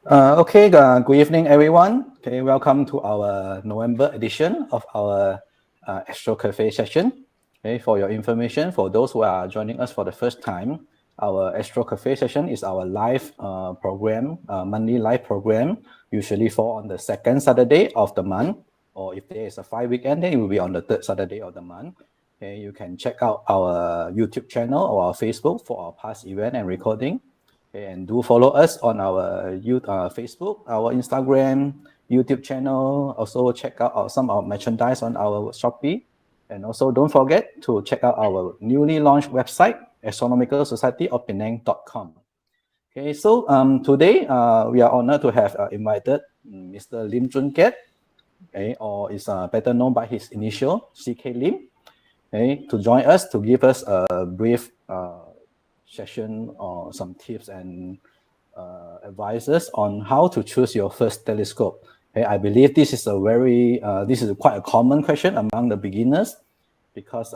Good evening, everyone. Okay, welcome to our November edition of our AstroCafe session. Okay, for your information, for those who are joining us for the first time, our AstroCafe session is our live program, monthly live program, usually fall on the second Saturday of the month, or if there is a 5 weekend, then it will be on the third Saturday of the month. Okay, you can check out our YouTube channel or our Facebook for our past event and recording. Okay, and do follow us on our Facebook, our Instagram, YouTube channel. Also check out some of our merchandise on our Shopee. And also don't forget to check out our newly launched website, Astronomical Society of Penang.com. Okay, so today we are honored to have invited Mr. Lim Chun Kiat, okay, or is better known by his initial, CK Lim, okay, to join us to give us a brief session or some tips and advices on how to choose your first telescope. Okay, I believe this is this is quite a common question among the beginners, because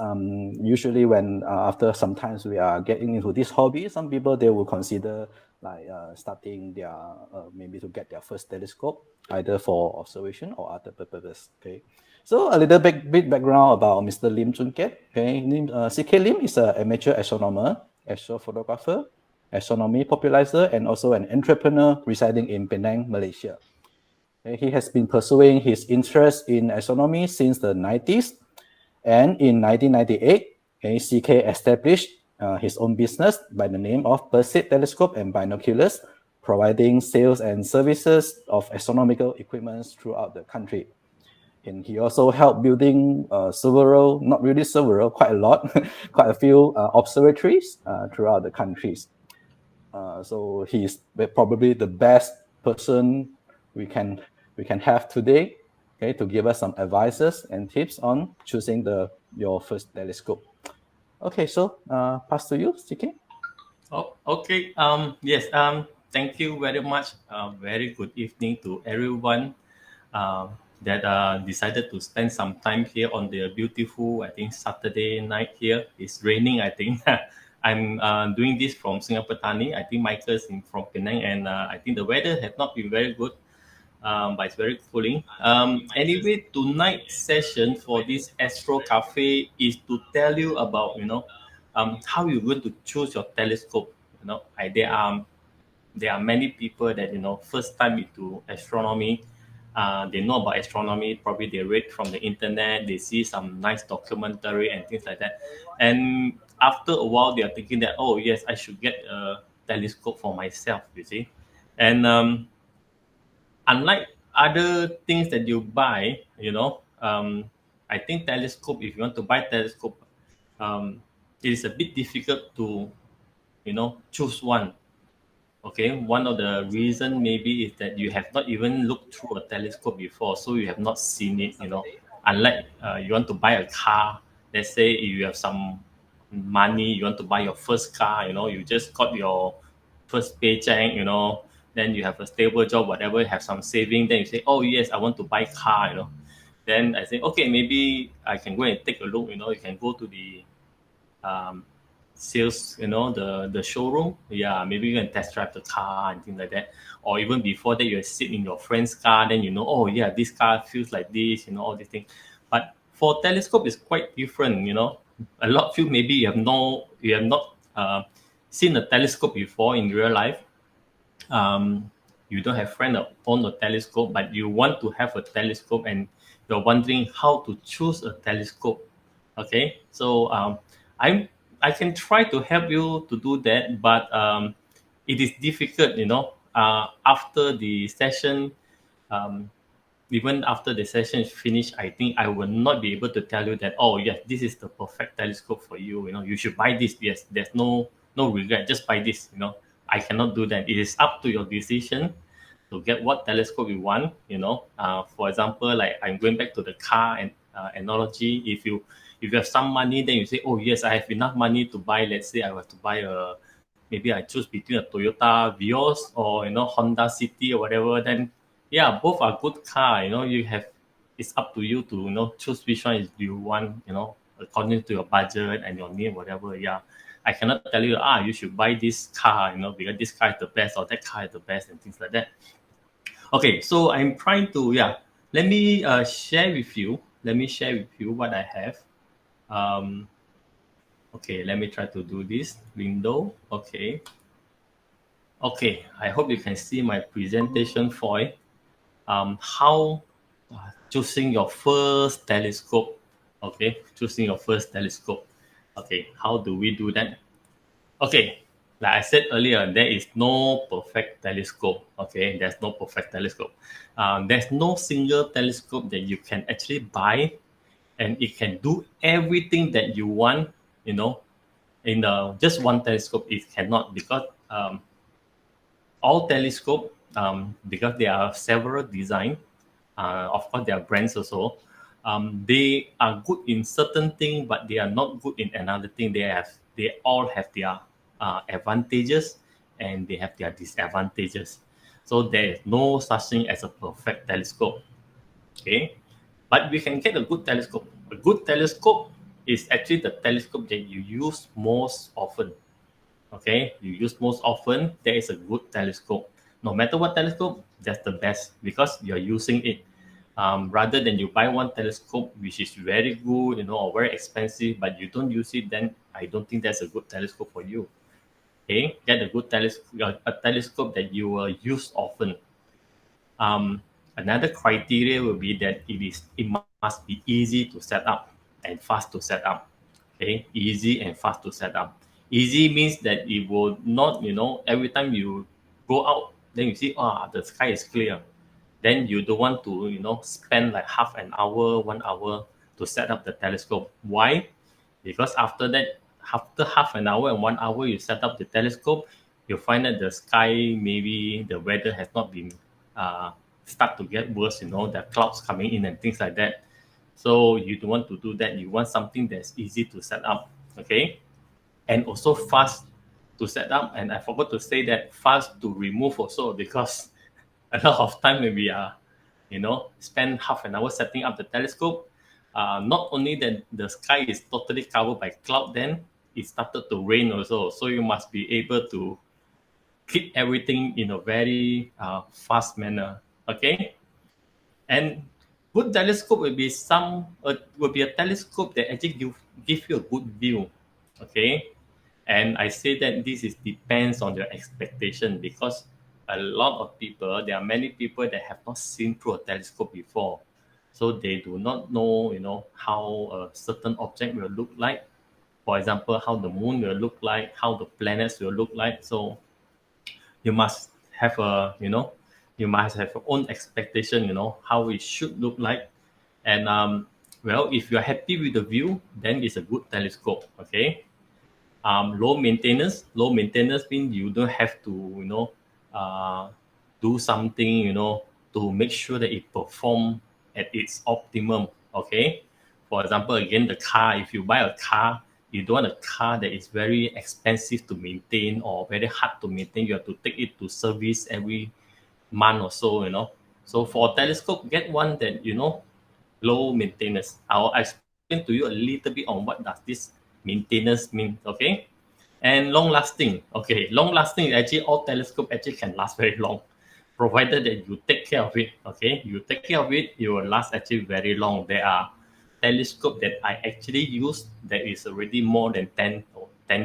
usually when after sometimes we are getting into this hobby, some people they will consider like starting their maybe to get their first telescope either for observation or other purposes. Okay, so a little bit background about Mr. Lim Chun Kiat. Okay, CK Lim is an amateur astronomer, astrophotographer, astronomy popularizer, and also an entrepreneur residing in Penang, Malaysia. He has been pursuing his interest in astronomy since the 90s, and in 1998, CK established his own business by the name of Perseid Telescopes and Binoculars, providing sales and services of astronomical equipment throughout the country. And he also helped building quite a lot, quite a few observatories throughout the countries. So he's probably the best person we can have today, okay, to give us some advices and tips on choosing your first telescope. Okay, so pass to you, CK. Oh, okay. Yes. Thank you very much. Very good evening to everyone that decided to spend some time here on the beautiful, I think, Saturday night here. It's raining, I think. I'm doing this from Singapore Tani. I think Michael's from Penang, and I think the weather has not been very good, but it's very cooling. Anyway, tonight's session for this Astro Cafe is to tell you about, how you're going to choose your telescope. There are many people that first time into astronomy. They know about astronomy. Probably they read from the internet. They see some nice documentary and things like that. And after a while, they are thinking that, oh yes, I should get a telescope for myself. You see, and unlike other things that you buy, I think telescope. If you want to buy telescope, it is a bit difficult to choose one. Okay, one of the reason maybe is that you have not even looked through a telescope before, so you have not seen it. Unlike you want to buy a car, let's say if you have some money, you want to buy your first car. You just got your first paycheck. Then you have a stable job, whatever, you have some saving. Then you say, oh yes, I want to buy car. Then I say, okay, maybe I can go and take a look. You can go to the sales, the showroom. Yeah, maybe you can test drive the car and things like that. Or even before that, you sit in your friend's car, then oh yeah, this car feels like this, all these things. But for telescope, it's quite different. A lot of you maybe you have not seen a telescope before in real life. You don't have friend that own a telescope, but you want to have a telescope, and you're wondering how to choose a telescope. Okay, so I can try to help you to do that, but it is difficult. After the session, even after the session is finished, I think I will not be able to tell you that, oh yes, this is the perfect telescope for you. You should buy this. Yes, there's no regret. Just buy this. I cannot do that. It is up to your decision to get what telescope you want. For example, like I'm going back to the car and analogy. If you have some money, then you say, oh yes, I have enough money to buy. Let's say I have to buy maybe I choose between a Toyota Vios or Honda City or whatever. Then yeah, both are good car. It's up to you to choose which one is you want. According to your budget and your need, whatever. Yeah. I cannot tell you, you should buy this car, because this car is the best or that car is the best and things like that. Okay, so I'm trying to, let me share with you. Let me share with you what I have. Okay, let me try to do this window. Okay. Okay, I hope you can see my presentation foil. How choosing your first telescope. Okay, choosing your first telescope. Okay, how do we do that? Okay, like I said earlier, there is no perfect telescope. Okay, there's no perfect telescope. There's no single telescope that you can actually buy and it can do everything that you want, in just one telescope. It cannot, because all telescope, because there are several design, of course there are brands also, they are good in certain thing, but they are not good in another thing. They all have their advantages and they have their disadvantages. So there is no such thing as a perfect telescope. Okay, but we can get a good telescope. A good telescope is actually the telescope that you use most often. Okay, you use most often, there is a good telescope. No matter what telescope, that's the best because you're using it. Rather than you buy one telescope which is very good, or very expensive, but you don't use it, then I don't think that's a good telescope for you. Okay, get a good telescope, a telescope that you will use often. Another criteria will be that it must be easy to set up and fast to set up. Okay, easy and fast to set up. Easy means that it will not, every time you go out, then you see, the sky is clear. Then you don't want to, spend like half an hour, 1 hour to set up the telescope. Why? Because after that, after half an hour and 1 hour you set up the telescope, you find that the sky, maybe the weather has not been start to get worse, the clouds coming in and things like that. So you don't want to do that. You want something that's easy to set up, okay? And also fast to set up. And I forgot to say that fast to remove also, because a lot of time when we are, spend half an hour setting up the telescope, not only that the sky is totally covered by cloud, then it started to rain also. So you must be able to keep everything in a very fast manner, okay? And good telescope will be a telescope that actually give you a good view, okay? And I say that this is depends on your expectation, because a lot of people, there are many people that have not seen through a telescope before, so they do not know, how a certain object will look like. For example, how the moon will look like, how the planets will look like. So you must have you must have your own expectation, how it should look like. And well, if you're happy with the view, then it's a good telescope, okay? Low maintenance means you don't have to, do something, to make sure that it perform at its optimum, okay? For example, again, the car, if you buy a car, you don't want a car that is very expensive to maintain or very hard to maintain. You have to take it to service every month or so, So for telescope, get one that, low maintenance. I'll explain to you a little bit on what does this maintenance mean, okay? And long lasting. Okay, long lasting, actually all telescope actually can last very long, provided that you take care of it. Okay, you take care of it, it will last actually very long. There are telescope that I actually use that is already more than 10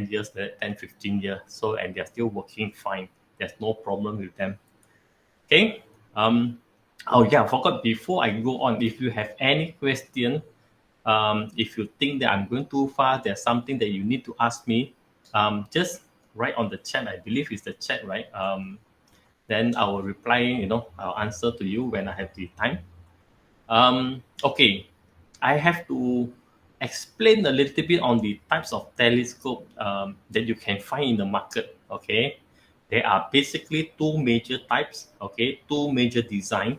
years, 10, 15 years. So, and they're still working fine. There's no problem with them. Okay. Oh yeah, I forgot, before I go on, if you have any question, if you think that I'm going too fast, there's something that you need to ask me, just write on the chat. I believe it's the chat, right? Then I will reply, I'll answer to you when I have the time. Okay, I have to explain a little bit on the types of telescope that you can find in the market, okay? There are basically two major types, okay? Two major design.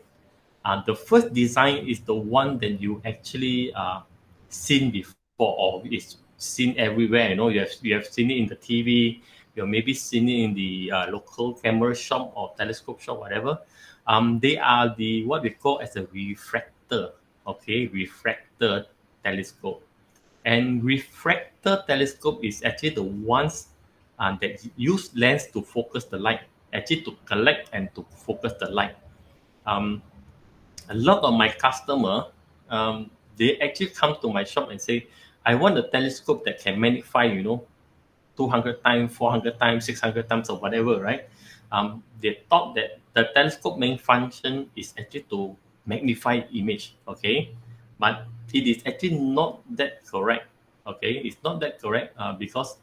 The first design is the one that you actually seen before, or is seen everywhere. You have seen it in the TV. You have maybe seen it in the local camera shop or telescope shop, whatever. They are what we call as a refractor. Okay, refractor telescope. And refractor telescope is actually the ones that use lens to focus the light, actually to collect and to focus the light. Um, a lot of my customer, they actually come to my shop and say, I want a telescope that can magnify, 200 times, 400 times, 600 times, or whatever, right? They thought that the telescope main function is actually to magnify image, okay? But it is actually not that correct, okay? It's not that correct because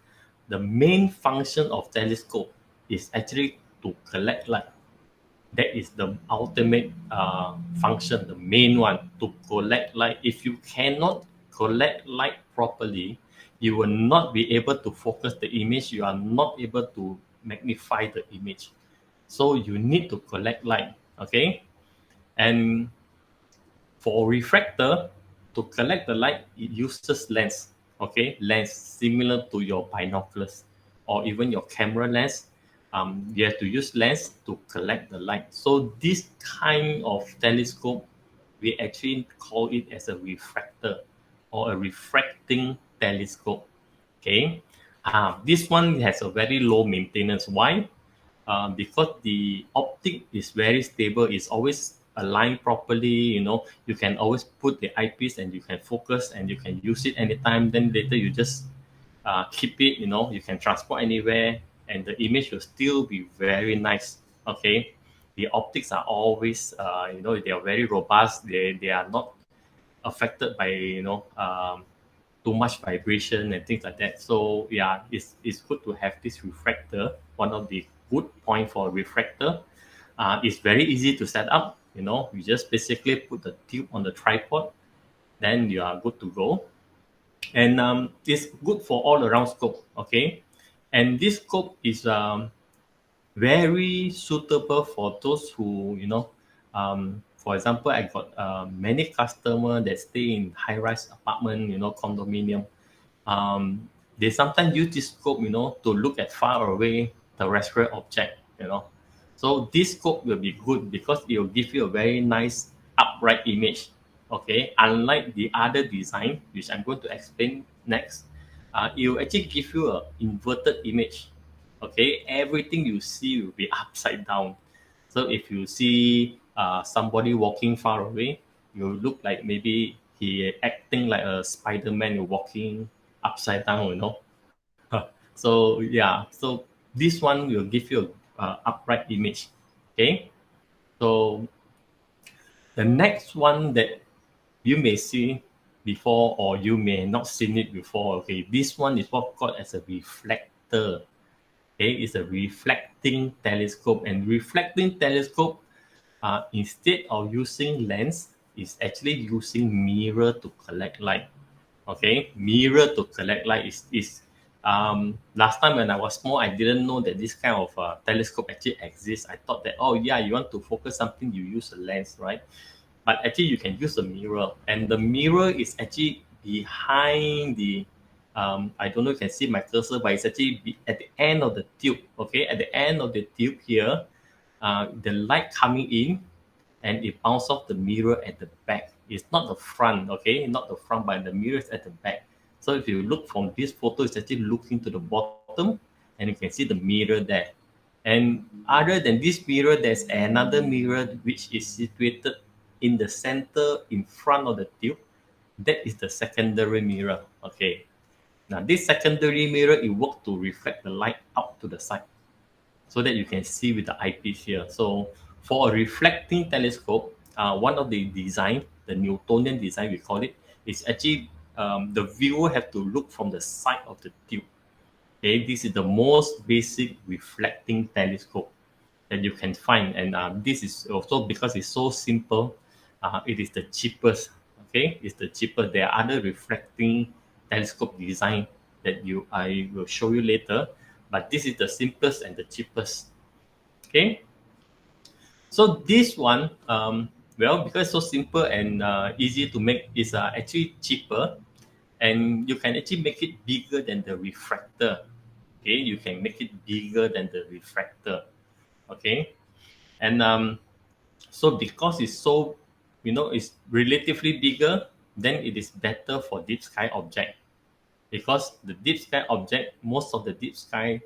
the main function of telescope is actually to collect light. That is the ultimate function, the main one, to collect light. If you cannot collect light properly, you will not be able to focus the image. You are not able to magnify the image. So you need to collect light, okay? And for refractor, to collect the light, it uses lens, okay? Lens similar to your binoculars or even your camera lens. You have to use lens to collect the light. So this kind of telescope, we actually call it as a refractor or a refracting telescope, okay? This one has a very low maintenance. Why? Because the optic is very stable, it's always aligned properly. You can always put the eyepiece and you can focus and you can use it anytime. Then later you just keep it. You can transport anywhere, and the image will still be very nice. Okay, the optics are always, they are very robust. They are not affected by too much vibration and things like that. So yeah, it's good to have this refractor. One of the good point for a refractor, it's very easy to set up. You just basically put the tube on the tripod, then you are good to go. And it's good for all around scope. Okay, and this scope is very suitable for those who, for example, I got many customer that stay in high-rise apartment, condominium. They sometimes use this scope, to look at far away terrestrial object, So this scope will be good because it will give you a very nice upright image. Okay, unlike the other design, which I'm going to explain next, it will actually give you an inverted image. Okay, everything you see will be upside down. So if you see somebody walking far away, you look like maybe he acting like a Spider-Man walking upside down, So yeah, so this one will give you a upright image. Okay, so the next one that you may see before or you may not seen it before. Okay, this one is what called as a reflector. Okay, it's a reflecting telescope, and reflecting telescope, instead of using lens, is actually using mirror to collect light. Okay, mirror to collect light is last time when I was small, I didn't know that this kind of telescope actually exists. I thought that, oh yeah, you want to focus something, you use a lens, right? But actually you can use a mirror, and the mirror is actually behind the I don't know if you can see my cursor, but it's actually at the end of the tube. Okay, at the end of the tube here, the light coming in and it bounces off the mirror at the back. It's not the front, okay, not the front, but the mirror is at the back. So if you look from this photo, it's actually looking to the bottom, and you can see the mirror there. And other than this mirror, there's another mirror which is situated in the center in front of the tube. That is the secondary mirror. Okay. Now this secondary mirror, it works to reflect the light out to the side so that you can see with the eyepiece here. So for a reflecting telescope, one of the design, the Newtonian design we call it, is actually the viewer have to look from the side of the tube. Okay, this is the most basic reflecting telescope that you can find, and this is also because it's so simple. It is the cheapest. Okay, it's the cheapest. There are other reflecting telescope design that I will show you later, but this is the simplest and the cheapest. Okay, so this one, well, because it's so simple and easy to make, is actually cheaper, and you can actually make it bigger than the refractor. Okay, you can make it bigger than the refractor. Okay, and so because it's so, it's relatively bigger, then it is better for deep sky object. because the deep sky object, most of the deep sky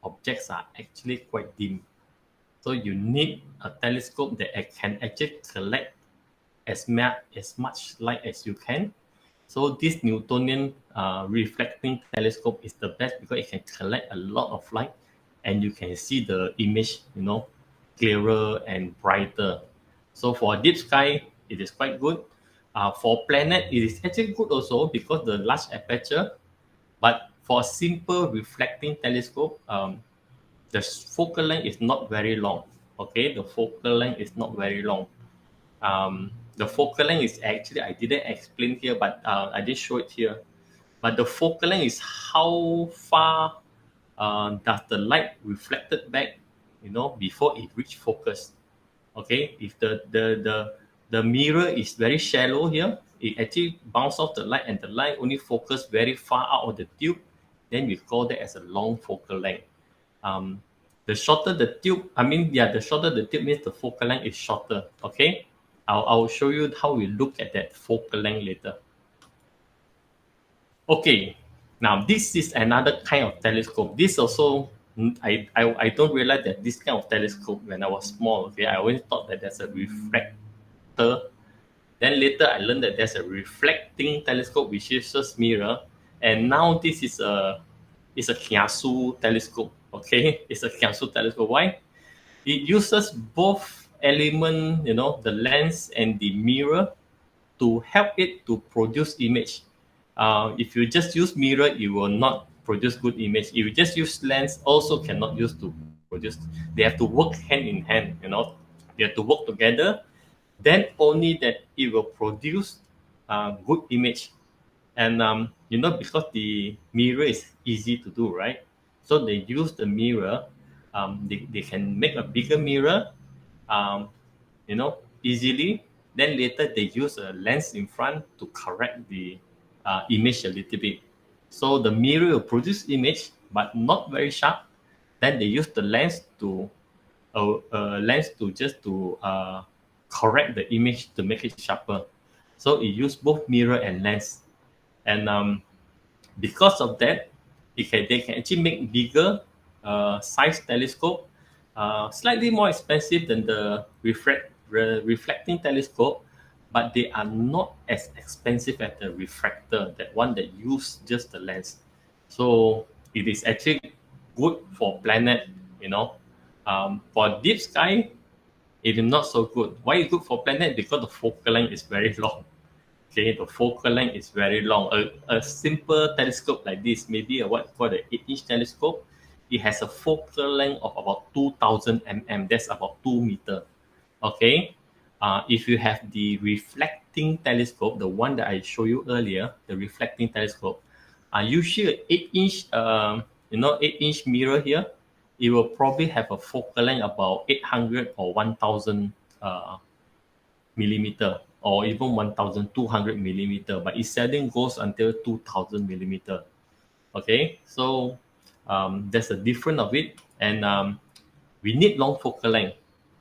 objects are actually quite dim. So you need a telescope that can actually collect as much light as you can. So this Newtonian reflecting telescope is the best because it can collect a lot of light, and you can see the image, clearer and brighter. So for deep sky, it is quite good. For planet, it is actually good also because the large aperture. But for simple reflecting telescope, the focal length is not very long. Okay, the focal length is not very long. The focal length is actually, I didn't explain here, but I did show it here. But the focal length is how far does the light reflected back, before it reach focus. Okay, if the mirror is very shallow here, it actually bounce off the light and the light only focus very far out of the tube, then we call that as a long focal length. Um, the shorter the tube, the shorter the tube means the focal length is shorter. Okay, I'll show you how we look at that focal length later. Okay, now this is another kind of telescope. This also, I don't realize that this kind of telescope when I was small. Okay, I always thought that there's a refractor. Then later I learned that there's a reflecting telescope which uses mirror, and now this is a Kiasu telescope. Okay, it's a Kiasu telescope. Why? It uses both element, the lens and the mirror, to help it to produce image. If you just use mirror, it will not produce good image. If you just use lens, also cannot use to produce. They have to work hand in hand. They have to work together. Then only that it will produce good image. And because the mirror is easy to do, right? So they use the mirror. They can make a bigger mirror, easily. Then later they use a lens in front to correct the image a little bit. So the mirror will produce image, but not very sharp. Then they use the lens to correct the image to make it sharper. So it use both mirror and lens, and because of that, they can actually make bigger size telescope, slightly more expensive than the reflecting telescope, but they are not as expensive as the refractor, that one that use just the lens. So it is actually good for planet, for deep sky, it is not so good. Why is good for planet? Because the focal length is very long. Okay, the focal length is very long. A simple telescope like this, maybe what called an 8-inch telescope, it has a focal length of about 2,000 mm. That's about 2 meters. Okay, if you have the reflecting telescope, the one that I showed you earlier, the reflecting telescope, usually an 8-inch, 8-inch mirror here, it will probably have a focal length about 800 or 1,000 millimeter, or even 1,200 millimeter, but it seldom goes until 2,000 millimeter. Okay, so there's a difference of it, and we need long focal length,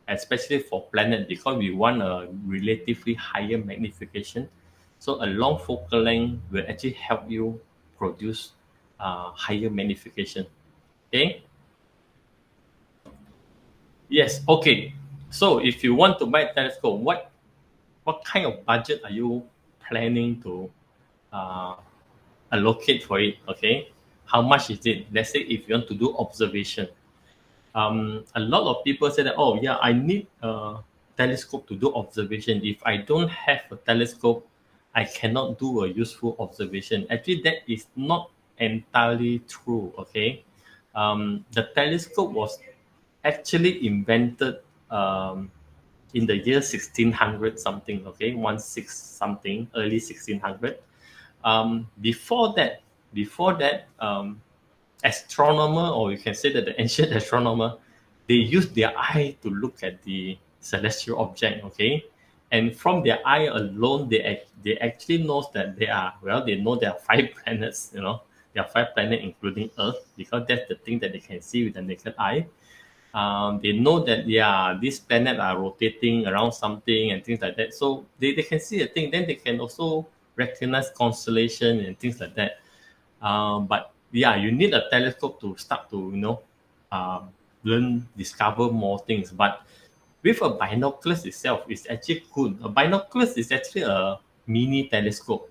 especially for planet, because we want a relatively higher magnification. So a long focal length will actually help you produce higher magnification. Okay. Yes. Okay. So if you want to buy a telescope, what kind of budget are you planning to allocate for it? Okay, how much is it? Let's say if you want to do observation, a lot of people say that, oh yeah, I need a telescope to do observation. If I don't have a telescope, I cannot do a useful observation. Actually, that is not entirely true. Okay, the telescope was actually invented in the year 1600 something, okay, 16 something, early 1600. Before that, astronomer, or you can say that the ancient astronomer, they used their eye to look at the celestial object, okay, and from their eye alone, they actually knows that they know there are 5 planets, there are 5 planets including Earth, because that's the thing that they can see with the naked eye. They know that these planets are rotating around something and things like that. So they can see a thing. Then they can also recognize constellation and things like that. But yeah, you need a telescope to start to discover more things. But with a binoculars itself, it's actually good. A binoculars is actually a mini telescope.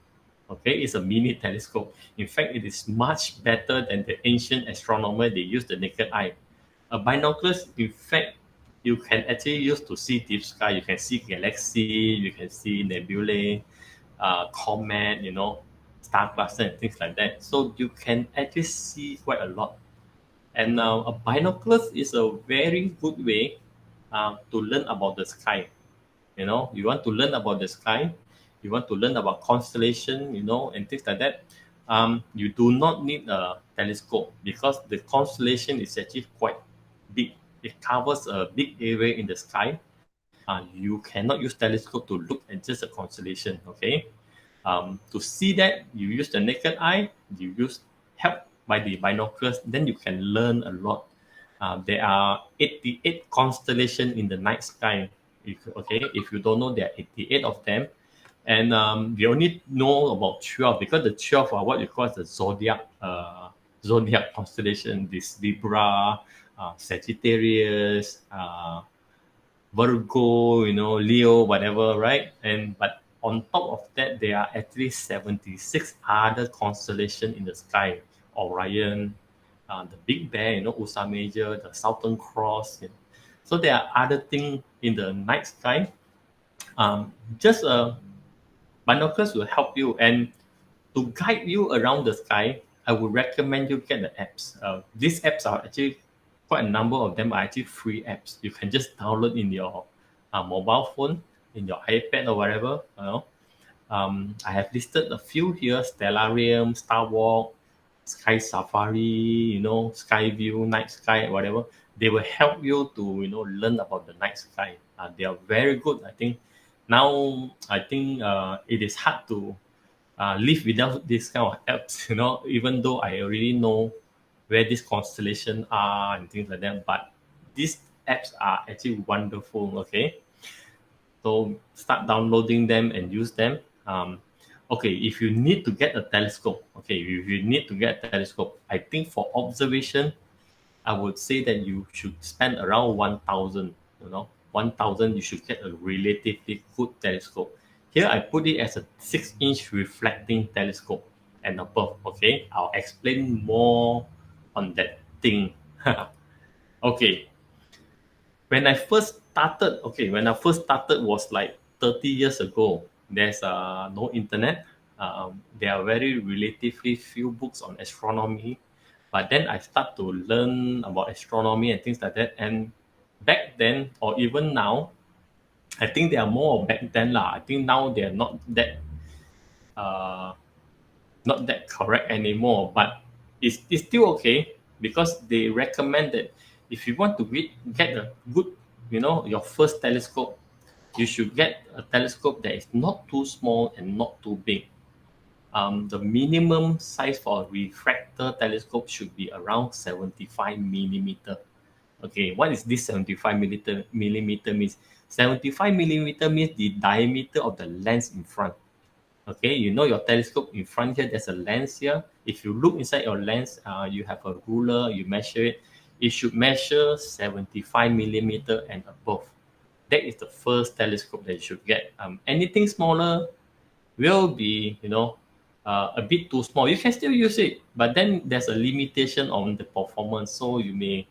Okay, it's a mini telescope. In fact, it is much better than the ancient astronomer they use the naked eye. A binoculars, in fact, you can actually use to see deep sky. You can see galaxy, you can see nebulae, comet, star cluster and things like that. So you can actually see quite a lot. And a binoculars is a very good way to learn about the sky. You want to learn about the sky, you want to learn about constellation, and things like that. You do not need a telescope because the constellation is actually quite big. It covers a big area in the sky. You cannot use telescope to look at just a constellation. Okay, to see that you use the naked eye, you use help by the binoculars, then you can learn a lot. There are 88 constellations in the night sky. If you don't know, there are 88 of them, and we only know about 12 because the 12 are what you call the zodiac constellation. This Libra, Sagittarius, Virgo, Leo, whatever, right? But on top of that, there are actually 76 other constellations in the sky. Orion, the Big Bear, Ursa Major, the Southern Cross. So there are other things in the night sky. Just binoculars will help you, and to guide you around the sky, I would recommend you get the apps. These apps are actually quite a number of them are actually free apps. You can just download in your mobile phone, in your iPad or whatever. I have listed a few here: Stellarium, Starwalk, Sky Safari, Sky View, Night Sky, whatever. They will help you to learn about the night sky. They are very good. I think now it is hard to live without this kind of apps. Even though I already know where these constellations are and things like that, but these apps are actually wonderful. Okay, so start downloading them and use them. Okay, if you need to get a telescope, I think for observation, I would say that you should spend around 1,000. 1,000, you should get a relatively good telescope. Here I put it as a 6-inch reflecting telescope and above. Okay, I'll explain more on that thing. Okay, when I first started was like 30 years ago. There's no internet. There are very relatively few books on astronomy, but then I start to learn about astronomy and things like that. And back then, or even now, I think they are more back then lah. I think now they are uh, not that correct anymore, but it's still okay because they recommend that if you want to get a good, your first telescope, you should get a telescope that is not too small and not too big. The minimum size for a refractor telescope should be around 75 millimeter. Okay, what is this 75 millimeter means? 75 millimeter means the diameter of the lens in front. Okay, your telescope in front here, there's a lens here. If you look inside your lens, you have a ruler, you measure it. It should measure 75 millimeter and above. That is the first telescope that you should get. Anything smaller will be, a bit too small. You can still use it, but then there's a limitation on the performance. So you may,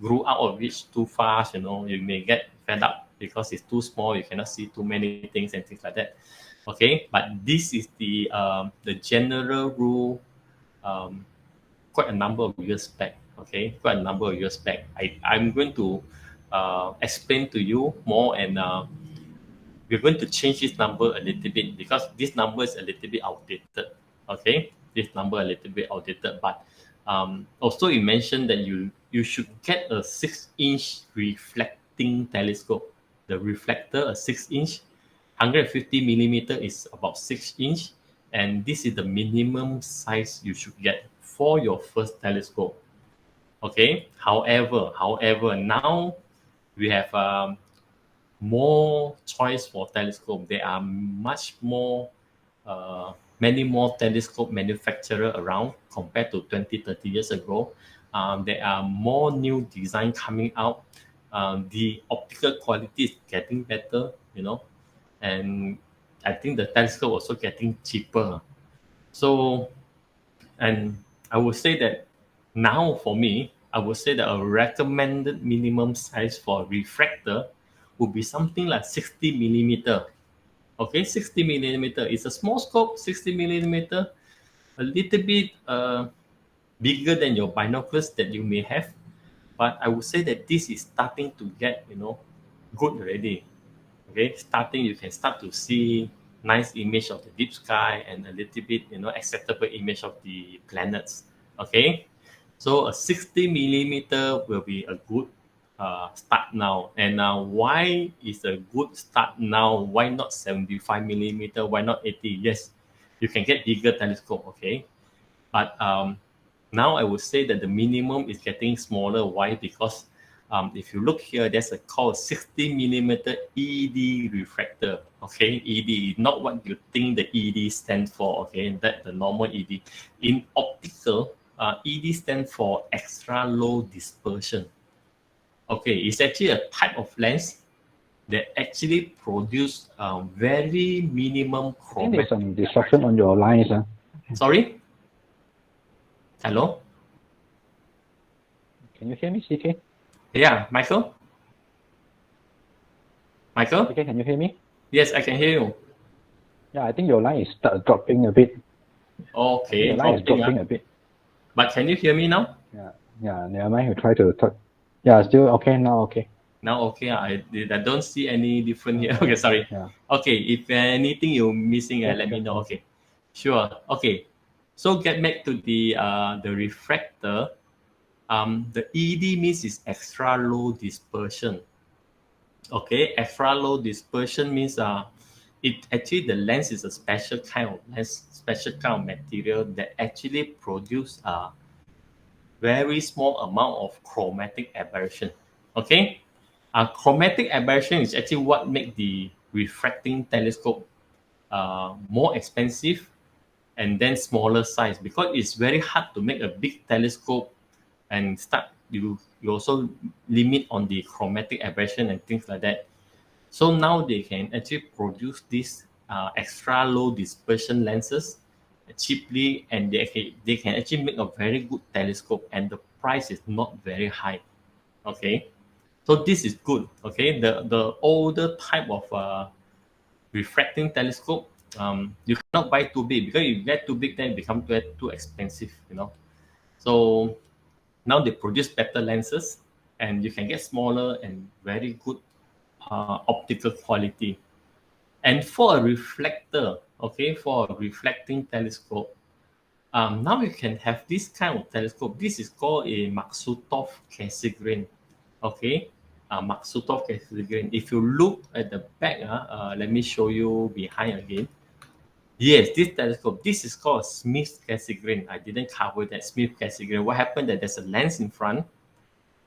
grow out of it too fast. You may get fed up because it's too small. You cannot see too many things and things like that. Okay, but this is the general rule. Quite a number of years back. Okay, quite a number of years back. I'm going to explain to you more, and we're going to change this number a little bit because this number is a little bit outdated. Okay, this number a little bit outdated, but also you mentioned that you should get a 6-inch reflecting telescope. The reflector, a 6-inch, 150 millimeter is about 6-inch, and this is the minimum size you should get for your first telescope. Okay. However, now we have more choice for telescope. There are much more many more telescope manufacturer around compared to 20, 30 years ago. There are more new design coming out. The optical quality is getting better, and I think the telescope also getting cheaper. So, and I would say that now for me, I would say that a recommended minimum size for refractor would be something like 60 millimeter. Okay, 60 millimeter is a small scope, 60 millimeter, a little bit bigger than your binoculars that you may have. But I would say that this is starting to get, good already. Okay, starting you can start to see nice image of the deep sky and a little bit, acceptable image of the planets. Okay, so a 60 millimeter will be a good start now. And why is a good start now? Why not 75 millimeter? Why not 80? Yes, you can get bigger telescope. Okay, but now I would say that the minimum is getting smaller. Why? Because if you look here, there's a called 60 millimeter ED refractor. Okay, ED, not what you think the ED stands for. Okay, that the normal ED. In optical, ED stands for extra low dispersion. Okay, it's actually a type of lens that actually produce very minimum I think there's chromatic. some disruption on your lines. Sorry? Hello? Can you hear me, CK? Yeah, Michael? Michael? CK, can you hear me? Yes, I can hear you. Yeah, I think your line is dropping a bit. Okay, Your line is dropping, dropping a bit. But can you hear me now? Yeah, never mind. We try to talk. Yeah, still okay now. Okay. Now, okay, I don't see any different here. Okay, sorry. Yeah. Okay, if anything you're missing, Yeah, let me sure. know. Okay, sure. Okay, so get back to the refractor. The ED means is extra low dispersion. Okay, extra low dispersion means it actually the lens is a special kind of lens, special kind of material that actually produce a very small amount of chromatic aberration. Okay, chromatic aberration is actually what make the refracting telescope more expensive and then smaller size, because it's very hard to make a big telescope and start you also limit on the chromatic aberration and things like that. So now they can actually produce these extra low dispersion lenses cheaply, and they can actually make a very good telescope, and the price is not very high. Okay, so this is good. Okay, the older type of refracting telescope, you cannot buy too big, because if you get too big, then it becomes too expensive. So now they produce better lenses, and you can get smaller and very good optical quality. And for a reflector, okay, for a reflecting telescope, now you can have this kind of telescope. This is called a Maksutov Cassegrain. Okay, Maksutov Cassegrain. If you look at the back, let me show you behind again. Yes, this telescope, this is called Smith Cassegrain. I didn't cover that Smith Cassegrain. What happened that there's a lens in front,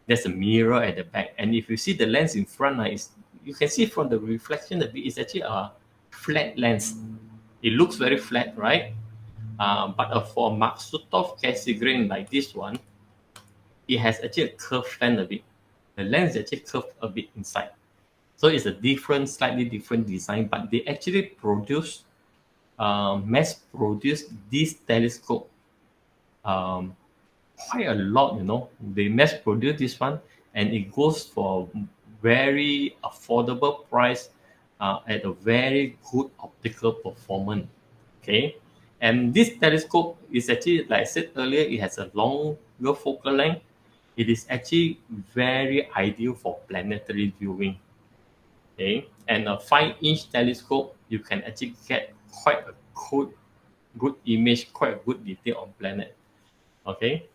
there's a mirror at the back, and if you see the lens in front, you can see from the reflection that it's actually a flat lens. It looks very flat, right? But for Maksutov Cassegrain like this one, it has actually a curved lens a bit. The lens is actually curved a bit inside. So it's a slightly different design, but they actually mass produce this telescope quite a lot. They mass produce this one, and it goes for very affordable price at a very good optical performance. Okay, and this telescope is actually, like I said earlier, it has a longer focal length. It is actually very ideal for planetary viewing. Okay, and a 5-inch telescope, you can actually get quite a good image, quite a good detail on planet. Okay,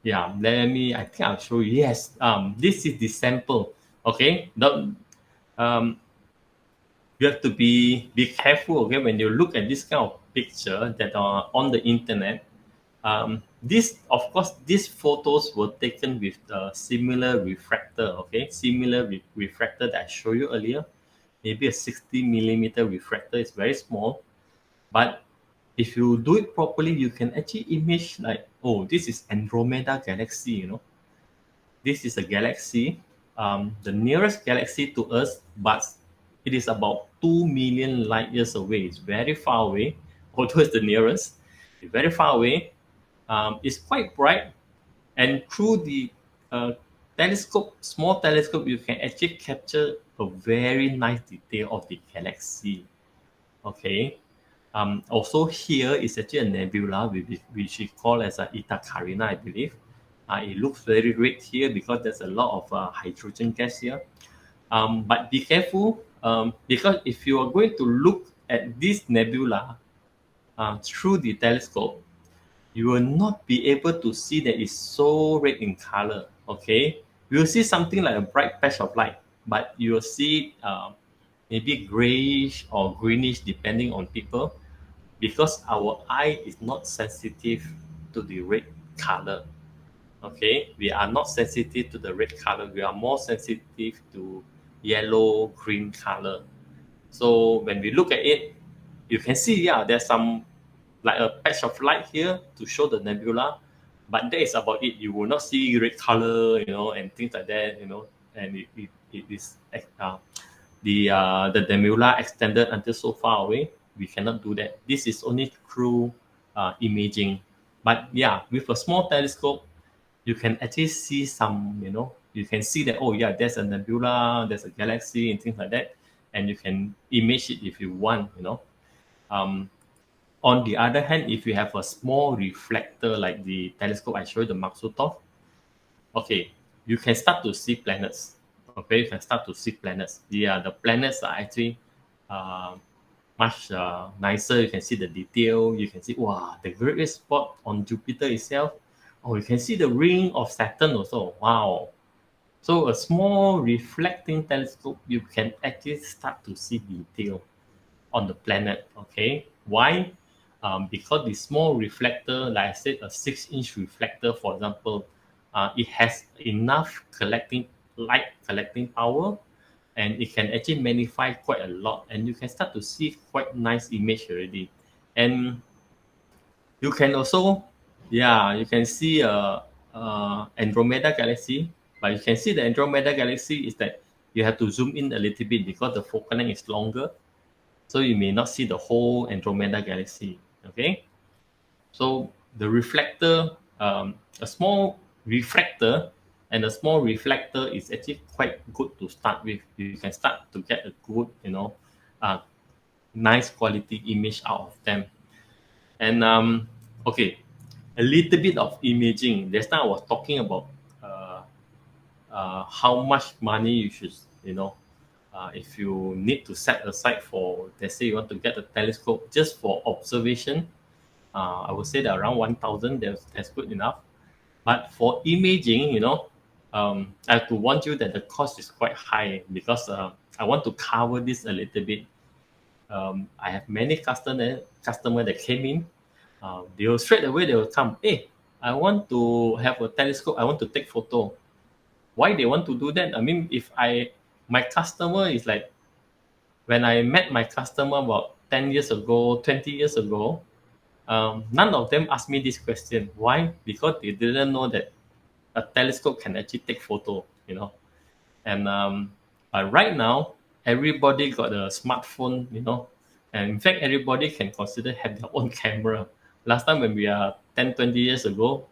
yeah, I think I'll show you. Yes, this is the sample. Okay, you have to be careful. Okay, when you look at this kind of picture that are on the internet, of course these photos were taken with the similar refractor. Okay, similar refractor that I showed you earlier. Maybe a 60 millimeter refractor is very small, but if you do it properly, you can actually image like, oh, this is Andromeda galaxy, This is a galaxy, the nearest galaxy to us, but it is about 2 million light years away. It's very far away, although it's the nearest. It's very far away. It's quite bright, and through the small telescope, you can actually capture a very nice detail of the galaxy. Okay. Also here is actually a nebula which we call as a Eta Carina, I believe. It looks very red here because there's a lot of hydrogen gas here. But be careful because if you are going to look at this nebula through the telescope, you will not be able to see that it's so red in color. Okay, you will see something like a bright patch of light, but you will see maybe grayish or greenish depending on people, because our eye is not sensitive to the red color. Okay, we are not sensitive to the red color. We are more sensitive to yellow, green color. So when we look at it, you can see, yeah, there's some like a patch of light here to show the nebula, but that is about it. You will not see red color, and things like that, and it is the nebula extended until so far away. We cannot do that. This is only through imaging. But yeah, with a small telescope, you can actually see some, you can see that, oh yeah, there's a nebula, there's a galaxy and things like that. And you can image it if you want, On the other hand, if you have a small reflector like the telescope I showed, the Maksutov, okay, you can start to see planets. Okay, you can start to see planets. The planets are actually much nicer. You can see the detail. You can see, wow, the great red spot on Jupiter itself. Oh, you can see the ring of Saturn also. Wow. So a small reflecting telescope, you can actually start to see detail on the planet. Okay, why? Because the small reflector, like I said, a 6-inch reflector, for example, it has enough light collecting power, and it can actually magnify quite a lot, and you can start to see quite nice image already. And you can also, you can see Andromeda galaxy, but you can see the Andromeda galaxy is that you have to zoom in a little bit because the focal length is longer, so you may not see the whole Andromeda galaxy. Okay, so the reflector, a small refractor and a small reflector is actually quite good to start with. You can start to get a good, nice quality image out of them. And okay, a little bit of imaging. Just now I was talking about how much money you should, if you need to set aside for, let's say you want to get a telescope just for observation, I would say that around 1,000, that's good enough. But for imaging, I have to warn you that the cost is quite high because I want to cover this a little bit. I have many customer that came in. They will come. Hey, I want to have a telescope. I want to take photo. Why they want to do that? I mean, my customer is like, when I met my customer about 10 years ago, 20 years ago, none of them asked me this question. Why? Because they didn't know that a telescope can actually take photo, And but right now, everybody got a smartphone, and in fact, everybody can consider have their own camera. Last time when we are 10, 20 years ago,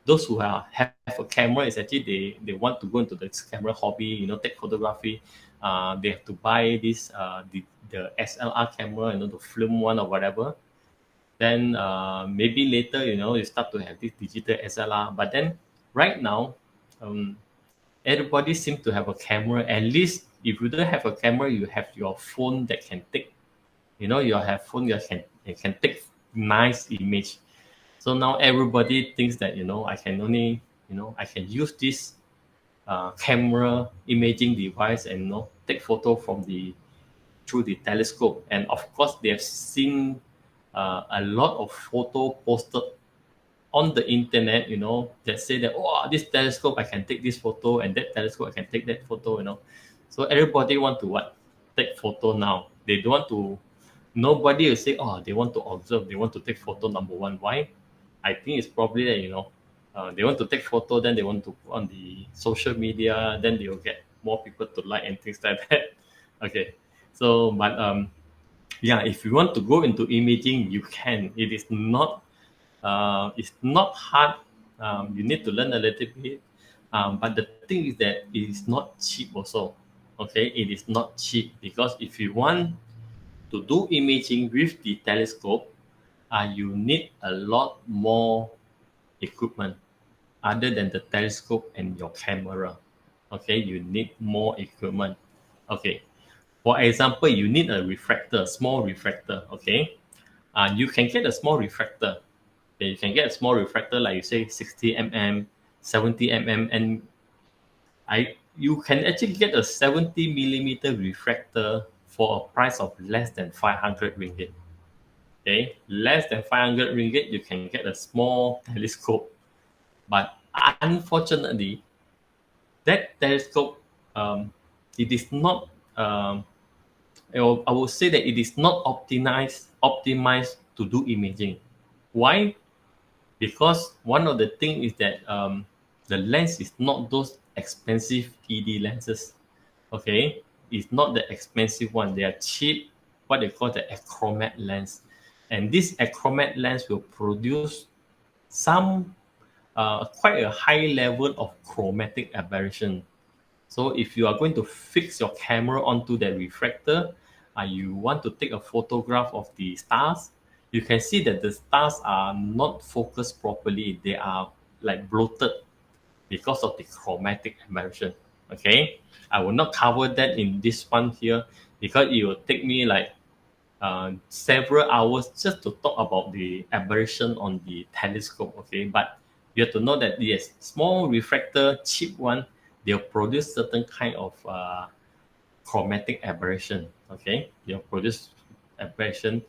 those who have a camera is actually they want to go into the camera hobby, take photography. They have to buy this the SLR camera, the film one or whatever. Then maybe later, you start to have this digital SLR. But then right now, everybody seems to have a camera. At least if you don't have a camera, you have your phone that can take, you have phone that can take nice image. So now everybody thinks that, I can only, I can use this camera imaging device and, take photo through the telescope. And of course, they have seen a lot of photo posted on the internet, that say that, oh, this telescope, I can take this photo, and that telescope, I can take that photo, So everybody want to what? Take photo now. They don't want to nobody will say, oh, they want to observe, they want to take photo number one. Why? I think it's probably that, they want to take photo, then they want to put on the social media, then they will get more people to like and things like that. Okay. So, but yeah, if you want to go into imaging, you can. It's not hard. You need to learn a little bit. But the thing is that it is not cheap also. Okay, it is not cheap because if you want to do imaging with the telescope, you need a lot more equipment other than the telescope and your camera. Okay, you need more equipment. Okay, for example, you need a refractor, small refractor. Okay, you can get a small refractor. Okay, you can get a small refractor like you say 60 mm, 70 mm, and you can actually get a 70 millimeter refractor for a price of less than 500 ringgit. Okay, less than 500 ringgit, you can get a small telescope. But unfortunately, that telescope, it is not. I would say that it is not optimized to do imaging. Why? Because one of the things is that the lens is not those expensive ED lenses. Okay, it's not the expensive one. They are cheap, what they call the achromat lens, and this achromat lens will produce some quite a high level of chromatic aberration. So if you are going to fix your camera onto the refractor, you want to take a photograph of the stars, you can see that the stars are not focused properly. They are like bloated because of the chromatic aberration. Okay, I will not cover that in this one here because it will take me like several hours just to talk about the aberration on the telescope. Okay, but you have to know that yes, small refractor, cheap one, they'll produce certain kind of chromatic aberration. Okay, they'll produce aberration.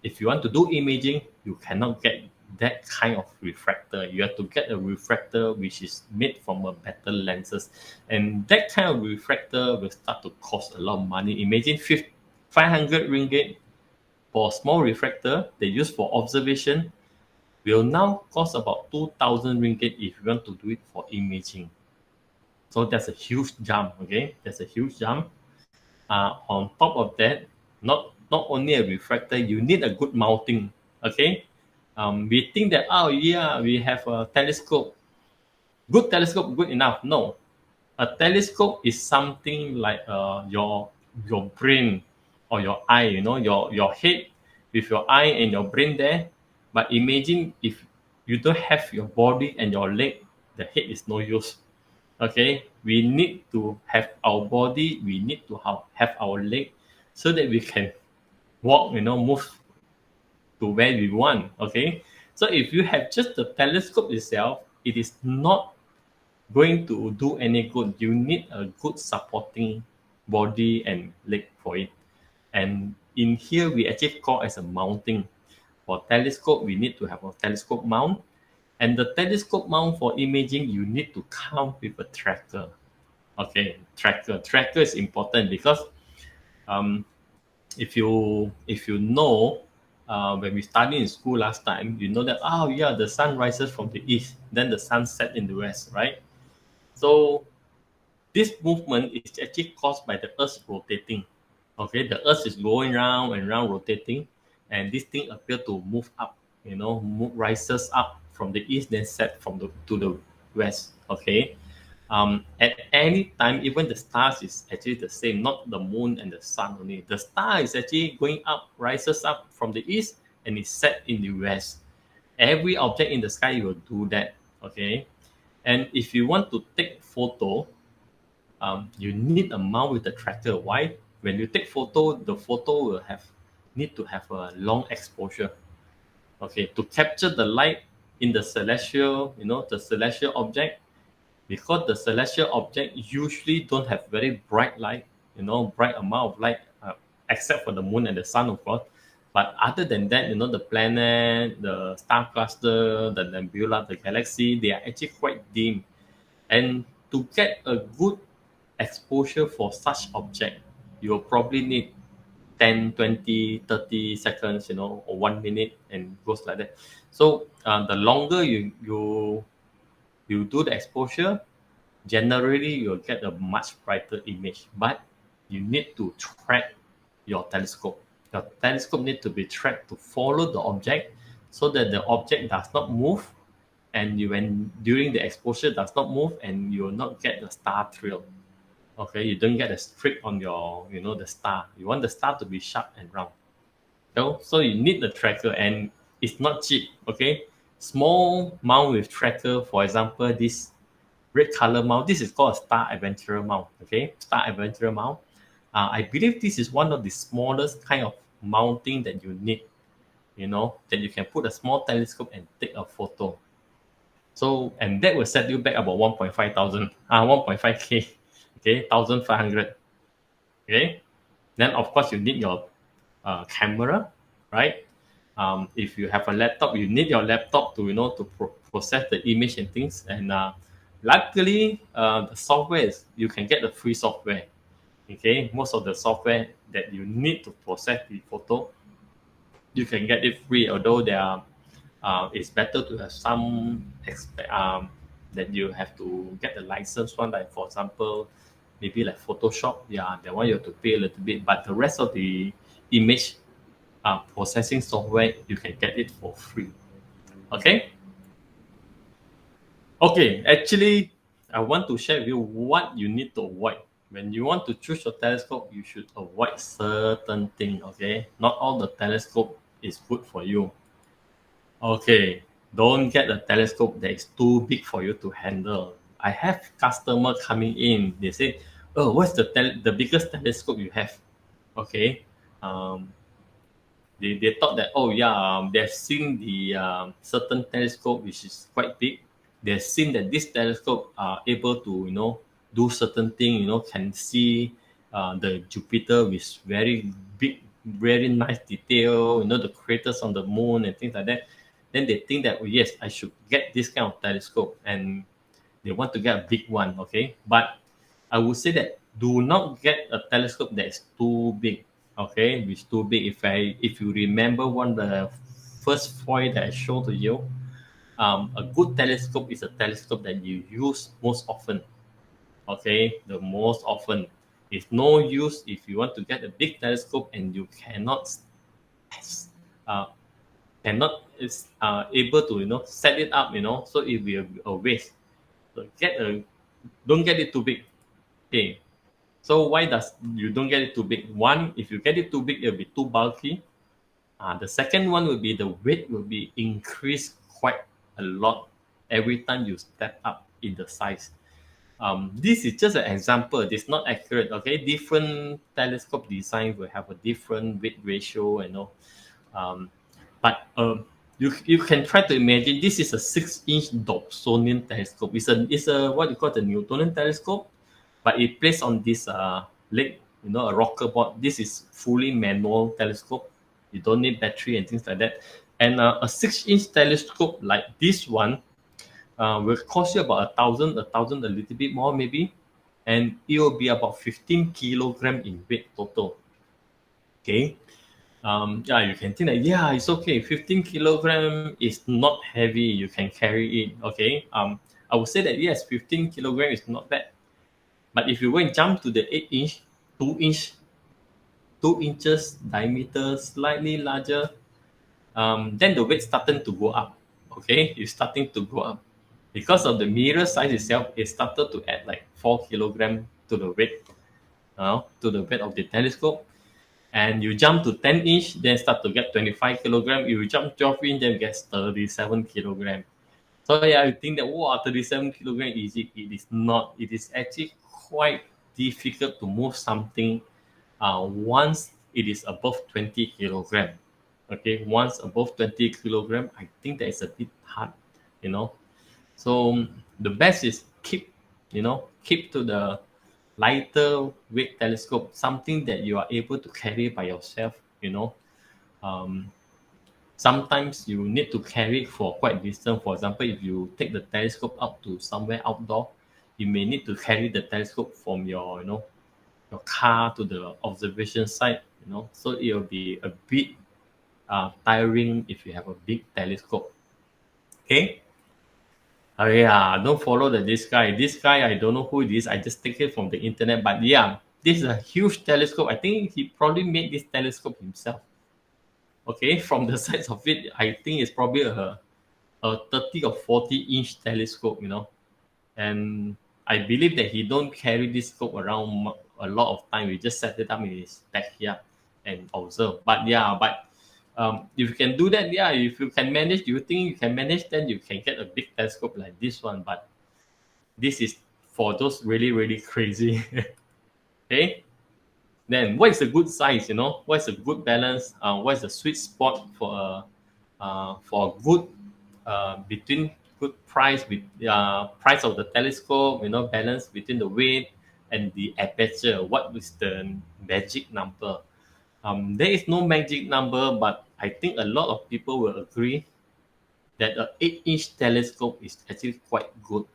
If you want to do imaging, you cannot get that kind of refractor. You have to get a refractor which is made from a better lenses, and that kind of refractor will start to cost a lot of money. Imagine 500 ringgit for a small refractor they use for observation will now cost about 2,000 ringgit if you want to do it for imaging. So that's a huge jump. Okay, that's a huge jump. On top of that, not only a refractor, you need a good mounting. Okay, we think that oh yeah, we have a telescope, good telescope, good enough. No, a telescope is something like your brain or your eye. Your head with your eye and your brain there. But imagine if you don't have your body and your leg, the head is no use. Okay, we need to have our body, we need to have our leg so that we can walk, move to where we want. Okay, so if you have just the telescope itself, it is not going to do any good. You need a good supporting body and leg for it. And in here, we actually call as a mounting. For telescope, we need to have a telescope mount. And the telescope mount for imaging, you need to come with a tracker. Okay, tracker is important because um, if you know when we studied in school last time, you know that oh yeah, the sun rises from the east, then the sun set in the west, right? So this movement is actually caused by the Earth rotating. Okay, the Earth is going round and round rotating, and this thing appear to move up. Rises up from the east, then set from to the west. Okay, at any time, even the stars is actually the same, not the moon and the sun only. The star is actually going up, rises up from the east, and is set in the west. Every object in the sky will do that. Okay, and if you want to take photo, you need a mount with the tracker. Why? When you take photo, the photo will need to have a long exposure. Okay, to capture the light in the celestial object, because the celestial object usually don't have very bright light, bright amount of light, except for the moon and the sun, of course. But other than that, the planet, the star cluster, the nebula, the galaxy, they are actually quite dim. And to get a good exposure for such object, you'll probably need 10, 20, 30 seconds, or 1 minute, and goes like that. So the longer you do the exposure, generally you'll get a much brighter image. But you need to track your telescope. Your telescope needs to be tracked to follow the object so that the object does not move, and when during the exposure does not move, and you will not get the star trail. Okay, you don't get a streak on your, the star. You want the star to be sharp and round. So you need the tracker, and it's not cheap. Okay, small mount with tracker, for example, this red color mount. This is called a Star Adventurer mount. Okay, Star Adventurer mount. I believe this is one of the smallest kind of mounting that you need. That you can put a small telescope and take a photo. So, and that will set you back about 1.5K. Okay, 1,500. Okay, then of course you need your camera, right? If you have a laptop, you need your laptop to process the image and things. And luckily, the software you can get the free software. Okay, most of the software that you need to process the photo, you can get it free. Although it's better to have some that you have to get the license one. Like for example, maybe like Photoshop. Yeah, that one you have to pay a little bit. But the rest of the image processing software, you can get it for free. Okay. Okay, actually, I want to share with you what you need to avoid. When you want to choose your telescope, you should avoid certain things, okay? Not all the telescope is good for you. Okay, don't get a telescope that is too big for you to handle. I have customer coming in. They say, "Oh, what's the biggest telescope you have?" Okay, they thought that, oh yeah, they've seen the certain telescope which is quite big. They've seen that this telescope are able to do certain thing, can see the Jupiter with very big, very nice detail, the craters on the moon and things like that. Then they think that, oh, yes, I should get this kind of telescope, and they want to get a big one. Okay, but I would say that do not get a telescope that is too big. Okay, it's too big. If you remember one of the first foil that I showed to you, a good telescope is a telescope that you use most often. Okay, the most often. It's no use if you want to get a big telescope and you cannot is able to set it up. So it will be a waste. So don't get it too big. Okay. So why does you don't get it too big? One, if you get it too big, it'll be too bulky. The second one will be the weight will be increased quite a lot every time you step up in the size. This is just an example. It's not accurate. Okay, different telescope design will have a different weight ratio. But you can try to imagine this is a 6-inch Dobsonian telescope. It's a what you call the Newtonian telescope, but it placed on this leg, a rocker board. This is fully manual telescope. You don't need battery and things like that. And a 6-inch telescope like this one will cost you about 1,000, a little bit more maybe, and it will be about 15 kilogram in weight total. Okay. Yeah, you can think that, yeah, it's okay. 15 kilogram is not heavy. You can carry it. Okay. I would say that yes, 15 kilogram is not bad. But if you go and jump to the 8-inch, 2 inches diameter, slightly larger, then the weight starting to go up. Okay, it's starting to go up because of the mirror size itself. It started to add like 4 kilogram to the weight, of the telescope. And you jump to 10-inch, then start to get 25 kilogram. You jump 12-inch, then get 37 kilogram. So yeah, I think that 37 kilogram is easy. It is not. It is actually quite difficult to move something once it is above 20 kilogram. Okay, once above 20 kilogram, I think that is a bit hard. So the best is keep to the lighter weight telescope, something that you are able to carry by yourself. Sometimes you need to carry it for quite distance. For example, if you take the telescope out to somewhere outdoor, you may need to carry the telescope from your your car to the observation site. you know, so it will be a bit tiring if you have a big telescope. Okay. Oh yeah, don't follow this guy. This guy, I don't know who it is. I just take it from the internet. But yeah, this is a huge telescope. I think he probably made this telescope himself. Okay, from the size of it, I think it's probably a 30 or 40-inch telescope, you know. And I believe that he don't carry this scope around a lot of time. We just set it up in his backyard and observe. But yeah, if you can do that, yeah, if you can manage, you think you can manage, then you can get a big telescope like this one. But this is for those really, really crazy. Okay. Then what is a good size? You know, what is a good balance? What is the sweet spot for a good between good price with price of the telescope? You know, balance between the weight and the aperture. What is the magic number? There is no magic number, but I think a lot of people will agree that an 8-inch telescope is actually quite good.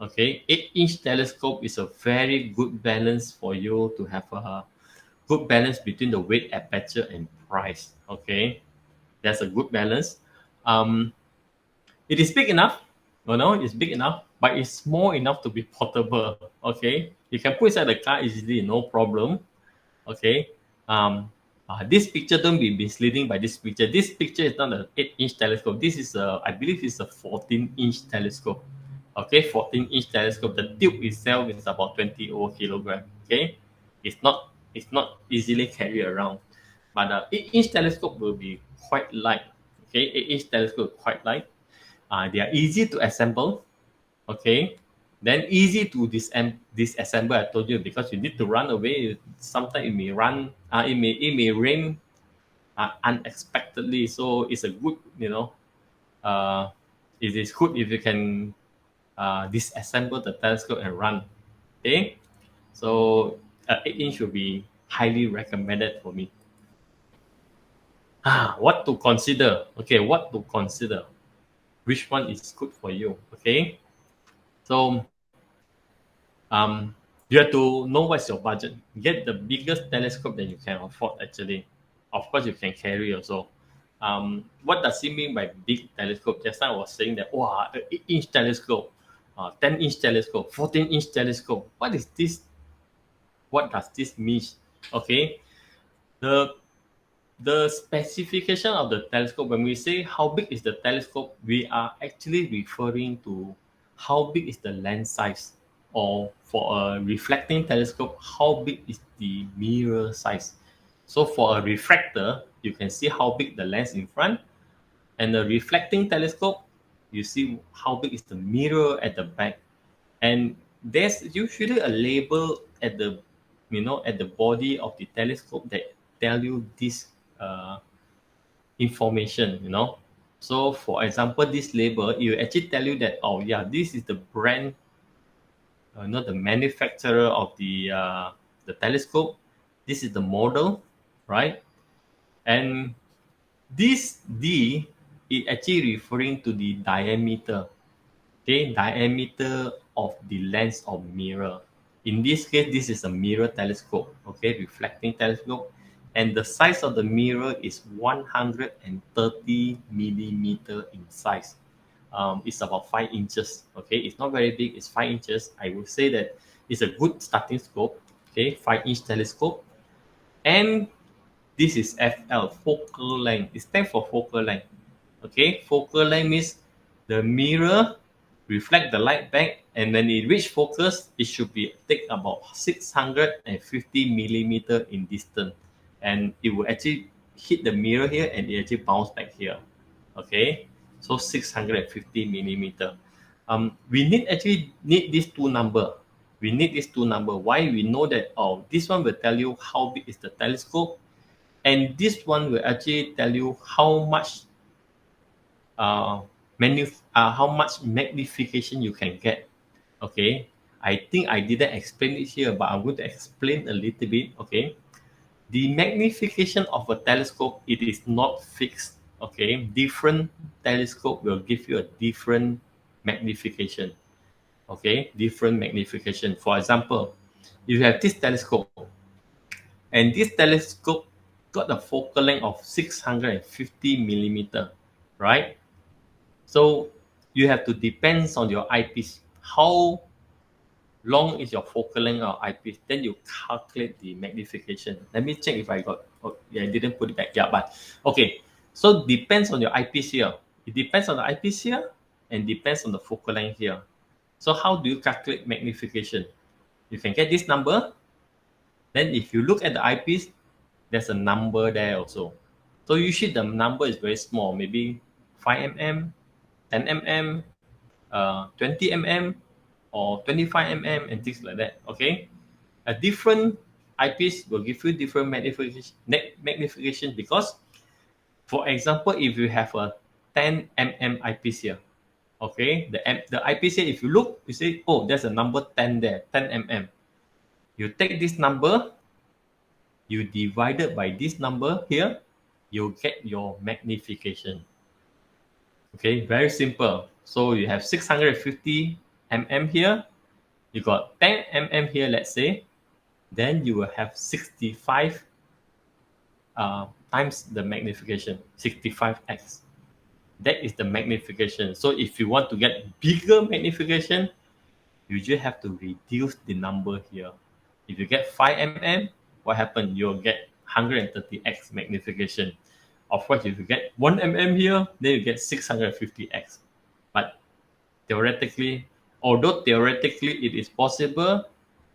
Okay, 8-inch telescope is a very good balance for you to have a good balance between the weight, aperture, and price. Okay, that's a good balance. It is big enough. You know, it's big enough, but it's small enough to be portable. Okay, you can put inside the car easily, no problem. Okay. This picture, don't be misleading by this picture. This picture is not an 8-inch telescope. This is I believe it's a 14-inch telescope. Okay, 14-inch telescope. The tube itself is about 20 over kilogram. Okay, it's not easily carried around. But 8-inch telescope will be quite light. Okay, 8-inch telescope quite light. They are easy to assemble. Okay, then easy to disassemble. I told you, because you need to run away. Sometimes it may run. It may rain unexpectedly. So it's a good, you know. It is good if you can disassemble the telescope and run. Okay, so 8-inch will be highly recommended for me. What to consider? Okay, what to consider? Which one is good for you? Okay, so you have to know what's your budget. Get the biggest telescope that you can afford. Actually, of course, you can carry also. What does it mean by big telescope? Just now I was saying that, wow, an 8-inch telescope, 10-inch telescope, 14-inch telescope. What is this? What does this mean? Okay, the the specification of the telescope, when we say how big is the telescope, we are actually referring to how big is the lens size, or for a reflecting telescope, how big is the mirror size. So for a refractor, you can see how big the lens in front, and the reflecting telescope, you see how big is the mirror at the back. And there's usually a label at the, you know, at the body of the telescope that tell you this information, you know. So for example, this label, it will actually tell you that, oh yeah, this is the brand, not the manufacturer of the telescope. This is the model, right? And this D is actually referring to the diameter. Okay, diameter of the lens or mirror. In this case, this is a mirror telescope, okay, reflecting telescope. And the size of the mirror is 130 millimeter in size. It's about 5 inches, okay? It's not very big, it's 5 inches. I would say that it's a good starting scope, okay? 5-inch telescope. And this is FL, focal length. It stands for focal length, okay? Focal length means the mirror reflect the light back, and when it reach focus, it should be take about 650 millimeter in distance, and it will actually hit the mirror here, and it actually bounce back here. Okay, so 650 millimeter. We actually need these two number. We need these two number. Why? We know that, oh, this one will tell you how big is the telescope, and this one will actually tell you how much how much magnification you can get. Okay, I think I didn't explain it here, but I'm going to explain a little bit. Okay, the magnification of a telescope, it is not fixed. Okay, different telescope will give you a different magnification. Okay, different magnification. For example, if you have this telescope, And this telescope got a focal length of 650 millimeter, right? So you have to depends on your eyepiece. How long is your focal length of eyepiece? Then you calculate the magnification. Let me check if I got, oh, yeah, I didn't put it back. Yeah, but okay. So depends on your eyepiece here. It depends on the eyepiece here and depends on the focal length here. So how do you calculate magnification? You can get this number. Then if you look at the eyepiece, there's a number there also. So usually the number is very small, maybe 5 mm, 10 mm, 20 mm, or 25 mm, and things like that. Okay, a different eyepiece will give you different magnification because, for example, if you have a 10 mm eyepiece here, okay, the eyepiece here, if you look, you say, oh, there's a number 10 there, 10 mm. You take this number, you divide it by this number here, you get your magnification. Okay, very simple. So you have 650 mm here, you got 10 mm here, let's say, then you will have 65 times the magnification, 65x. That is the magnification. So if you want to get bigger magnification, you just have to reduce the number here. If you get 5 mm, what happened? You'll get 130x magnification. Of course, if you get 1 mm here, then you get 650x. But theoretically, although theoretically it is possible,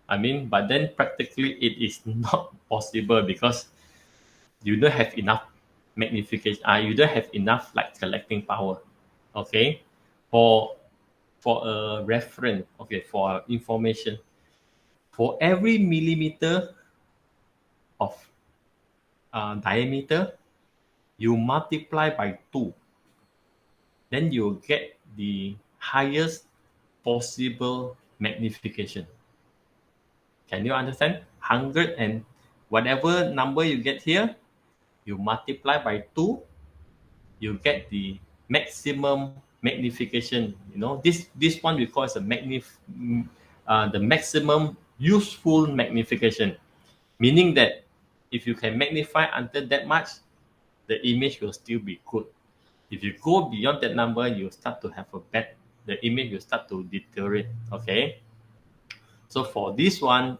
but then practically it is not possible because you don't have enough magnification. You don't have enough light collecting power. Okay, for a reference. Okay, for information, for every millimeter of diameter, you multiply by 2, then you get the highest possible magnification. Can you understand? 100 and whatever number you get here, you multiply by 2, you get the maximum magnification. This one we call as the maximum useful magnification, meaning that if you can magnify until that much, the image will still be good. If you go beyond that number, you start to have the image will start to deteriorate. Okay, so for this one,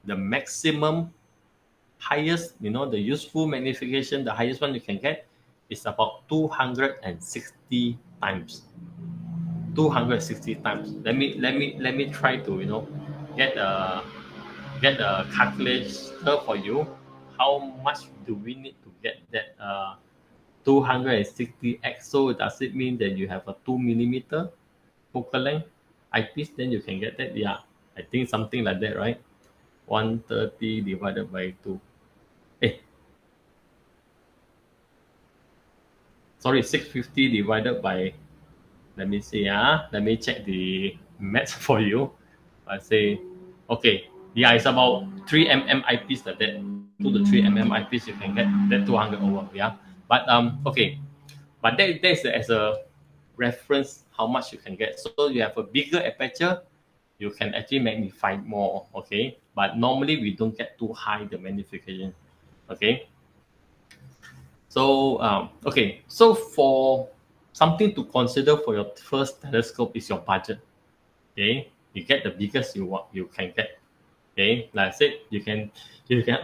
the maximum highest, the useful magnification, the highest one you can get is about 260 times. 260 times. Let me try to get a calculator for you. How much do we need to get that 260x? So does it mean that you have a 2 millimeter focal length eyepiece? Then you can get that. Yeah, I think something like that, right? 130 divided by 2. Sorry, 650 divided by, let me see, let me check the maths for you. I say, okay, yeah, it's about 3 mm eyepiece like that. 2 to 3 mm eyepiece, you can get that 200 over, yeah. But okay, but that is as a reference how much you can get. So you have a bigger aperture, you can actually magnify more, okay. But normally we don't get too high the magnification, okay. So okay, so for something to consider for your first telescope is your budget. Okay, you get the biggest you can get. Okay, like I said, you can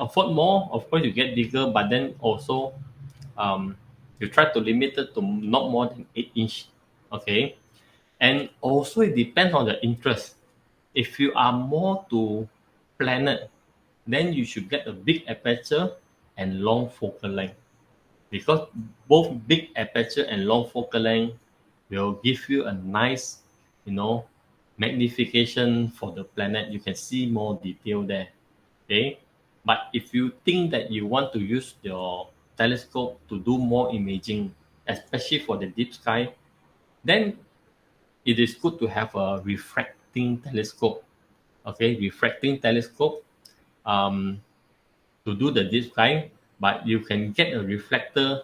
afford more. Of course, you get bigger, but then also you try to limit it to not more than 8-inch. Okay, and also it depends on the interest. If you are more to planet, then you should get a big aperture and long focal length, because both big aperture and long focal length will give you a nice, magnification for the planet. You can see more detail there. Okay, but if you think that you want to use your telescope to do more imaging, especially for the deep sky, then it is good to have a refracting telescope. Okay, refracting telescope to do the deep sky, but you can get a reflector,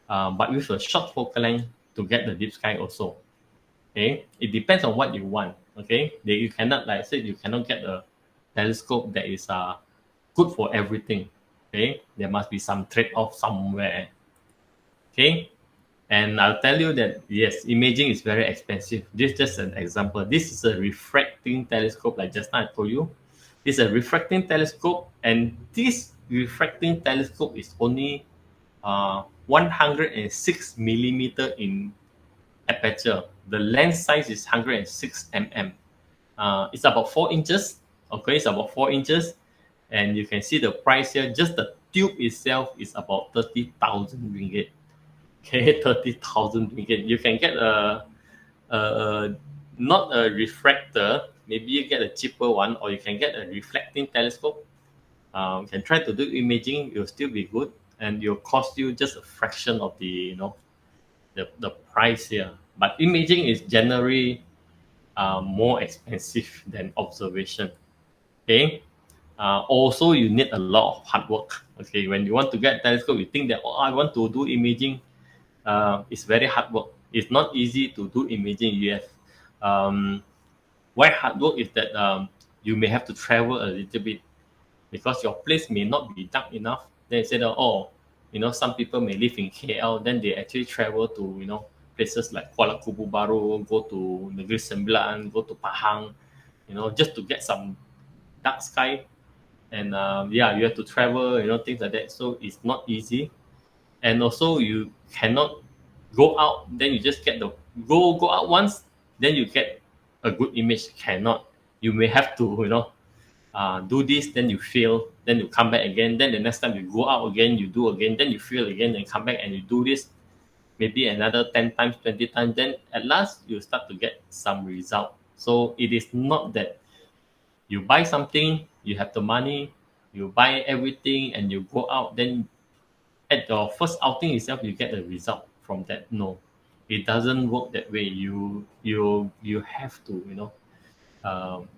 but with a short focal length to get the deep sky also. Okay, it depends on what you want. Okay, you cannot, like I said, you cannot get a telescope that is good for everything. Okay, there must be some trade-off somewhere. Okay, and I'll tell you that yes, imaging is very expensive. This is just an example. This is a refracting telescope, like just now I told you. This is a refracting telescope, and this refracting telescope is only 106 millimeter in aperture. The lens size is 106 mm. It's about 4 inches. Okay, it's about 4 inches, and you can see the price here. Just the tube itself is about 30,000 ringgit. Okay, 30,000 ringgit. You can get a not a refractor. Maybe you get a cheaper one, or you can get a reflecting telescope. You can try to do imaging. It will still be good, and it will cost you just a fraction of the price here. But imaging is generally more expensive than observation. Okay. Also, you need a lot of hard work. Okay, when you want to get a telescope, you think that I want to do imaging. It's very hard work. It's not easy to do imaging. You have why hard work is that you may have to travel a little bit because your place may not be dark enough. Then you say that, some people may live in KL, then they actually travel to places like Kuala Kubu Baru, go to Negeri Sembilan, go to Pahang, just to get some dark sky. And you have to travel, things like that. So it's not easy. And also you cannot go out, then you just get go out once, then you get a good image. Cannot. You may have to, do this, then you fail, then you come back again, then the next time you go out again, you do again, then you fail again, then come back and you do this maybe another 10 times, 20 times, then at last you start to get some result. So it is not that you buy something, you have the money, you buy everything and you go out, then at your first outing itself you get a result from that. No, it doesn't work that way. You have to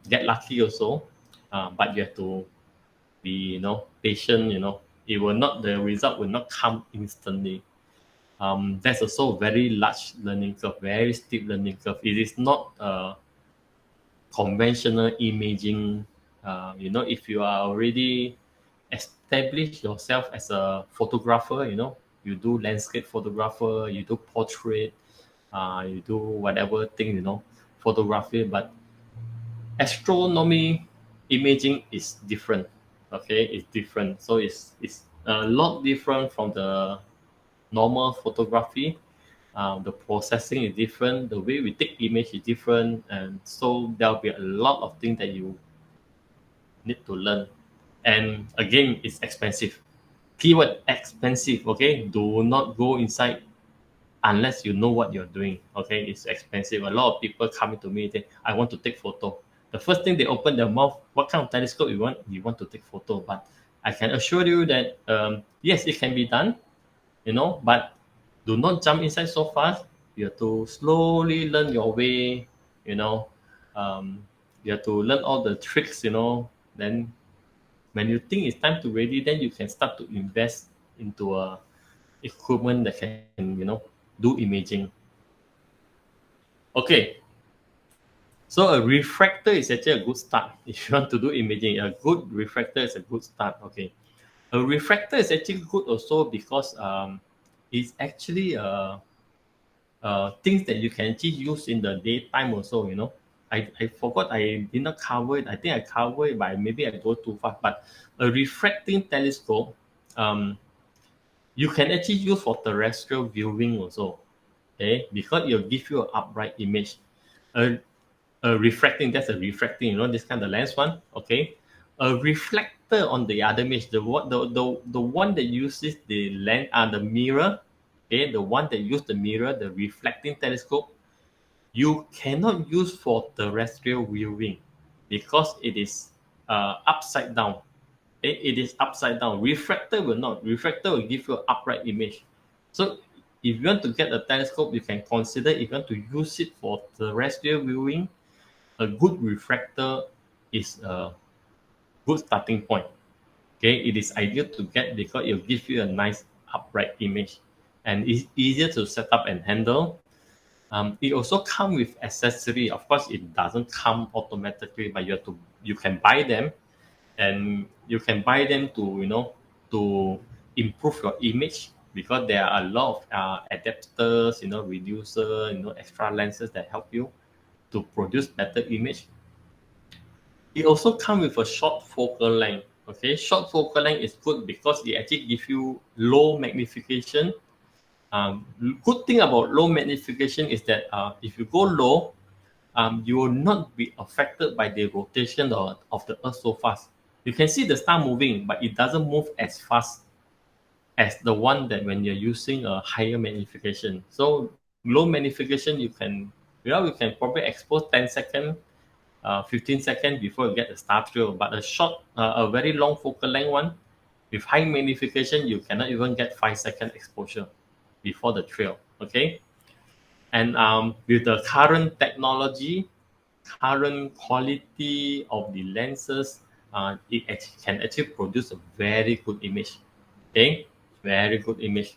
get lucky also, but you have to be patient. The result will not come instantly. That's also very large learning curve, very steep learning curve. It is not conventional imaging. If you are already established yourself as a photographer, you do landscape photographer, you do portrait, you do whatever thing, photography. But astronomy imaging is different. Okay, it's different. So it's a lot different from the normal photography. The processing is different. The way we take image is different, and so there'll be a lot of things that you need to learn. And again, it's expensive. Keyword expensive. Okay, do not go inside unless you know what you're doing. Okay, it's expensive. A lot of people coming to me and say, I want to take photo. The first thing they open their mouth, what kind of telescope you want? You want to take photo. But I can assure you that yes, it can be done, but do not jump inside so fast. You have to slowly learn your way, you have to learn all the tricks, then when you think it's time to ready, then you can start to invest into a equipment that can, do imaging. Okay. So a refractor is actually a good start. If you want to do imaging, a good refractor is a good start. Okay. A refractor is actually good also because it's actually things that you can actually use in the daytime also, I forgot, I did not cover it. I think I covered it, but maybe I go too fast. But a refracting telescope, you can actually use for terrestrial viewing also, okay? Because it'll give you an upright image. A refracting, that's a refracting, this kind of lens one, okay? A reflector on the other image, the one that uses the lens and the mirror, okay, the one that uses the mirror, the reflecting telescope, you cannot use for terrestrial viewing because it is upside down. It is upside down. Refractor will not. Refractor will give you an upright image. So if you want to get a telescope, you can consider if you want to use it for terrestrial viewing, a good refractor is a good starting point. Okay, it is ideal to get because it will give you a nice upright image and it's easier to set up and handle. It also comes with accessory. Of course, it doesn't come automatically, but you can buy them, and you can buy them to to improve your image, because there are a lot of adapters, reducer, extra lenses that help you to produce better image. It also comes with a short focal length. Okay, short focal length is good because it actually gives you low magnification. Good thing about low magnification is that if you go low, you will not be affected by the rotation of the Earth so fast. You can see the star moving, but it doesn't move as fast as the one that when you're using a higher magnification. So low magnification, you can probably expose 10 seconds, 15 seconds before you get the star trail. But a very long focal length one, with high magnification, you cannot even get 5-second exposure before the trail. Okay, and with the current technology, current quality of the lenses, it can actually produce a very good image. Okay, very good image.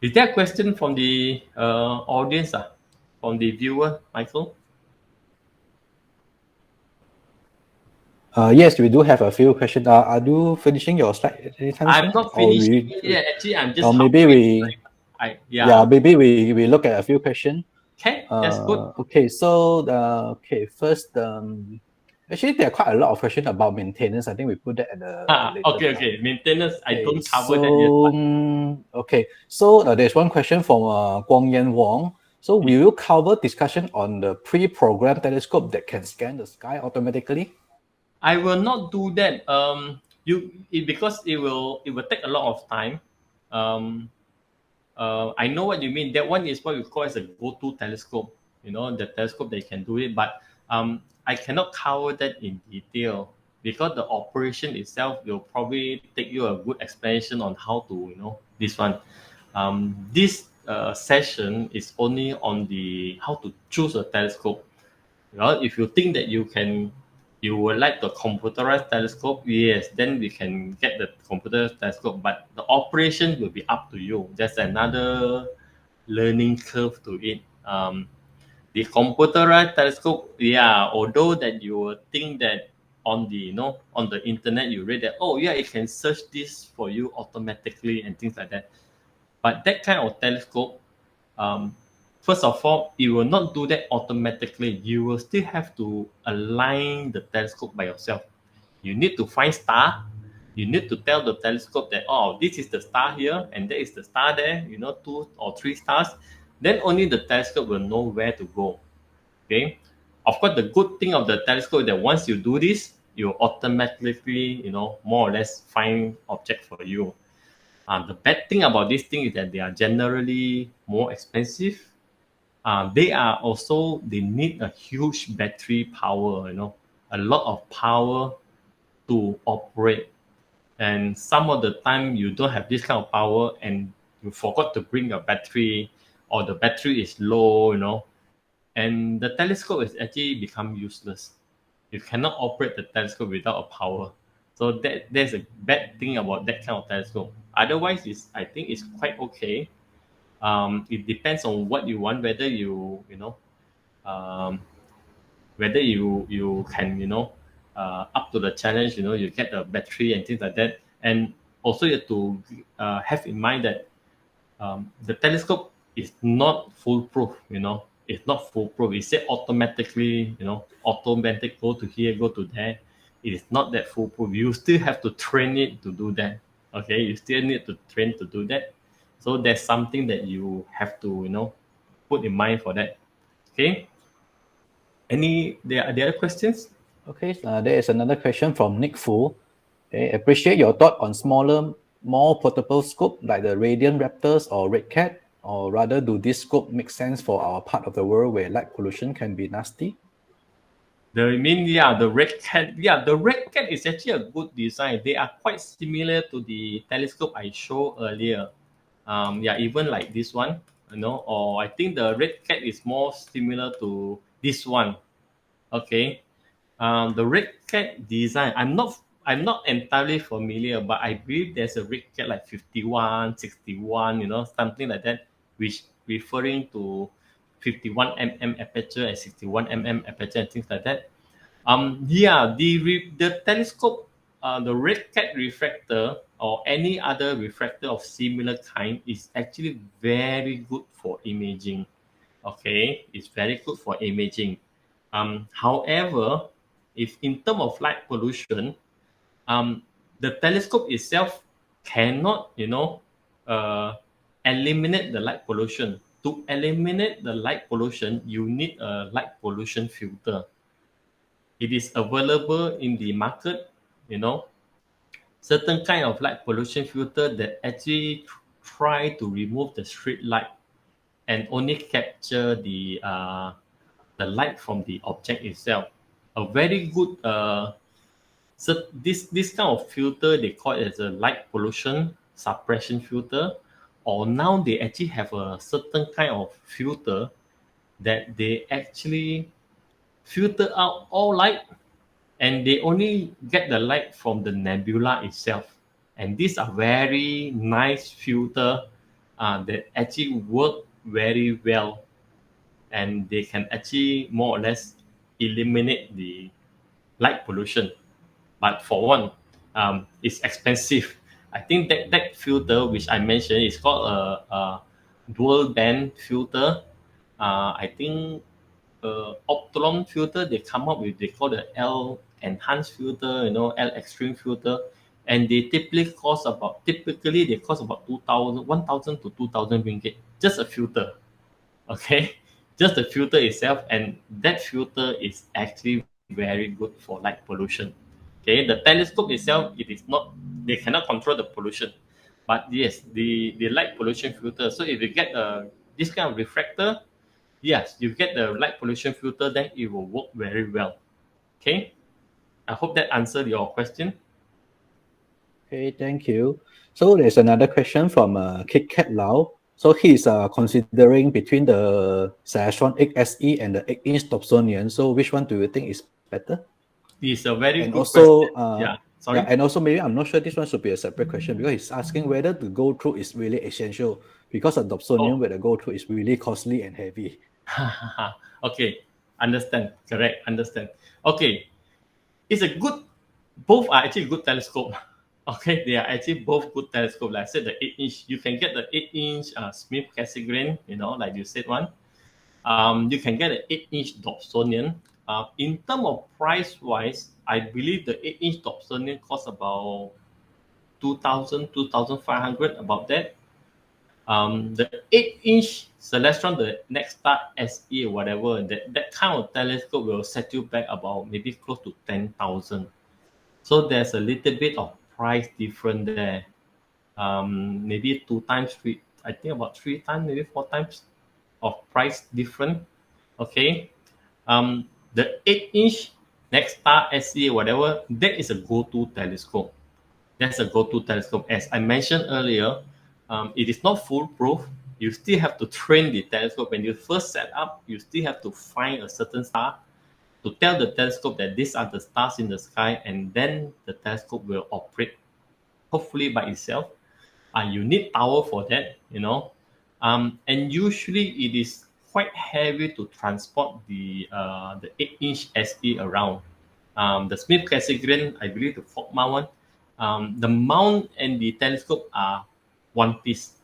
Is there a question from the audience, from the viewer, Michael? Yes, we do have a few questions. Are you finishing your slide anytime I'm soon? not finished yet. Actually, I'm just. Or maybe maybe we look at a few questions. Okay, that's good. Okay, so first, actually there are quite a lot of questions about maintenance. I think we put that at the later part. Okay. Maintenance, I don't cover so, that yet. Okay, so there's one question from Guang Yan Wong. So will you cover discussion on the pre-programmed telescope that can scan the sky automatically? I will not do that. Because it will take a lot of time. I know what you mean. That one is what we call as a go-to telescope. The telescope that you can do it, but I cannot cover that in detail because the operation itself will probably take you a good explanation on how to this one. This session is only on the how to choose a telescope. If you think that you would like the computerized telescope, yes, then we can get the computerized telescope, but the operation will be up to you. There's another learning curve to it. The computerized telescope, yeah, although that you will think that on the on the internet you read that, oh yeah, it can search this for you automatically and things like that. But that kind of telescope, first of all, it will not do that automatically. You will still have to align the telescope by yourself. You need to find star. You need to tell the telescope that, oh, this is the star here and there is the star there, 2 or 3 stars. Then only the telescope will know where to go. Okay. Of course, the good thing of the telescope is that once you do this, you automatically, more or less find object for you. The bad thing about this thing is that they are generally more expensive. They need a huge battery power, a lot of power to operate. And some of the time you don't have this kind of power and you forgot to bring your battery, or the battery is low, and the telescope is actually become useless. You cannot operate the telescope without a power. So there's a bad thing about that kind of telescope. Otherwise, I think it's quite okay. It depends on what you want, whether whether you can up to the challenge. You get a battery and things like that. And also you have to have in mind that the telescope is not foolproof. It's not foolproof. It said automatically, automatic go to here, go to there. It is not that foolproof. You still have to train it to do that. Okay, you still need to train to do that. So there's something that you have to put in mind for that. Okay. There are other questions? Okay, there is another question from Nick Fu. Okay, appreciate your thought on smaller, more portable scope like the Radiant Raptors or Red Cat, or rather do this scope make sense for our part of the world where light pollution can be nasty? The Red Cat. Yeah, the Red Cat is actually a good design. They are quite similar to the telescope I showed earlier. Even like this one, or I think the Red Cat is more similar to this one. Okay. The Red Cat design, I'm not entirely familiar, but I believe there's a Red Cat like 51, 61, something like that, which referring to 51 mm aperture and 61 mm aperture and things like that. The telescope, the Red Cat refractor, or any other refractor of similar kind is actually very good for imaging. Okay, it's very good for imaging. However, if in terms of light pollution, um, the telescope itself cannot, eliminate the light pollution. To eliminate the light pollution, you need a light pollution filter. It is available in the market, you know, certain kind of light pollution filter that actually try to remove the street light and only capture the light from the object itself. A very good so this kind of filter they call it as a light pollution suppression filter, or now they actually have a certain kind of filter that they actually filter out all light and they only get the light from the nebula itself. And these are very nice filter that actually work very well, and they can actually more or less eliminate the light pollution. But for one, it's expensive. I think that filter which I mentioned is called a dual band filter. I think Optron filter they come up with, they call the L enhanced filter, L extreme filter, and they typically they cost about 1,000 to 2,000 ringgit, just a filter. Okay, just the filter itself, and that filter is actually very good for light pollution. Okay, the telescope itself, it is not, they cannot control the pollution, but yes, the light pollution filter. So if you get this kind of refractor, yes, you get the light pollution filter, then it will work very well. Okay, I hope that answered your question. Okay, thank you. So there's another question from Kit Kat Lau. So he's considering between the Celestron 8SE and the 8-inch Dobsonian. So which one do you think is better? It's a very And good also, question. Yeah, sorry. and also maybe I'm not sure this one should be a separate question because he's asking whether the go through is really essential because a Dobsonian with a go through is really costly and heavy. Okay, understand. Correct, understand. Okay, it's a good. Both are actually good telescope. Okay, they are actually both good telescope. Like I said, the 8-inch, you can get the 8-inch Smith Cassegrain, like you said one. You can get an 8-inch Dobsonian. In terms of price wise, I believe the 8-inch Dobsonian costs about 2,000, 2,500, about that. The 8-inch Celestron, the Nexstar SE or whatever, that kind of telescope will set you back about maybe close to 10,000. So there's a little bit of price difference there. Maybe 2 times, three, I think about 3 times, maybe 4 times of price difference. Okay. The 8-inch Nexstar SE or whatever, that is a go-to telescope. That's a go-to telescope. As I mentioned earlier, it is not foolproof. You still have to train the telescope. When you first set up, you still have to find a certain star to tell the telescope that these are the stars in the sky, and then the telescope will operate, hopefully by itself. You need power for that, and usually it is quite heavy to transport the 8-inch SE around. The Smith Cassegrain, I believe the fork mount one, the mount and the telescope are one piece.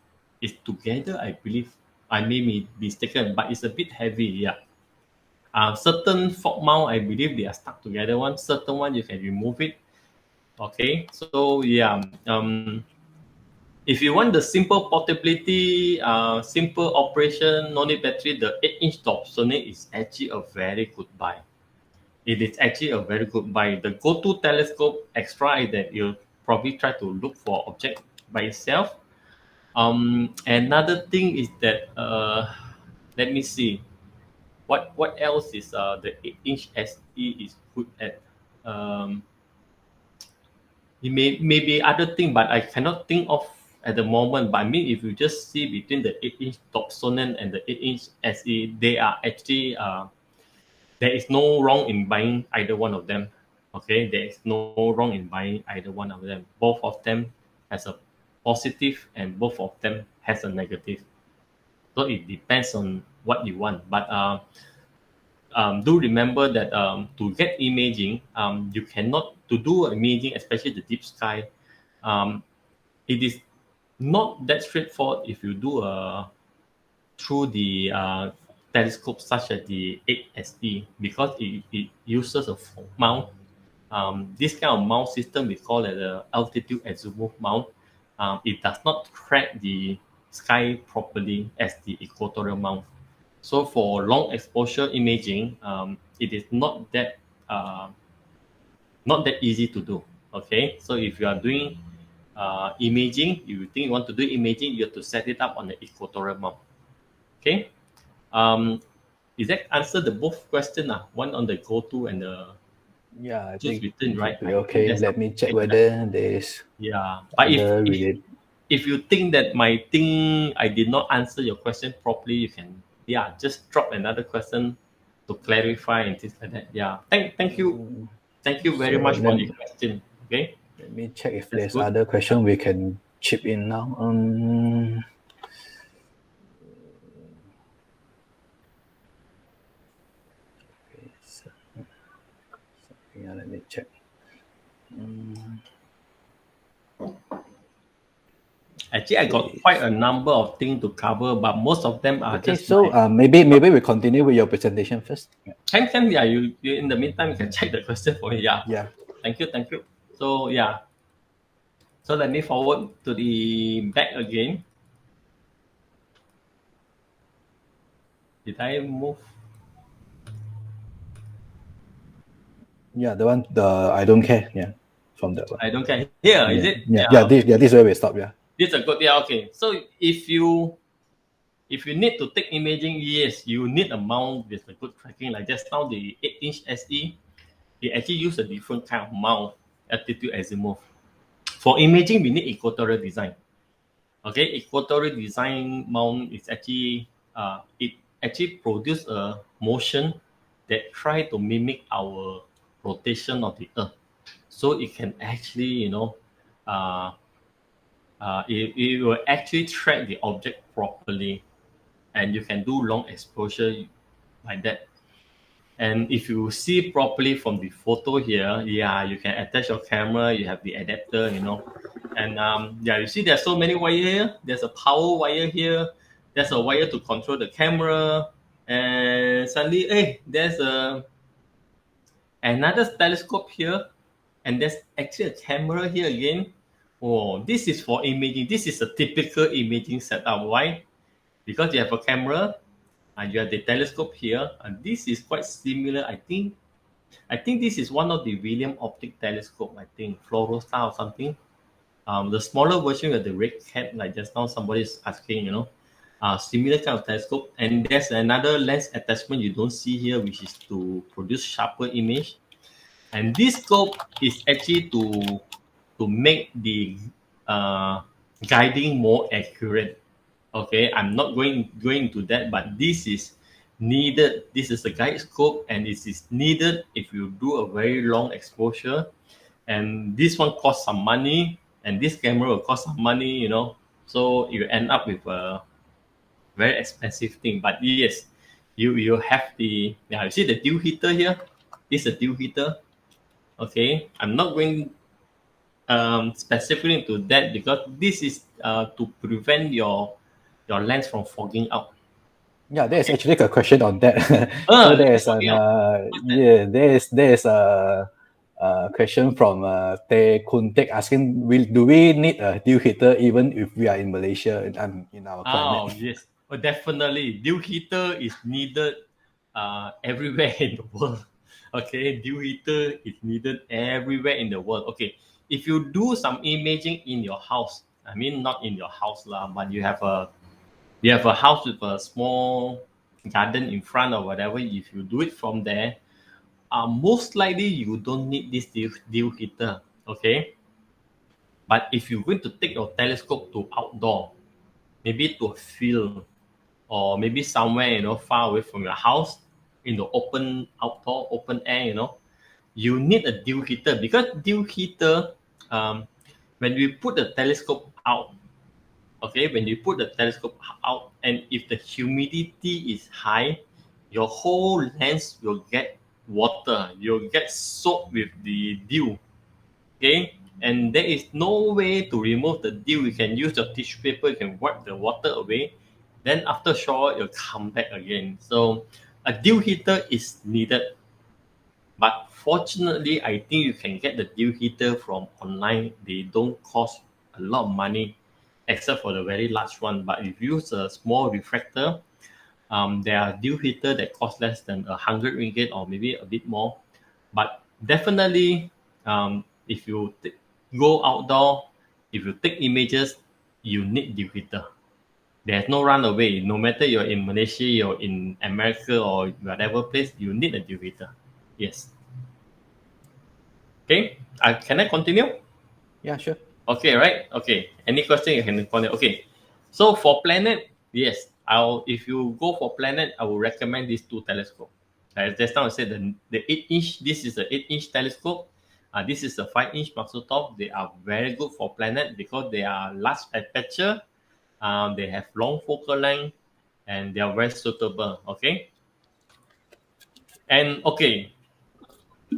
It's together, I believe. I may be mistaken, but it's a bit heavy, yeah. Certain fork mount, I believe they are stuck together. One certain one, you can remove it. Okay, so yeah. If you want the simple portability, simple operation, no need battery, the 8-inch Dobsonian is actually a very good buy. It is actually a very good buy. The go-to telescope extra is that you probably try to look for object by itself. Another thing is that let me see, what else is the 8-inch SE is good at. It may be other thing, but I cannot think of at the moment. But I mean, if you just see between the 8-inch Dobsonian and the 8-inch SE, they are actually there is no wrong in buying either one of them. Okay, there is no wrong in buying either one of them. Both of them has a positive and both of them has a negative. So it depends on what you want. But do remember that to get imaging, you cannot, to do imaging, especially the deep sky, it is not that straightforward if you do through the telescope such as the 8SE, because it uses a mount. This kind of mount system we call it the altitude azimuth mount. It does not track the sky properly as the equatorial mount. So for long exposure imaging, it is not that easy to do. Okay, so if you are doing imaging, you think you want to do imaging, you have to set it up on the equatorial mount. Okay, is that answer the both question? One on the go-to and the Yeah, I choose think between, right? okay. Let me check whether there's But other related. if you think that my thing I did not answer your question properly, you can just drop another question to clarify and things like that. Thank you very So much for the question. Okay, let me check if that's there's good. other question we can chip in now. Yeah, let me check. Actually, I got quite a number of things to cover, but most of them are Okay, just so maybe we continue with your presentation first. can you in the meantime you can check the question for me. Yeah. Thank you. So so let me forward to the back again. Did I move? Yeah, the one I don't care. Yeah, from that one. I don't care. Here, is it? This is where we stop. Yeah. This is a good. Okay. So if you need to take imaging, yes, you need a mount with a good tracking. Like just now, the 8-inch SE, it actually use a different kind of mount, altitude azimuth. For imaging, we need equatorial design. Okay, equatorial design mount is actually it actually produce a motion that try to mimic our rotation of the Earth, so it can actually uh, it will actually track the object properly, and you can do long exposure like that. And if you see properly from the photo here, you can attach your camera. You have the adapter, and you see there's so many wire here. There's a power wire here. There's a wire to control the camera, and suddenly, hey, there's another telescope here, and there's actually a camera here again. Oh, this is for imaging. This is a typical imaging setup. Why? Because you have a camera, and you have the telescope here, and this is quite similar. I think this is one of the William Optic telescope. I think Florostar or something. The smaller version of the red cap, like just now somebody is asking, similar kind of telescope. And there's another lens attachment you don't see here, which is to produce sharper image. And this scope is actually to make the guiding more accurate. Okay, I'm not going to that, but this is needed. This is a guide scope, and this is needed if you do a very long exposure. And this one costs some money, and this camera will cost some money, so you end up with a very expensive thing. But yes, you have the you see the dew heater here. This is a dew heater. Okay, I'm not going specifically into that because this is to prevent your lens from fogging out. Yeah, there's actually a question on that. So Lens there's fogging an out. there's a question from Tae Kun Tek asking, do we need a dew heater even if we are in Malaysia and in our climate? Oh yes, definitely. Dew heater is needed everywhere in the world. Okay, dew heater is needed everywhere in the world. Okay, if you do some imaging in your house, I mean not in your house lah, but you have a house with a small garden in front or whatever. If you do it from there, most likely you don't need this dew heater. Okay, but if you're going to take your telescope to outdoor, maybe to a field or maybe somewhere far away from your house in the outdoor open air, you need a dew heater because dew heater, when we put the telescope out, okay, when you put the telescope out and if the humidity is high, your whole lens will get water. You'll get soaked with the dew. Okay, and there is no way to remove the dew. You can use your tissue paper, you can wipe the water away. Then after shower, it'll come back again. So a dew heater is needed. But fortunately, I think you can get the dew heater from online. They don't cost a lot of money, except for the very large one. But if you use a small refractor, there are dew heater that cost less than 100 ringgit or maybe a bit more. But definitely, if you go outdoor, if you take images, you need dew heater. There's no runaway. No matter you're in Malaysia, you're in America, or whatever place, you need a dew heater. Yes. Okay. Can I continue? Yeah, sure. Okay, right? Okay. Any question you can continue. Okay. So for planet, yes, if you go for planet, I will recommend these two telescopes. As just now I said, the 8-inch, this is the 8-inch telescope. This is the 5-inch Maxotop. They are very good for planet because they are large aperture. They have long focal length, and they are very suitable. Okay. And okay,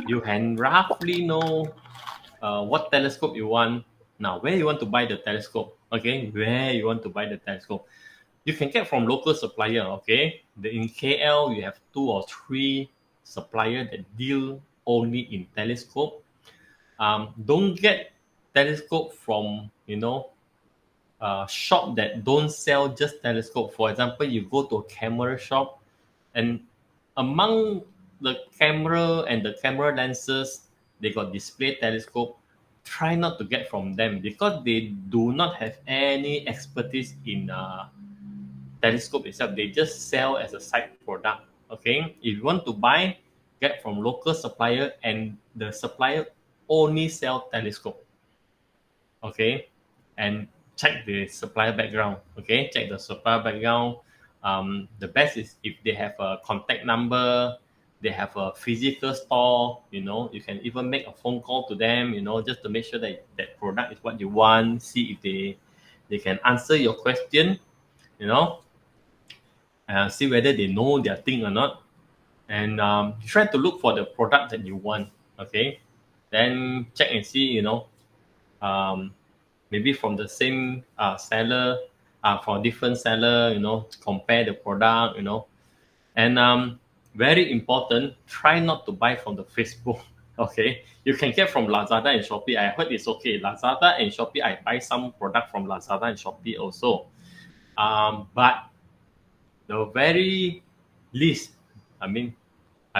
you can roughly know what telescope you want. Now, where you want to buy the telescope? Okay, where you want to buy the telescope? You can get from local supplier. Okay, in KL you have 2 or 3 supplier that deal only in telescope. Don't get telescope from shop that don't sell just telescope. For example, you go to a camera shop, and among the camera and the camera lenses, they got display telescope. Try not to get from them because they do not have any expertise in telescope itself. They just sell as a side product. Okay, if you want to buy, get from local supplier, and the supplier only sell telescope. Okay, and check the supplier background. Okay, check the supplier background. The best is if they have a contact number, they have a physical store. You can even make a phone call to them. Just to make sure that that product is what you want. See if they can answer your question. See whether they know their thing or not, and try to look for the product that you want. Okay, then check and see. Maybe from the same seller, for different seller, compare the product, and very important, try not to buy from the Facebook. Okay, you can get from Lazada and Shopee. I heard it's okay. Lazada and Shopee, I buy some product from Lazada and Shopee also. But the very least, I mean,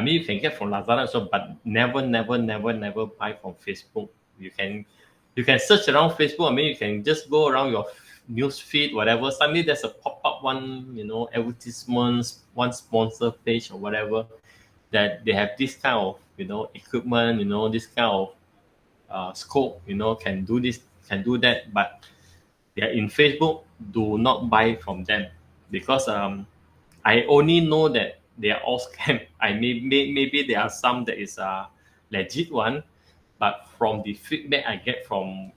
you can get from Lazada also, but never buy from Facebook. You can search around Facebook. You can just go around your news feed, whatever. Suddenly there's a pop-up one, advertisements, one sponsor page or whatever, that they have this kind of, equipment, this kind of scope, can do this, can do that, but they're in Facebook. Do not buy from them because I only know that they are all scam. Maybe there are some that is a legit one, but from the feedback I get from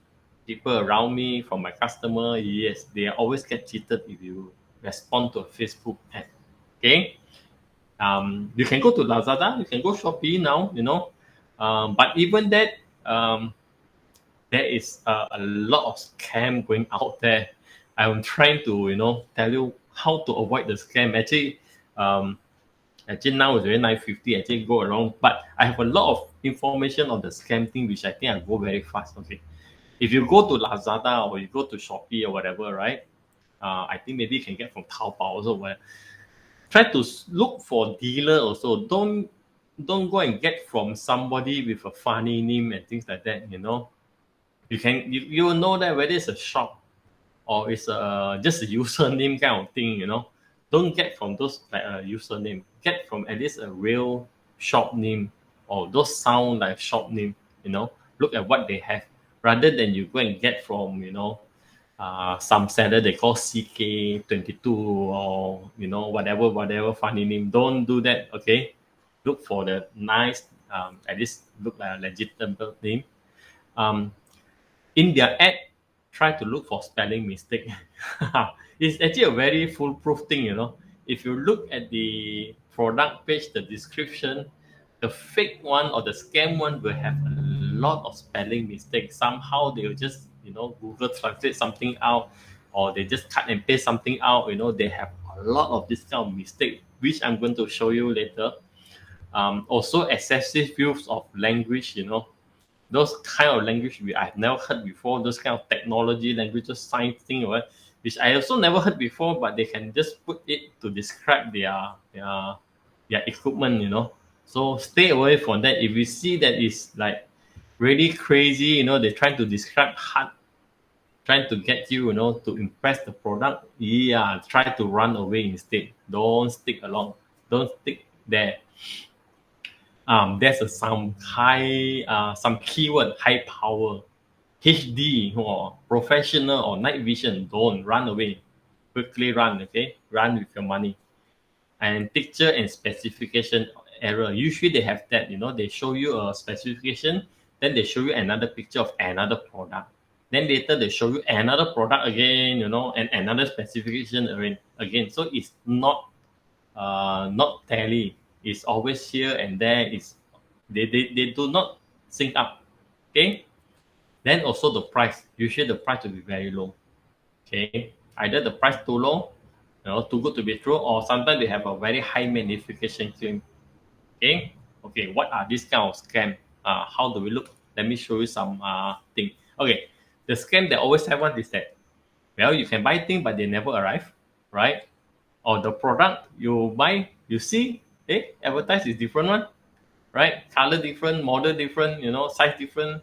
people around me, from my customer, yes, they always get cheated if you respond to a Facebook ad. Okay, you can go to Lazada, you can go Shopee now, but even that, there is a lot of scam going out there. I'm trying to tell you how to avoid the scam. Actually now it's very 9:50. Actually go around, but I have a lot of information on the scam thing, which I think I go very fast. Okay, if you go to Lazada or you go to Shopee or whatever, right? I think maybe you can get from Taobao also. Where try to look for dealer also. Don't go and get from somebody with a funny name and things like that. You will know that whether it's a shop or it's just a username kind of thing. Don't get from those like a username. Get from at least a real shop name, or those sound like shop name. Look at what they have rather than you go and get from some seller they call CK22 or whatever funny name. Don't do that. Okay, look for the nice, at least look like a legitimate name. In their ad, try to look for spelling mistake. It's actually a very foolproof thing. If you look at the product page, the description, the fake one or the scam one will have a lot of spelling mistakes. Somehow they will just, Google translate something out, or they just cut and paste something out. They have a lot of this kind of mistake, which I'm going to show you later. Also excessive use of language, those kind of language I've never heard before, those kind of technology languages, science thing, or what, which I also never heard before, but they can just put it to describe their equipment. So stay away from that. If you see that it's like really crazy, they're trying to describe hard, trying to get you, to impress the product, yeah, try to run away instead. Don't stick along. Don't stick there. There's some some keyword, high power, HD, or professional, or night vision. Don't run away. Quickly run, okay? Run with your money. And picture and specification error. Usually they have that, they show you a specification, then they show you another picture of another product. Then later they show you another product again, and another specification again. So it's not tally. It's always here and there. They do not sync up. Okay. Then also the price. Usually the price will be very low. Okay. Either the price too low, too good to be true, or sometimes they have a very high magnification claim. Okay. Okay. What are these kind of scam? How do we look? Let me show you some thing. Okay. The scam that always have one is that, well, you can buy things but they never arrive, right? Or the product you buy, you see, advertised is different one, right? Color different, model different, size different.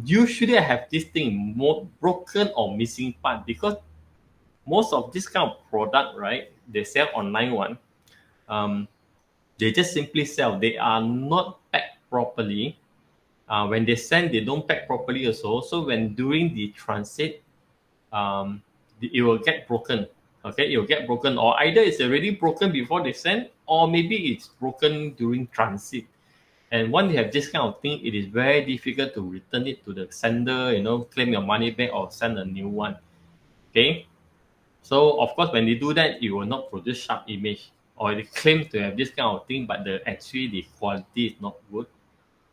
Usually I have this thing more broken or missing part, because most of this kind of product, right, they sell online one. They just simply sell. They are not packed properly. When they send, they don't pack properly also. So when during the transit, it will get broken. Okay, it will get broken, or either it's already broken before they send, or maybe it's broken during transit. And when you have this kind of thing, it is very difficult to return it to the sender, claim your money back or send a new one. Okay. So of course, when they do that, it will not produce sharp image, or they claim to have this kind of thing, but actually the quality is not good.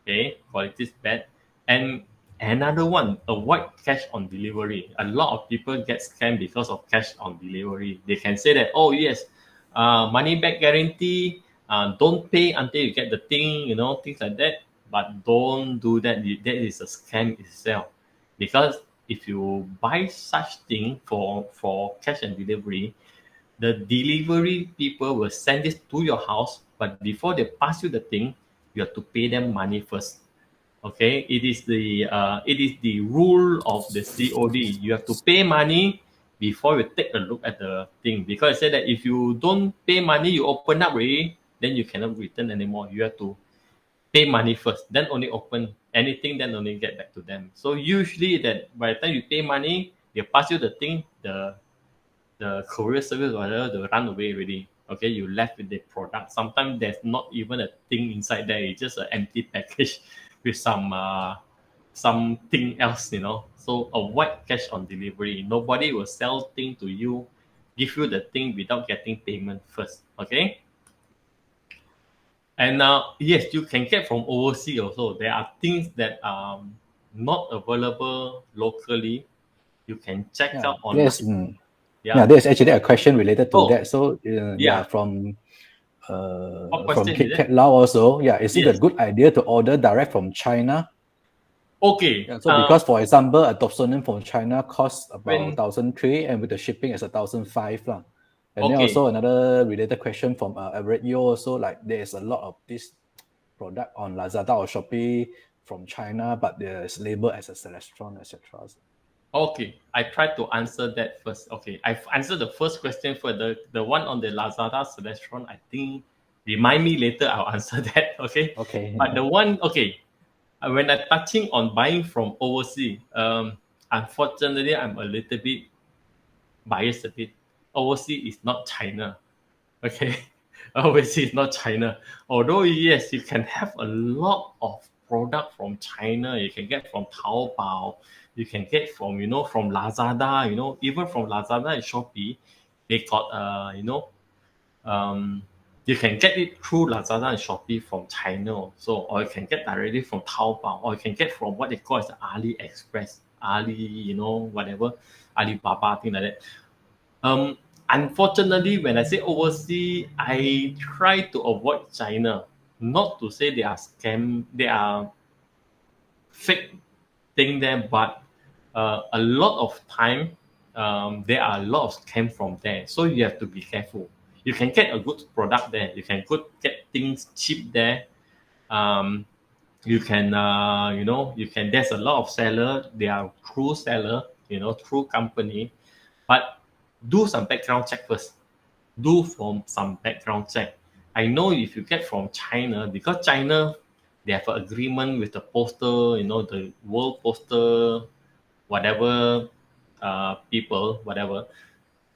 Okay, quality is bad. And another one, avoid cash on delivery. A lot of people get scammed because of cash on delivery. They can say that, oh yes, money back guarantee. Don't pay until you get the thing, things like that. But don't do that. That is a scam itself. Because if you buy such thing for cash and delivery, the delivery people will send this to your house, but before they pass you the thing, you have to pay them money first. Okay, it is the rule of the COD. You have to pay money before you take a look at the thing, because I said that if you don't pay money, you open up already, then you cannot return anymore. You have to pay money first, then only open anything, then only get back to them. So usually that by the time you pay money, they pass you the thing, the courier service or whatever, they run away already. Okay, you left with the product. Sometimes there's not even a thing inside there. It's just an empty package with something else, So avoid cash on delivery. Nobody will sell thing to you, give you the thing without getting payment first. Okay. And yes, you can get from overseas also. There are things that are not available locally. You can check out online. There's actually a question related to that. So from Kit Kat Lau also. Is it a good idea to order direct from China? Okay. So because, for example, a Dobsonin from China costs about 1,300, and with the shipping it's 1,500. And then also another related question from Everett Yo also, like there's a lot of this product on Lazada or Shopee from China, but there's labeled as a Celestron, etc. Okay, I tried to answer that first. Okay, I've answered the first question for the one on the Lazada Celestron. I think, remind me later, I'll answer that. Okay. Okay. But the one, when I'm touching on buying from overseas, unfortunately, I'm a little bit biased a bit. Overseas is not China. Okay. Overseas is not China. Although, yes, you can have a lot of product from China. You can get from Taobao. You can get from, from Lazada, even from Lazada and Shopee, they got, You can get it through Lazada and Shopee from China also, or you can get directly from Taobao, or you can get from what they call as the AliExpress, Ali, whatever, Alibaba, thing like that. Unfortunately, when I say overseas, I try to avoid China. Not to say they are scam, they are fake thing there, but a lot of time there are a lot of scam from there. So you have to be careful. You can get a good product there. You can get things cheap there. Um, you can you can. There's a lot of seller. They are true seller. True company, but do some background check first. Do from some background check. I know if you get from China, because China they have an agreement with the postal, the world postal, whatever people, whatever.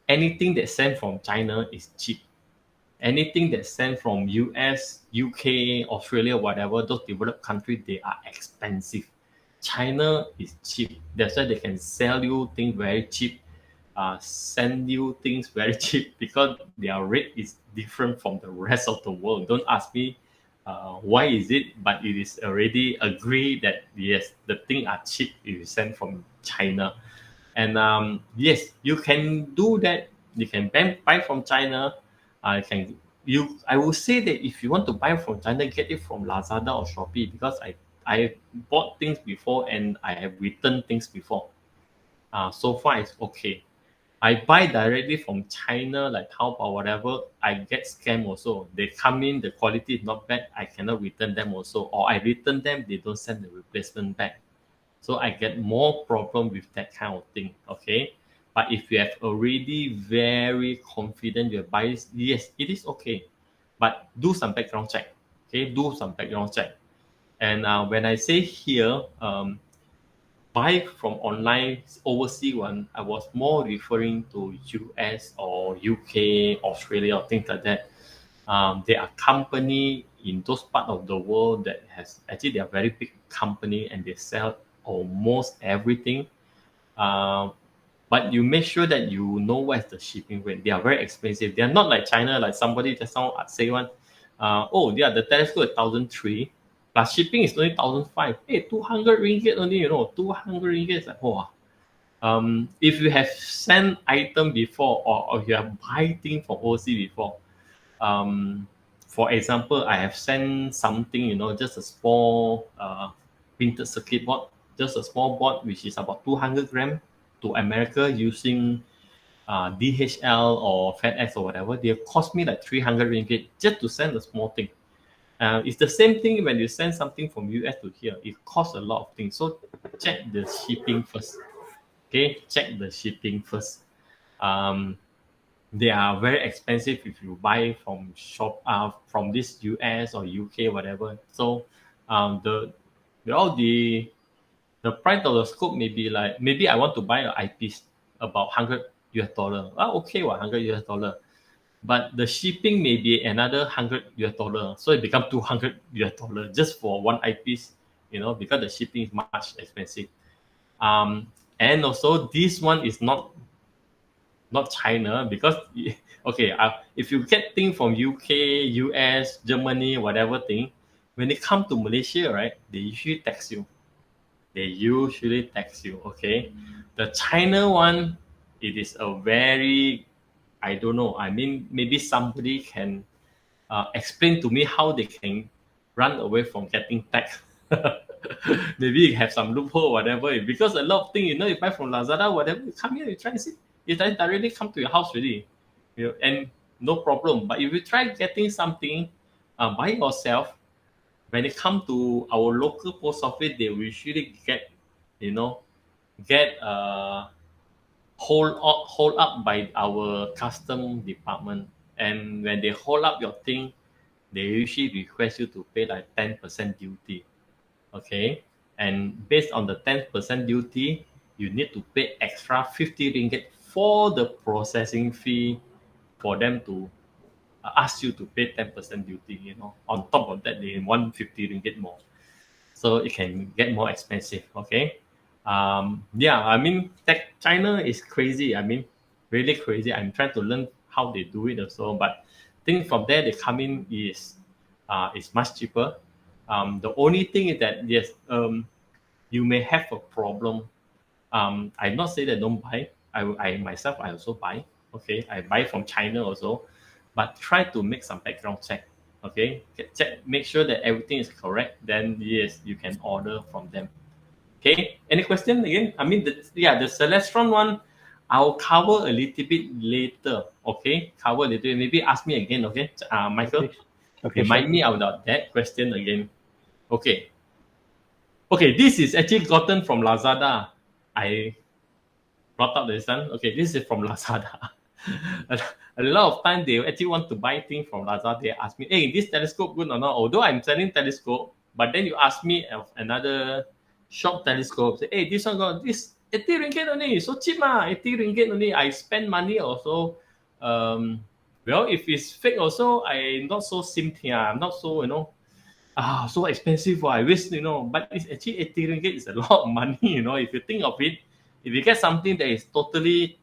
Anything that's sent from China is cheap. Anything that's sent from US, UK, Australia, whatever, those developed countries, they are expensive. China is cheap. That's why they can sell you things very cheap, send you things very cheap because their rate is different from the rest of the world. Don't ask me why is it, but it is already agreed that yes, the things are cheap if you send from China. And yes, you can do that. You can buy from China. I can you. I will say that if you want to buy from China, get it from Lazada or Shopee because I bought things before and I have returned things before. So far it's okay. I buy directly from China, like Taobao or whatever. I get scam also. They come in, the quality is not bad. I cannot return them also, or I return them, they don't send the replacement back. So I get more problem with that kind of thing. Okay, but if you have already very confident your bias, yes, it is okay, but do some background check. Okay, do some background check. And when I say here, buy from online overseas one, I was more referring to US or UK, Australia, or things like that. There are company in those part of the world that has actually they are very big company and they sell almost everything. Um, but you make sure that you know what's the shipping rate. They are very expensive. They are not like China, like somebody just now say one. Oh, yeah, the telescope is 1,300, plus shipping is only 1,500. Hey, 200 ringgit only, 200 ringgit is like, oh. If you have sent item before or you have buy thing from overseas before, um, for example, I have sent something, just a small printed circuit board, just a small board which is about 200 gram to America using DHL or FedEx or whatever. They cost me like 300 ringgit just to send a small thing. It's the same thing when you send something from US to here. It costs a lot of things. So check the shipping first. Okay, check the shipping first. Um, they are very expensive if you buy from from this US or UK whatever. So the the price of the scope may be like maybe I want to buy an eyepiece about 100 US dollar. Okay, 100 US dollar. But the shipping may be another 100 US dollar. So it becomes 200 US dollar just for one eyepiece, because the shipping is much expensive. And also this one is not China because okay, if you get things from UK, US, Germany, whatever thing, when they come to Malaysia, right, they usually tax you. They usually tax you. Okay, the China one, it is a very I don't know. I mean, maybe somebody can explain to me how they can run away from getting taxed. Maybe you have some loophole, whatever. Because a lot of things, you buy from Lazada, whatever, you come here, you try and see, it directly come to your house already, and no problem. But if you try getting something by yourself, when it come to our local post office, they will usually you know, get hold up by our custom department, and when they hold up your thing, they usually request you to pay like 10% duty. Okay, and based on the 10% duty, you need to pay extra 50 ringgit for the processing fee for them to ask you to pay 10% duty. On top of that, they want 50 ringgit more, so it can get more expensive. Okay, yeah, I mean, China is crazy. I mean, really crazy. I'm trying to learn how they do it also, but think from there they come in is much cheaper. The only thing is that yes, you may have a problem. I'm not saying that don't buy. I myself I also buy. Okay, I buy from China also, but try to make some background check. Okay, check, make sure that everything is correct. Then yes, you can order from them. Okay, any question again? I mean, the Celestron one, I'll cover a little bit later. Okay, cover a little bit. Maybe ask me again. Okay, Michael, Okay, remind sure. me about that question again. Okay, okay, this is actually gotten from Lazada. I brought up this one. Okay, this is from Lazada. a lot of time they actually want to buy things from Lazada. They ask me, "Hey, this telescope good or not?" Although I'm selling telescope, but then you ask me of another shop telescope. Say, "Hey, this one got this 80 ringgit only, so cheap 80 ringgit only." I spend money also. Well, if it's fake also, I not so simple. I'm not so so expensive. I wish but it's actually 80 ringgit is a lot of money. If you think of it, if you get something that is totally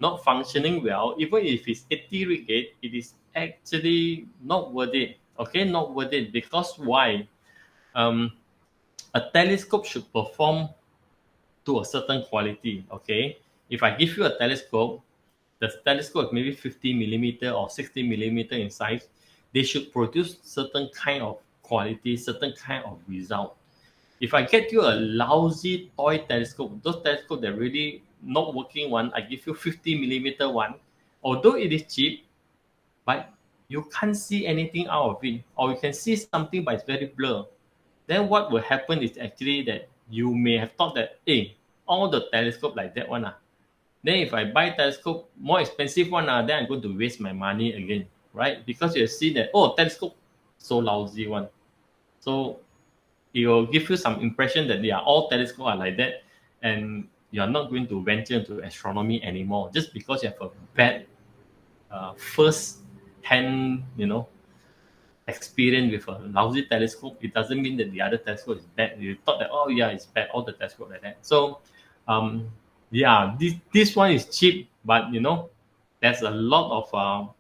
not functioning well, even if it's 80 ringgit, it is actually not worth it. Okay, not worth it because why? Um, a telescope should perform to a certain quality. Okay, if I give you a telescope, the telescope is maybe 50 millimeter or 60 millimeter in size, they should produce certain kind of quality, certain kind of result. If I get you a lousy toy telescope, those telescope that really not working one, I give you 50 millimeter one, although it is cheap, but you can't see anything out of it, or you can see something but it's very blur. Then what will happen is actually that you may have thought that, hey, all the telescope like that one. Then if I buy telescope, more expensive one, then I'm going to waste my money again, right? Because you see that, oh, telescope, so lousy one. So it will give you some impression that all telescopes are like that, and you're not going to venture into astronomy anymore just because you have a bad first hand, experience with a lousy telescope. It doesn't mean that the other telescope is bad. You thought that, oh yeah, it's bad, all the telescope like that. So this one is cheap, but there's a lot of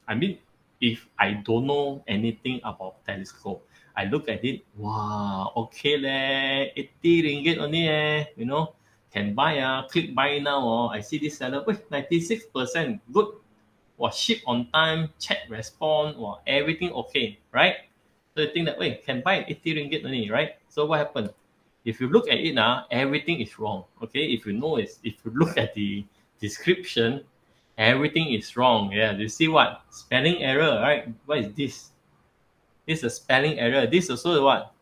I mean, if I don't know anything about telescope, I look at it, wow, okay leh, 80 ringgit only can buy click buy now. I see this seller, wait, 96%, good. Ship on time, chat respond, everything okay, right? So you think that, wait, can buy 80 ringgit only, right? So what happened? If you look at it now, everything is wrong. Okay, if you look at the description, everything is wrong. Yeah, you see what? Spelling error, right? What is this? This is a spelling error. This also what?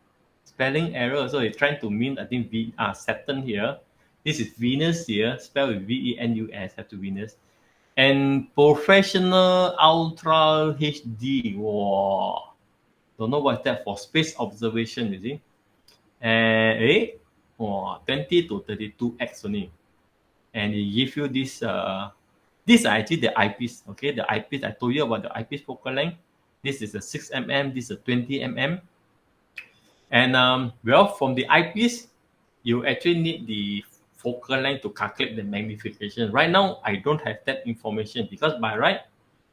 Spelling error. So it's trying to mean, I think, Saturn here. This is Venus here, spelled with Venus, have to Venus. And professional ultra HD. Wow. Don't know what's that for. Space observation, you see. And 20 to 32x only. And it give you this these are actually the eyepiece. Okay, the eyepiece, I told you about the eyepiece focal length. This is a 6 mm, this is a 20 mm. And well, from the eyepiece, you actually need the focal length to calculate the magnification. Right now, I don't have that information because by right,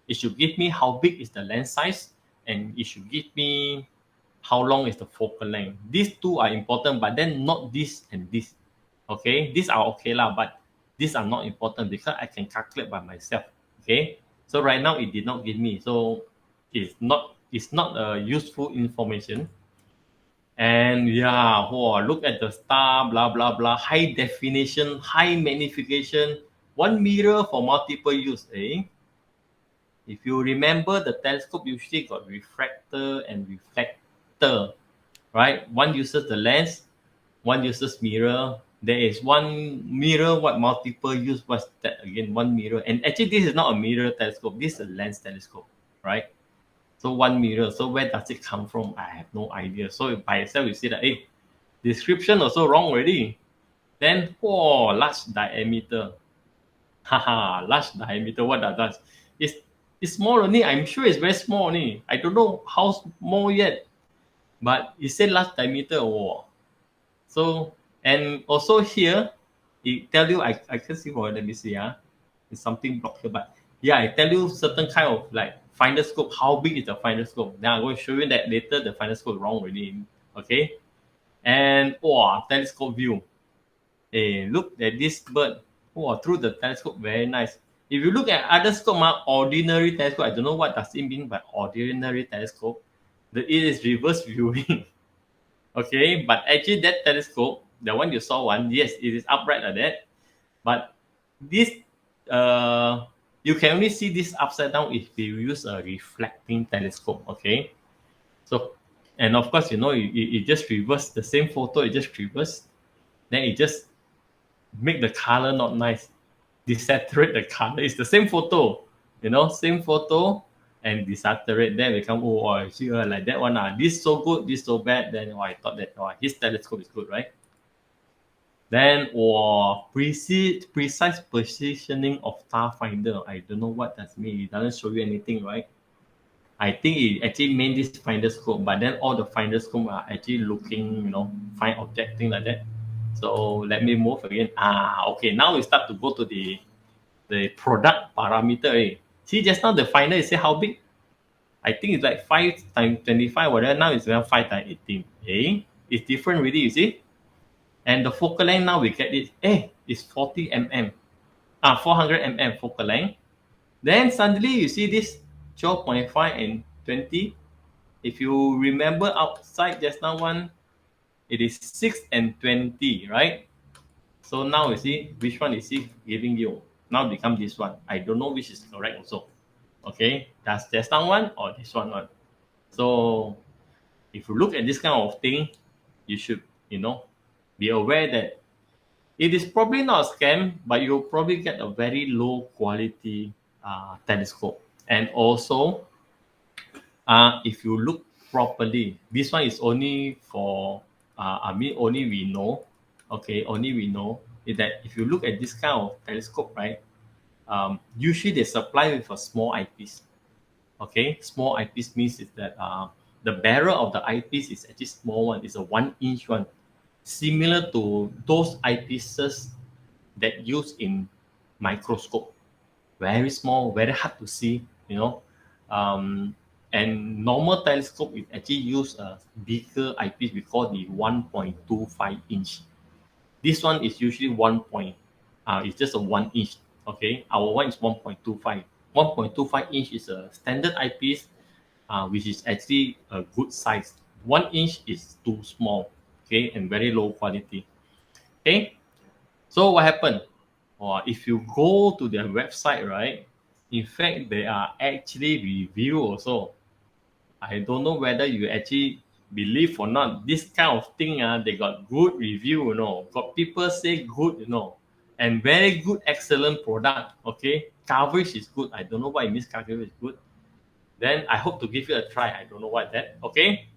it should give me how big is the lens size, and it should give me how long is the focal length. These two are important, but then not this and this. Okay, these are okay lah, but these are not important because I can calculate by myself. Okay, so right now it did not give me, so it's not a useful information. And look at the star, blah blah blah, high definition, high magnification, one mirror for multiple use. If you remember, the telescope usually got refractor and reflector, right? One uses the lens, one uses mirror. There is one mirror, what multiple use, what's that again? One mirror. And actually, this is not a mirror telescope, this is a lens telescope, right? So one mirror. So where does it come from? I have no idea. So by itself, you see that, description also wrong already. Then, large diameter. Haha, large diameter, what does that? It's small only. I'm sure it's very small only. I don't know how small yet. But it said large diameter. So, and also here, it tell you, I can see, let me see, it's something blocked here, but I tell you certain kind of like finder scope. How big is the finder scope? Now I'm going to show you that later. The finder scope is wrong already. Okay. And telescope view. Hey, look at this bird. Through the telescope, very nice. If you look at other scope, ordinary telescope, I don't know what does it mean by ordinary telescope. It is reverse viewing. Okay, but actually that telescope, the one you saw yes, it is upright like that. But this, you can only see this upside down if you use a reflecting telescope. Okay, so, and of course, it just reverse the same photo. It just reverse, then it just make the color not nice, desaturate the color. It's the same photo, same photo, and desaturate. Then become like that one. This so good, this so bad. Then I thought that his telescope is good, right? Then precise positioning of star finder. I don't know what that means. It doesn't show you anything, right? I think it actually meant this finder scope, but then all the finder scope are actually looking, find object, thing like that. So let me move again. Okay. Now we start to go to the product parameter. See, just now the finder is say how big? I think it's like 5 times 25, whatever. Now it's around 5 times 18. It's different really, you see? And the focal length now we get it. It's 40 mm. 400 mm focal length. Then suddenly you see this 12.5 and 20. If you remember outside just now one, it is 6 and 20, right? So now you see which one is he giving you. Now become this one. I don't know which is correct also. Okay, that's just now one or this one. So if you look at this kind of thing, you should, be aware that it is probably not a scam, but you'll probably get a very low quality telescope. And also, if you look properly, this one is only for, only we know, only we know is that if you look at this kind of telescope, right, usually they supply with a small eyepiece. Okay, small eyepiece means is that the barrel of the eyepiece is actually small one. It's a 1-inch one, similar to those eyepieces that use in microscope. Very small, very hard to see. And normal telescope is actually use a bigger eyepiece. We call the 1.25 inch. This one is usually it's just a 1-inch. Okay, our one is 1.25. 1.25 inch is a standard eyepiece, which is actually a good size. 1 inch is too small, okay, and very low quality. Okay, so what happened? If you go to their website, right, in fact, they are actually review also. I don't know whether you actually believe or not. This kind of thing, they got good review, got people say good, and very good, excellent product. Okay, coverage is good. I don't know why it means coverage is good. Then I hope to give you a try. I don't know what that. Okay,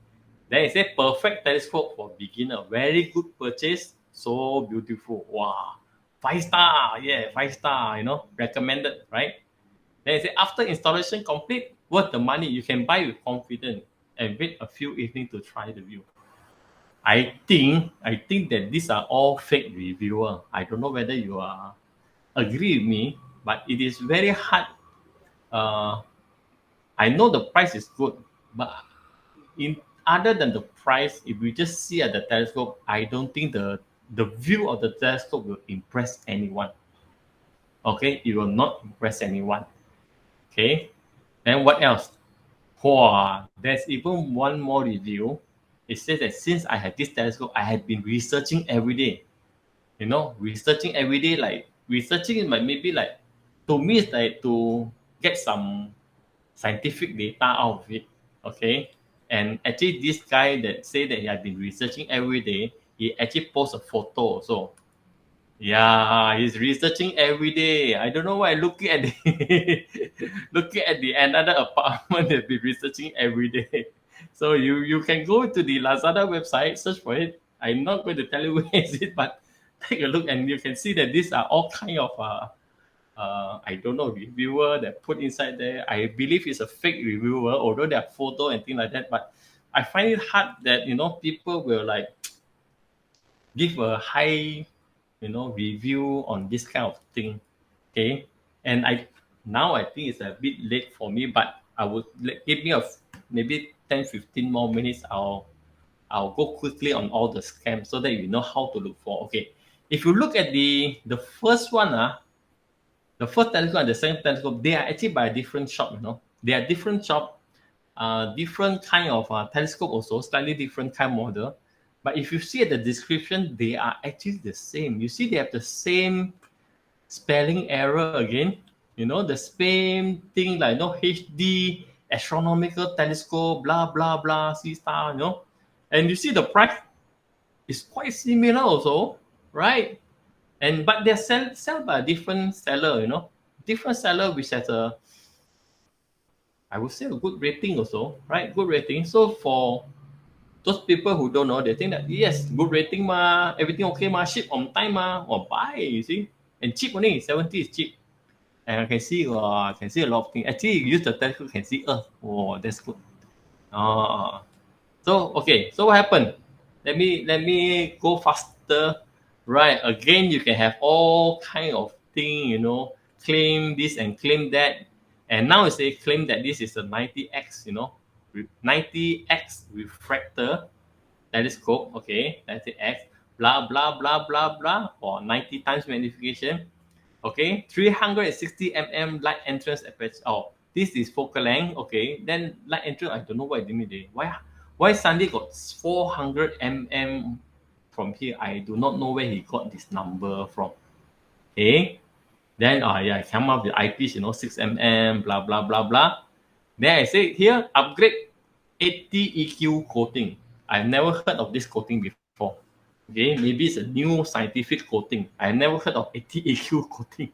then it says perfect telescope for beginner. Very good purchase. So beautiful. Wow, 5 star. Yeah, 5 star. Recommended, right? Then it says after installation complete, worth the money. You can buy with confidence and wait a few evenings to try the view. I think that these are all fake reviewer. I don't know whether you agree with me, but it is very hard. I know the price is good, but other than the price, if we just see at the telescope, I don't think the view of the telescope will impress anyone. Okay, it will not impress anyone. Okay, then what else? There's even one more review. It says that since I had this telescope, I had been researching every day. Researching every day, like researching is maybe like, to me, it's like to get some scientific data out of it. Okay. And actually, this guy that say that he had been researching every day, he actually posts a photo also. Yeah, he's researching every day. I don't know why. Looking at the another apartment, they've been researching every day. So you can go to the Lazada website, search for it. I'm not going to tell you where is it, but take a look and you can see that these are all kind of I don't know, reviewer that put inside there. I believe it's a fake reviewer, although there are photo and things like that. But I find it hard that people will like give a high review on this kind of thing. Okay, and I think it's a bit late for me, but I would give me maybe 10-15 more minutes. I'll go quickly on all the scams so that you know how to look for. Okay, if you look at the first one, the first telescope and the second telescope, they are actually by a different shop. They are different shop, different kind of telescope also, slightly different kind model. But if you see at the description, they are actually the same. You see, they have the same spelling error again. The same thing like HD, astronomical telescope, blah blah blah, C star. And you see the price is quite similar also, right? But they're sell by a different seller. Different seller which has I would say a good rating also, right? Good rating. So for those people who don't know, they think that yes, good rating ma, everything okay ma, ship on time ma, or buy, you see, and cheap only, 70 is cheap. And I can see a lot of things. Actually, you use the telescope, can see Earth. Oh, that's good. So okay, so what happened? Let me go faster. Right, again, you can have all kind of thing, claim this and claim that. And now it say claim that this is a 90x, 90x refractor telescope, okay, 90x, blah blah blah blah blah, or 90 times magnification. Okay, 360 mm light entrance aperture. Oh, this is focal length. Okay, then light entrance, I don't know what it means. Why suddenly got 400 mm from here? I do not know where he got this number from. Okay, then yeah, I come up with eyepiece, 6 mm, blah blah blah blah. Then I say here upgrade 80 EQ coating. I've never heard of this coating before. Okay, maybe it's a new scientific coating. I never heard of 80 EQ coating.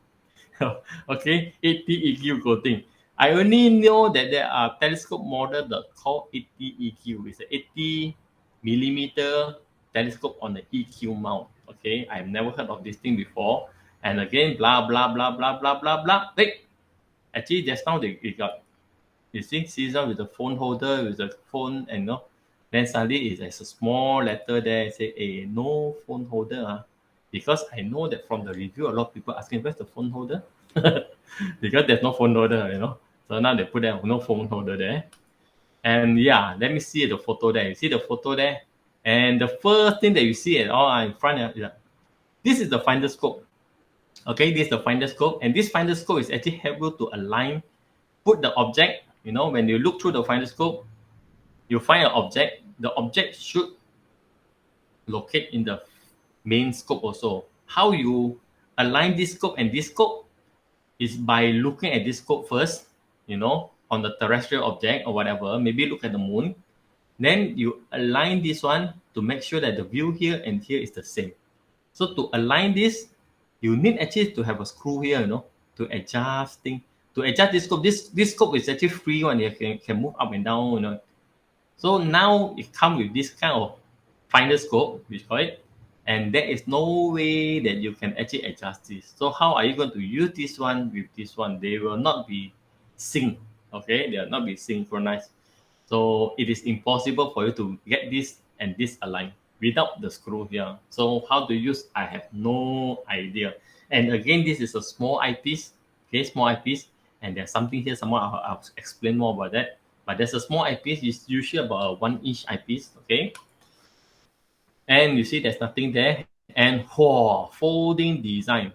Okay, 80 EQ coating. I only know that there are telescope model that called 80 EQ. It's an 80 millimeter telescope on the EQ mount. Okay, I've never heard of this thing before. And again, blah blah blah blah blah blah blah. Hey, actually, just now they got, you see, season with the phone holder with the phone, and then suddenly it's a small letter there say, "Hey, no phone holder." Because I know that from the review, a lot of people asking, "Where's the phone holder?" Because there's no phone holder. So now they put there no phone holder there. And yeah, let me see the photo there. You see the photo there, and the first thing that you see at all in front of this is the finder scope. Okay, this is the finder scope, and this finder scope is actually able to align, put the object. When you look through the finder scope, you find an object. The object should locate in the main scope also. How you align this scope and this scope is by looking at this scope first, on the terrestrial object or whatever. Maybe look at the moon. Then you align this one to make sure that the view here and here is the same. So to align this, you need actually to have a screw here, to adjust thing. To adjust this scope, this scope is actually free one. You can move up and down, So now it comes with this kind of finder scope, we call it, and there is no way that you can actually adjust this. So how are you going to use this one with this one? They will not be synced, okay? They will not be synchronized. So it is impossible for you to get this and this aligned without the screw here. So how to use, I have no idea. And again, this is a small eyepiece, okay, small eyepiece, and there's something here, I'll explain more about that. But there's a small eyepiece, it's usually about a 1-inch eyepiece, okay? And you see there's nothing there. And folding design.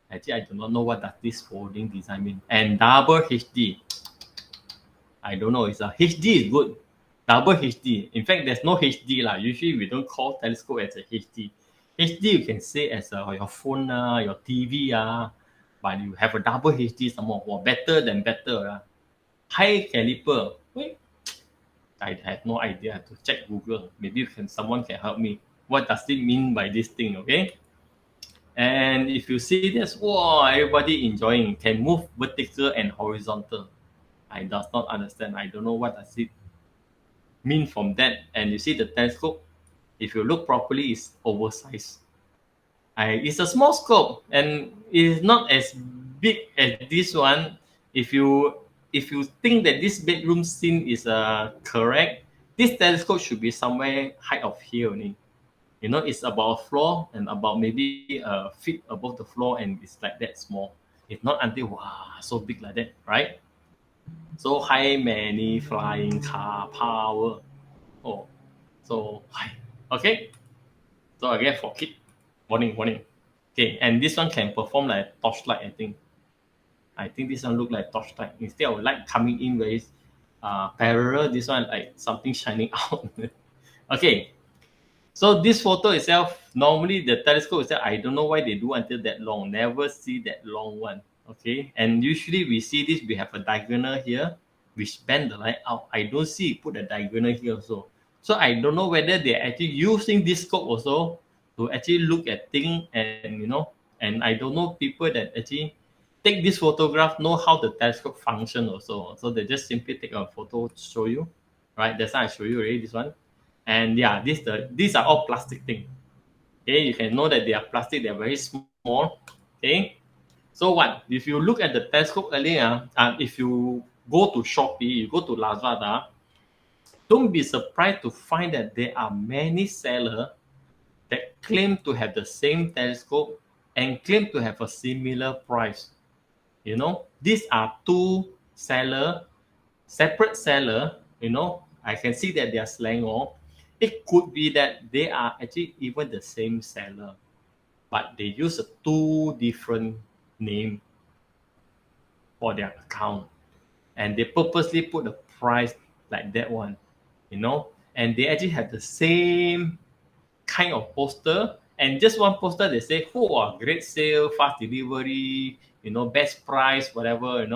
Actually, I do not know what does this folding design mean. And double HD. I don't know. It's a HD is good. Double HD. In fact, there's no HD lah. Usually we don't call telescope as a HD. HD you can say as your phone, your TV, but you have a double HD some more. Better than better. High caliper. Wait, I have no idea. I have to check Google. Maybe someone can help me. What does it mean by this thing? Okay. And if you see this, wow, everybody enjoying, can move vertical and horizontal. I does not understand. I don't know what does it mean from that. And you see the telescope, if you look properly, it's oversized. It's a small scope and it's not as big as this one. If you think that this bedroom scene is correct, this telescope should be somewhere height of here only. It's about a floor and about maybe a feet above the floor, and it's like that small. It's not until wow so big like that, right? So high many flying car power. Oh, so high. Okay. So again for kid, warning, warning. Okay, and this one can perform like torchlight, I think. I think this one look like torchlight. Instead of light coming in very parallel, this one like something shining out. Okay, so this photo itself, normally the telescope itself, I don't know why they do until that long. Never see that long one. Okay, and usually we see this, we have a diagonal here, which bend the light out. I don't see put a diagonal here also. So I don't know whether they're actually using this scope also to actually look at things, and and I don't know people that actually take this photograph know how the telescope function also. So they just simply take a photo to show you, right? That's why I show you already this one. And yeah, these are all plastic thing. Okay, you can know that they are plastic, they're very small. Okay. So what? If you look at the telescope earlier, if you go to Shopee, you go to Lazada, don't be surprised to find that there are many sellers that claim to have the same telescope and claim to have a similar price. These are two separate seller. I can see that they are slang off. It could be that they are actually even the same seller, but they use a two different name for their account, and they purposely put a price like that one, and they actually have the same kind of poster, and just one poster they say, oh, great sale, fast delivery, best price, whatever,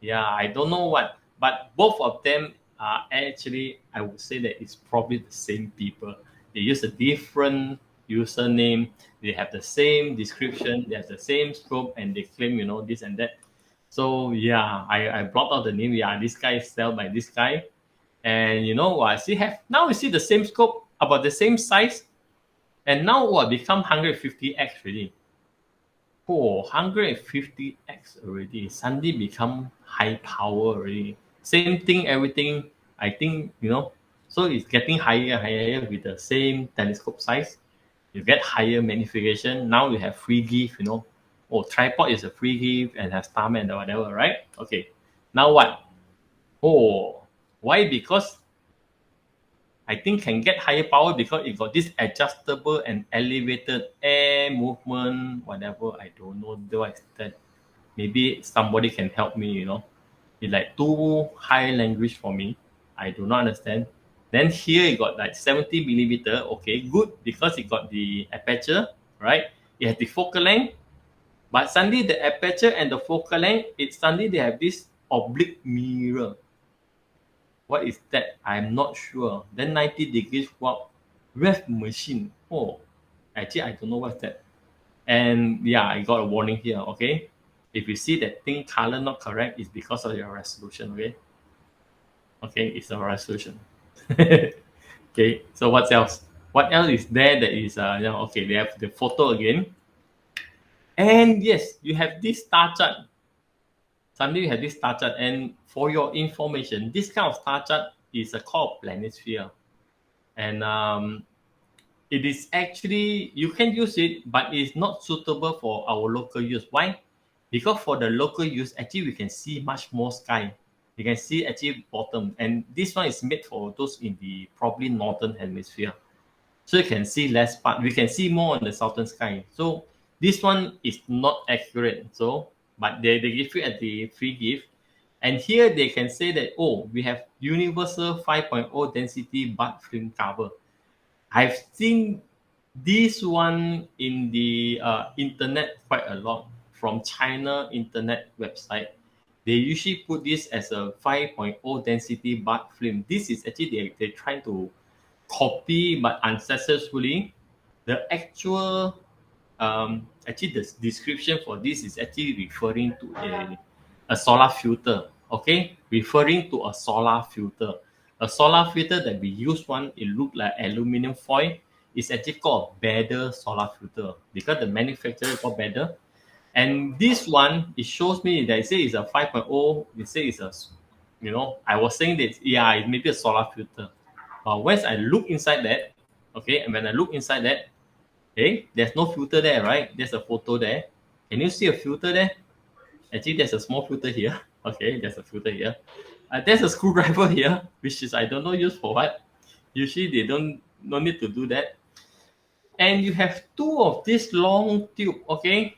yeah, I don't know what, but both of them are actually, I would say that it's probably the same people. They use a different username, they have the same description, they have the same scope, and they claim this and that. So yeah, I blocked out the name. Yeah, this guy is sell by this guy, and what, now we see the same scope about the same size, and now what become 150x already. Oh, 150x already. Suddenly become high power already. Same thing, everything. I think, so it's getting higher and higher with the same telescope size. You get higher magnification. Now you have free gift, Oh, tripod is a free gift and have starman or whatever, right? Okay. Now what? Oh, why? Because I think can get higher power because it got this adjustable and elevated air movement, whatever. I don't know what is that. Maybe somebody can help me, It's like too high language for me. I do not understand. Then here it got like 70 millimeter. Okay, good, because it got the aperture, right? It has the focal length, but suddenly the aperture and the focal length, suddenly they have this oblique mirror. What is that? I'm not sure. Then 90 degrees warp rev machine. Oh, actually, I don't know what's that. And yeah, I got a warning here, okay? If you see that thing color not correct, it's because of your resolution, okay? Okay, it's a resolution. Okay, so what else? What else is there that is, okay, they have the photo again. And yes, you have this star chart. Suddenly you have this star chart, and for your information, this kind of star chart is called planisphere. And it is actually, you can use it, but it's not suitable for our local use. Why? Because for the local use, actually we can see much more sky. You can see actually bottom, and this one is made for those in the probably northern hemisphere. So you can see less part. We can see more on the southern sky. So this one is not accurate. So, but they give you at the free gift. And here they can say that, oh, we have universal 5.0 density bud film cover. I've seen this one in the internet quite a lot from China internet website. They usually put this as a 5.0 density bud film. This is actually they're trying to copy, but unsuccessfully. The actual actually the description for this is actually referring to a solar filter. Okay, referring to a solar filter. A solar filter that we use one, it look like aluminum foil. It's actually called better solar filter because the manufacturer called better. And this one, it shows me that it says it's a 5.0. It says it's a, I was saying that, yeah, it may be a solar filter. But once I look inside that, okay, and when I look inside that, okay, there's no filter there, right? There's a photo there. Can you see a filter there? Actually, there's a small filter here. Okay, there's a filter here. There's a screwdriver here, which is I don't know used for what. Usually they no need to do that. And you have two of this long tube, okay?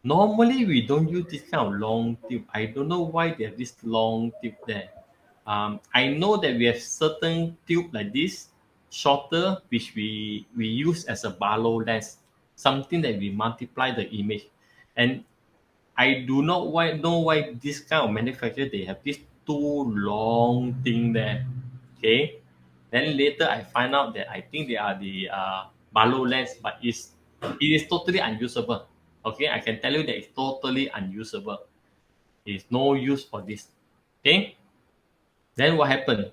Normally we don't use this kind of long tube. I don't know why they have this long tube there. I know that we have certain tube like this, shorter, which we use as a Barlow lens, something that we multiply the image. And I do not know why this kind of manufacturer they have this two long thing there. Okay. Then later I find out that I think they are the Barlow lens, but it is totally unusable. Okay, I can tell you that it's totally unusable. It's no use for this. Okay. Then what happened?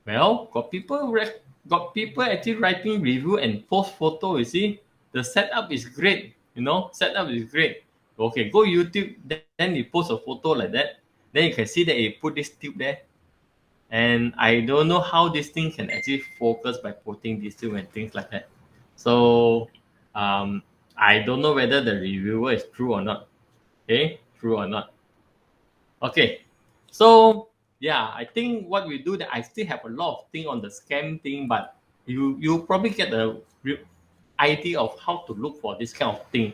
Well, got people actually writing review and post photo. You see, the setup is great. Setup is great. Okay, go YouTube. Then you post a photo like that. Then you can see that you put this tube there. And I don't know how this thing can actually focus by putting this tube and things like that. So I don't know whether the reviewer is true or not. Okay, true or not. Okay, so yeah, I think what we do that I still have a lot of thing on the scam thing, but you probably get the idea of how to look for this kind of thing.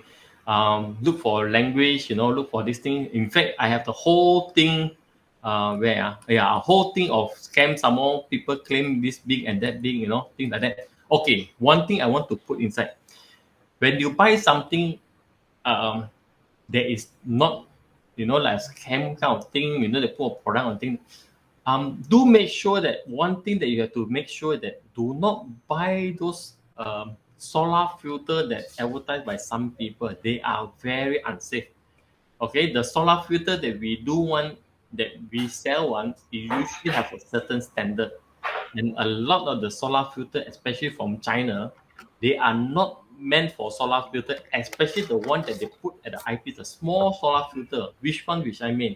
Look for language, look for this thing. In fact, I have the whole thing. A whole thing of scam. Some more people claim this big and that big, things like that. Okay, one thing I want to put inside: when you buy something, that is not, like a scam kind of thing, they put a product on thing. Do make sure that one thing that you have to make sure that do not buy those solar filter that advertised by some people. They are very unsafe. Okay, the solar filter that we sell one, it usually have a certain standard. And a lot of the solar filter, especially from China, they are not meant for solar filter, especially the one that they put at the eyepiece, the small solar filter. Which I mean?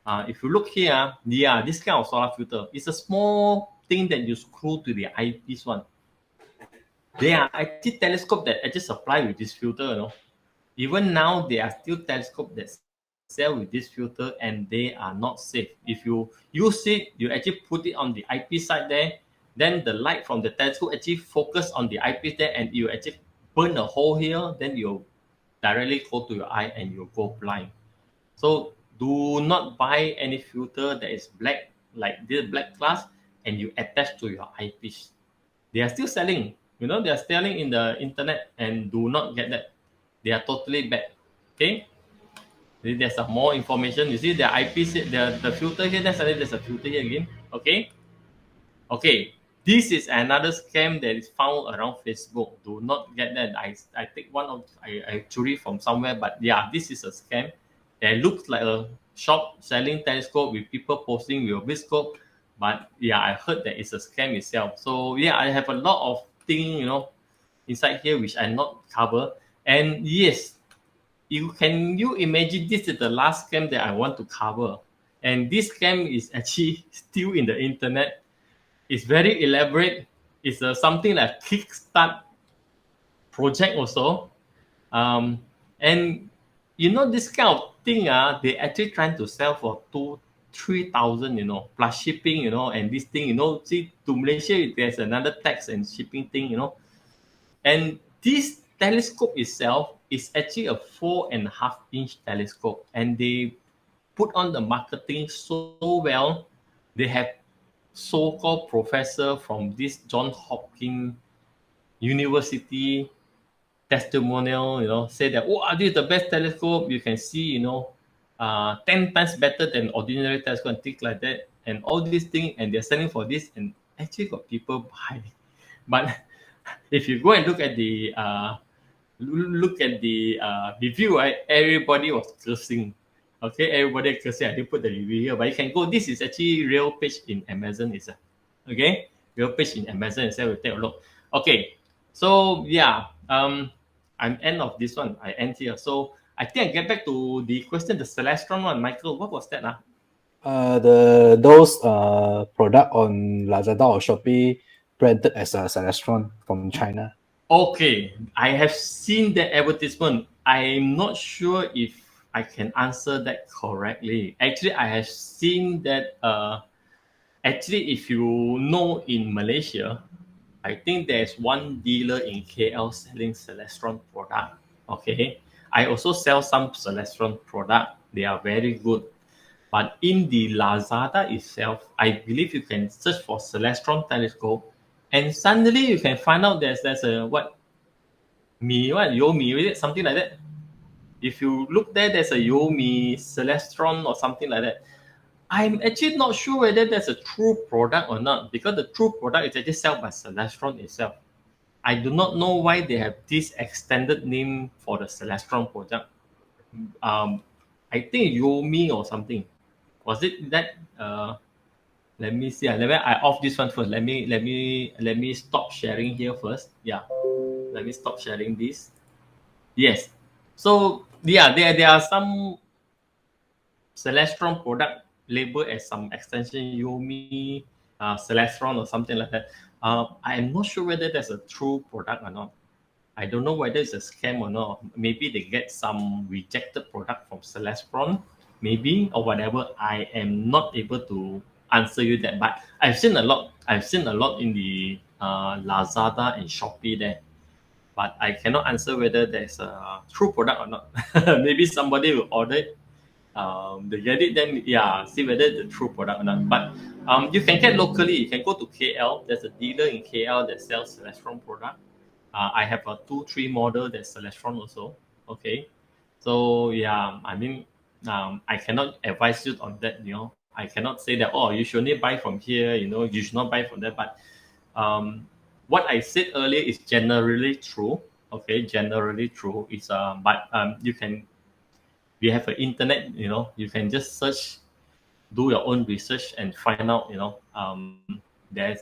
If you look here, this kind of solar filter, it's a small thing that you screw to the eyepiece one. They are actually telescope that actually supply with this filter, Even now, there are still telescopes that sell with this filter and they are not safe. If you use it, you actually put it on the eyepiece side there, then the light from the telescope actually focus on the eyepiece there and you actually burn a hole here, then you directly go to your eye and you go blind. So do not buy any filter that is black, like this black glass, and you attach to your eyepiece. They are still selling, they are selling in the internet, and do not get that. They are totally bad. Okay. There's some more information. You see the eyepiece, the filter here. There's a filter here again. Okay. Okay. This is another scam that is found around Facebook. Do not get that. I take one of I churi from somewhere, but yeah, this is a scam. That looks like a shop selling telescope with people posting with a big scope. But yeah, I heard that it's a scam itself. So yeah, I have a lot of things, inside here which I not cover. And yes, you imagine this is the last scam that I want to cover. And this scam is actually still in the internet. It's very elaborate. It's something like Kickstart project also. And this kind of thing, they actually trying to sell for 3,000, plus shipping, and this thing, see, to Malaysia, there's another tax and shipping thing, And this telescope itself is actually a 4.5-inch telescope, and they put on the marketing so well. They have so-called professor from this John Hopkins University testimonial, say that, this is the best telescope. You can see, 10 times better than ordinary telescope and things like that, and all these things, and they're selling for this, and actually got people buy. But if you go and look at the review, right, everybody was cursing. Okay, everybody cursing. I didn't put the review here, but you can go. This is actually real page in Amazon itself. Okay, real page in Amazon itself. We'll take a look. Okay, so yeah, I'm end of this one. I end here. So I think I get back to the question, the Celestron one. Michael, what was that? Those product on Lazada or Shopee branded as a Celestron from China. Okay, I have seen the advertisement. I'm not sure if I can answer that correctly. Actually, I have seen that. Actually, if you know in Malaysia, I think there's one dealer in KL selling Celestron product. Okay, I also sell some Celestron product. They are very good. But in the Lazada itself, I believe you can search for Celestron telescope, and suddenly you can find out there's a what Yomi, is it something like that? If you look there, there's a Yomi Celestron or something like that. I'm actually not sure whether that's a true product or not, because the true product is actually sold by Celestron itself. I do not know why they have this extended name for the Celestron product. I think Yomi or something. Was it that? Let me see. Let me. I off this one first. Let me stop sharing here first. Yeah. Let me stop sharing this. Yes. So yeah, there are some Celestron product labeled as some extension Yomi, Celestron or something like that. I am not sure whether that's a true product or not. I don't know whether it's a scam or not. Maybe they get some rejected product from Celestron, maybe or whatever. I am not able to answer you that, but I've seen a lot. I've seen a lot in the Lazada and Shopee there, but I cannot answer whether there's a true product or not. Maybe somebody will order it, they get it, then yeah, see whether it's a true product or not. But you can get locally. You can go to KL. There's a dealer in KL that sells Celestron product. I have a 2-3 model that's Celestron also. Okay, so yeah, I mean, I cannot advise you on that. I cannot say that, oh, you should only buy from here. You should not buy from there. But what I said earlier is generally true. Okay, generally true. It's but you can. We have an internet. You can just search, do your own research, and find out. There's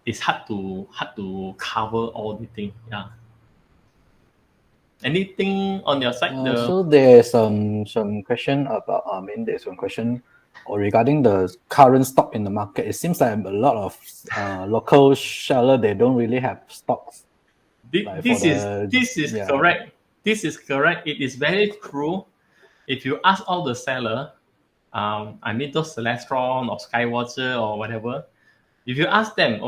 it's hard to cover all the things. Yeah. Anything on your side? So there's some question about. There's one question regarding the current stock in the market. It seems like a lot of local seller, they don't really have stocks. This is correct. This is correct. It is very true. If you ask all the seller, those Celestron or Skywatcher or whatever, if you ask them,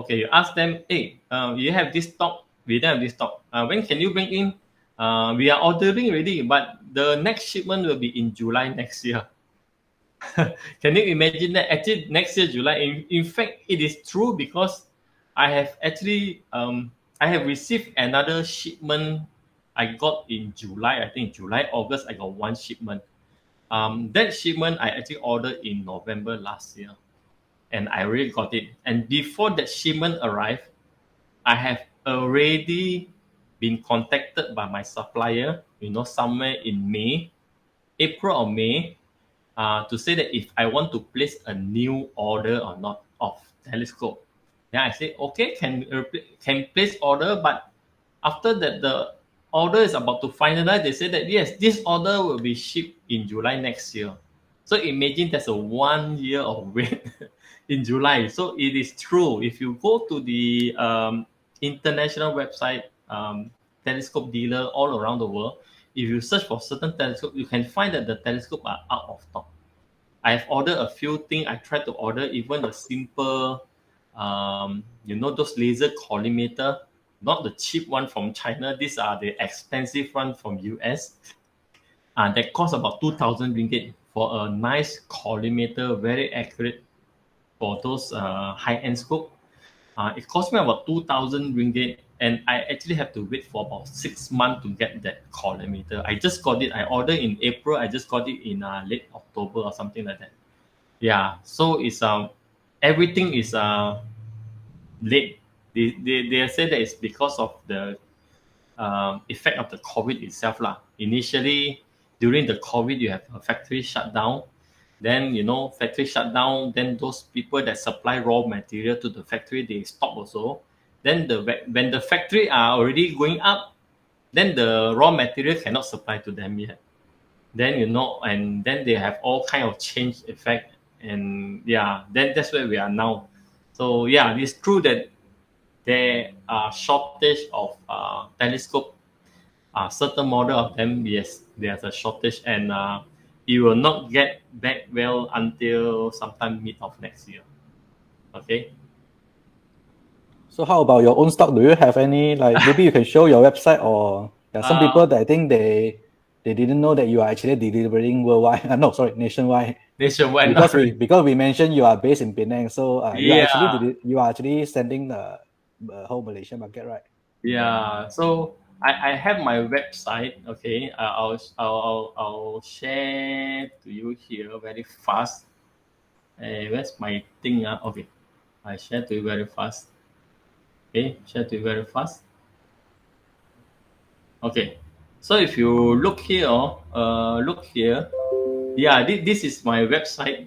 hey, you have this stock, we don't have this stock. When can you bring in? We are ordering already, but the next shipment will be in July next year. Can you imagine that? Actually, next year, July. In fact, it is true because I have actually I have received another shipment I got in July. I think July, August, I got one shipment. That shipment I actually ordered in November last year, and I already got it. And before that shipment arrived, I have already been contacted by my supplier, somewhere in April or May, to say that if I want to place a new order or not of telescope. Yeah, I say, okay, can place order, but after that the order is about to finalize, they say that yes, this order will be shipped in July next year. So imagine there's a 1 year of wait in July. So it is true. If you go to the international website, telescope dealer all around the world, if you search for certain telescope, you can find that the telescope are out of stock. I've ordered a few things. I tried to order even a simple, those laser collimator, not the cheap one from China. These are the expensive one from US. That cost about 2,000 ringgit for a nice collimator, very accurate for those high-end scope. It cost me about 2,000 ringgit, and I actually have to wait for about 6 months to get that collimator. I just got it. I ordered in April. I just got it in late October or something like that. Yeah, so it's everything is late. They say that it's because of the effect of the COVID itself lah. Initially, during the COVID, you have a factory shutdown. Then factory shutdown. Then those people that supply raw material to the factory, they stop also. Then when the factory are already going up, then the raw material cannot supply to them yet. Then and then they have all kind of change effect, and yeah, then that's where we are now. So yeah, it's true that there are shortage of telescope. Certain model of them, yes, there's a shortage, and it will not get back well until sometime mid of next year. Okay. So how about your own stock? Do you have any, like, maybe you can show your website, or some people that I think they didn't know that you are actually delivering worldwide. No, sorry, nationwide. Nationwide. Because we mentioned you are based in Penang, so you are Yeah. actually sending the whole Malaysian market, right? Yeah. So I have my website. Okay. I'll share to you here very fast. Where's my thing? Okay. I share to you very fast. Okay. Share to you very fast. Okay. So if you look here, yeah, this is my website.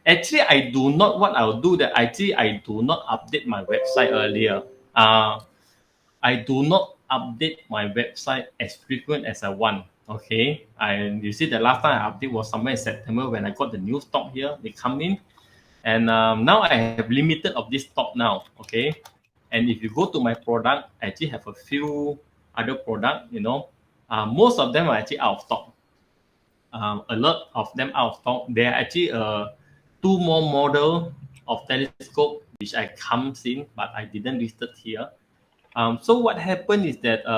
Actually, I do not. What I'll do that. Actually, I do not update my website earlier. I do not update my website as frequent as I want. Okay, you see the last time I update was somewhere in September when I got the new stock here. They come in, and now I have limited of this stock now. Okay, and if you go to my product, I actually have a few other product. Most of them are actually out of stock. A lot of them out of stock. There are actually two more model of telescope which I comes in, but I didn't list it here. So what happened is that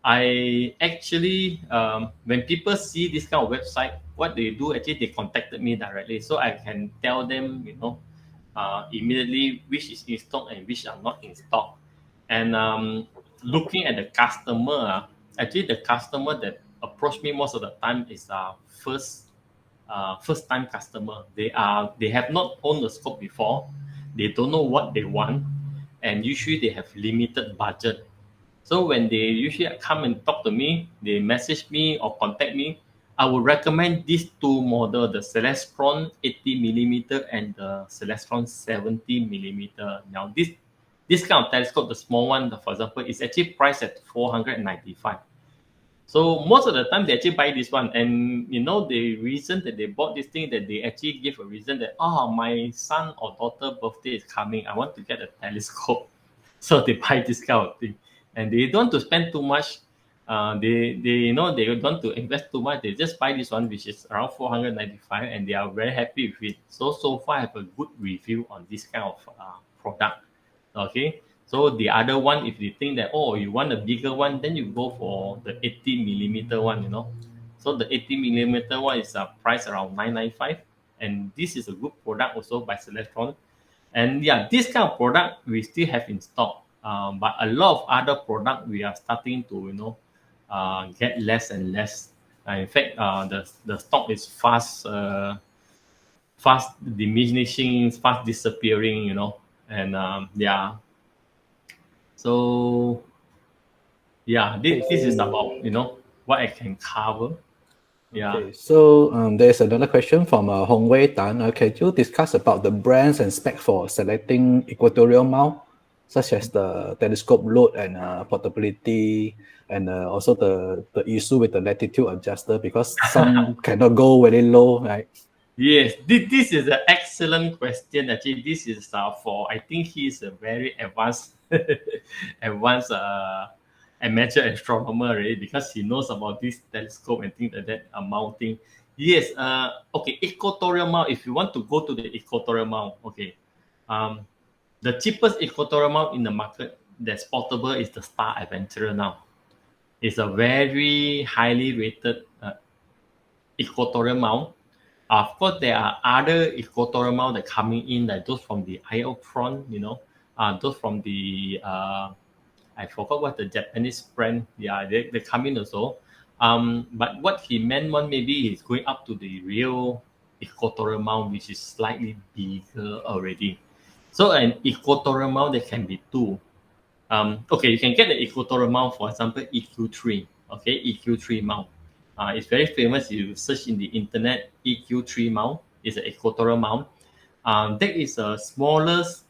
I actually, when people see this kind of website, what they do actually they contacted me directly, so I can tell them, immediately which is in stock and which are not in stock. And looking at the customer, actually the customer that approach me most of the time is first time customer. They have not owned a scope before. They don't know what they want, and usually they have limited budget. So when they usually come and talk to me, they message me or contact me, I would recommend these two models, the Celestron 80mm and the Celestron 70mm. Now this kind of telescope, the small one, for example, is actually priced at 495. So most of the time they actually buy this one, and the reason that they bought this thing, that they actually give a reason that my son or daughter birthday is coming, I want to get a telescope, so they buy this kind of thing, and they don't want to spend too much. They don't want to invest too much. They just buy this one, which is around 495, and they are very happy with it. So far, I have a good review on this kind of product. Okay. So the other one, if you think that, you want a bigger one, then you go for the 80mm one, So the 80mm one is priced around 995, and this is a good product also by Celestron. And yeah, this kind of product we still have in stock, but a lot of other product we are starting to get less and less. In fact, the stock is fast diminishing, fast disappearing, and yeah. So yeah, this is about what I can cover. Yeah. Okay, so there's another question from Hong Wei Tan. Can you discuss about the brands and spec for selecting equatorial mount, such as the telescope load and portability, and also the issue with the latitude adjuster, because some cannot go very low, right? Yes, this is an excellent question. Actually, this is for, I think he's a very advanced advanced amateur astronomer, right? Because he knows about this telescope and things like that, mounting. Yes, okay, equatorial mount. If you want to go to the equatorial mount, okay, the cheapest equatorial mount in the market that's portable is the Star Adventurer now. It's a very highly rated equatorial mount. Of course, there are other equatorial mount that coming in, like those from the Iotron, those from the I forgot what the Japanese brand. Yeah, they come in also. But what he meant one maybe is going up to the real equatorial mount, which is slightly bigger already. So an equatorial mount, there can be two. Okay, you can get the equatorial mount, for example, EQ3. Okay, EQ3 mount. It's very famous. You search in the internet, EQ3 mount is an equatorial mount. That is a smallest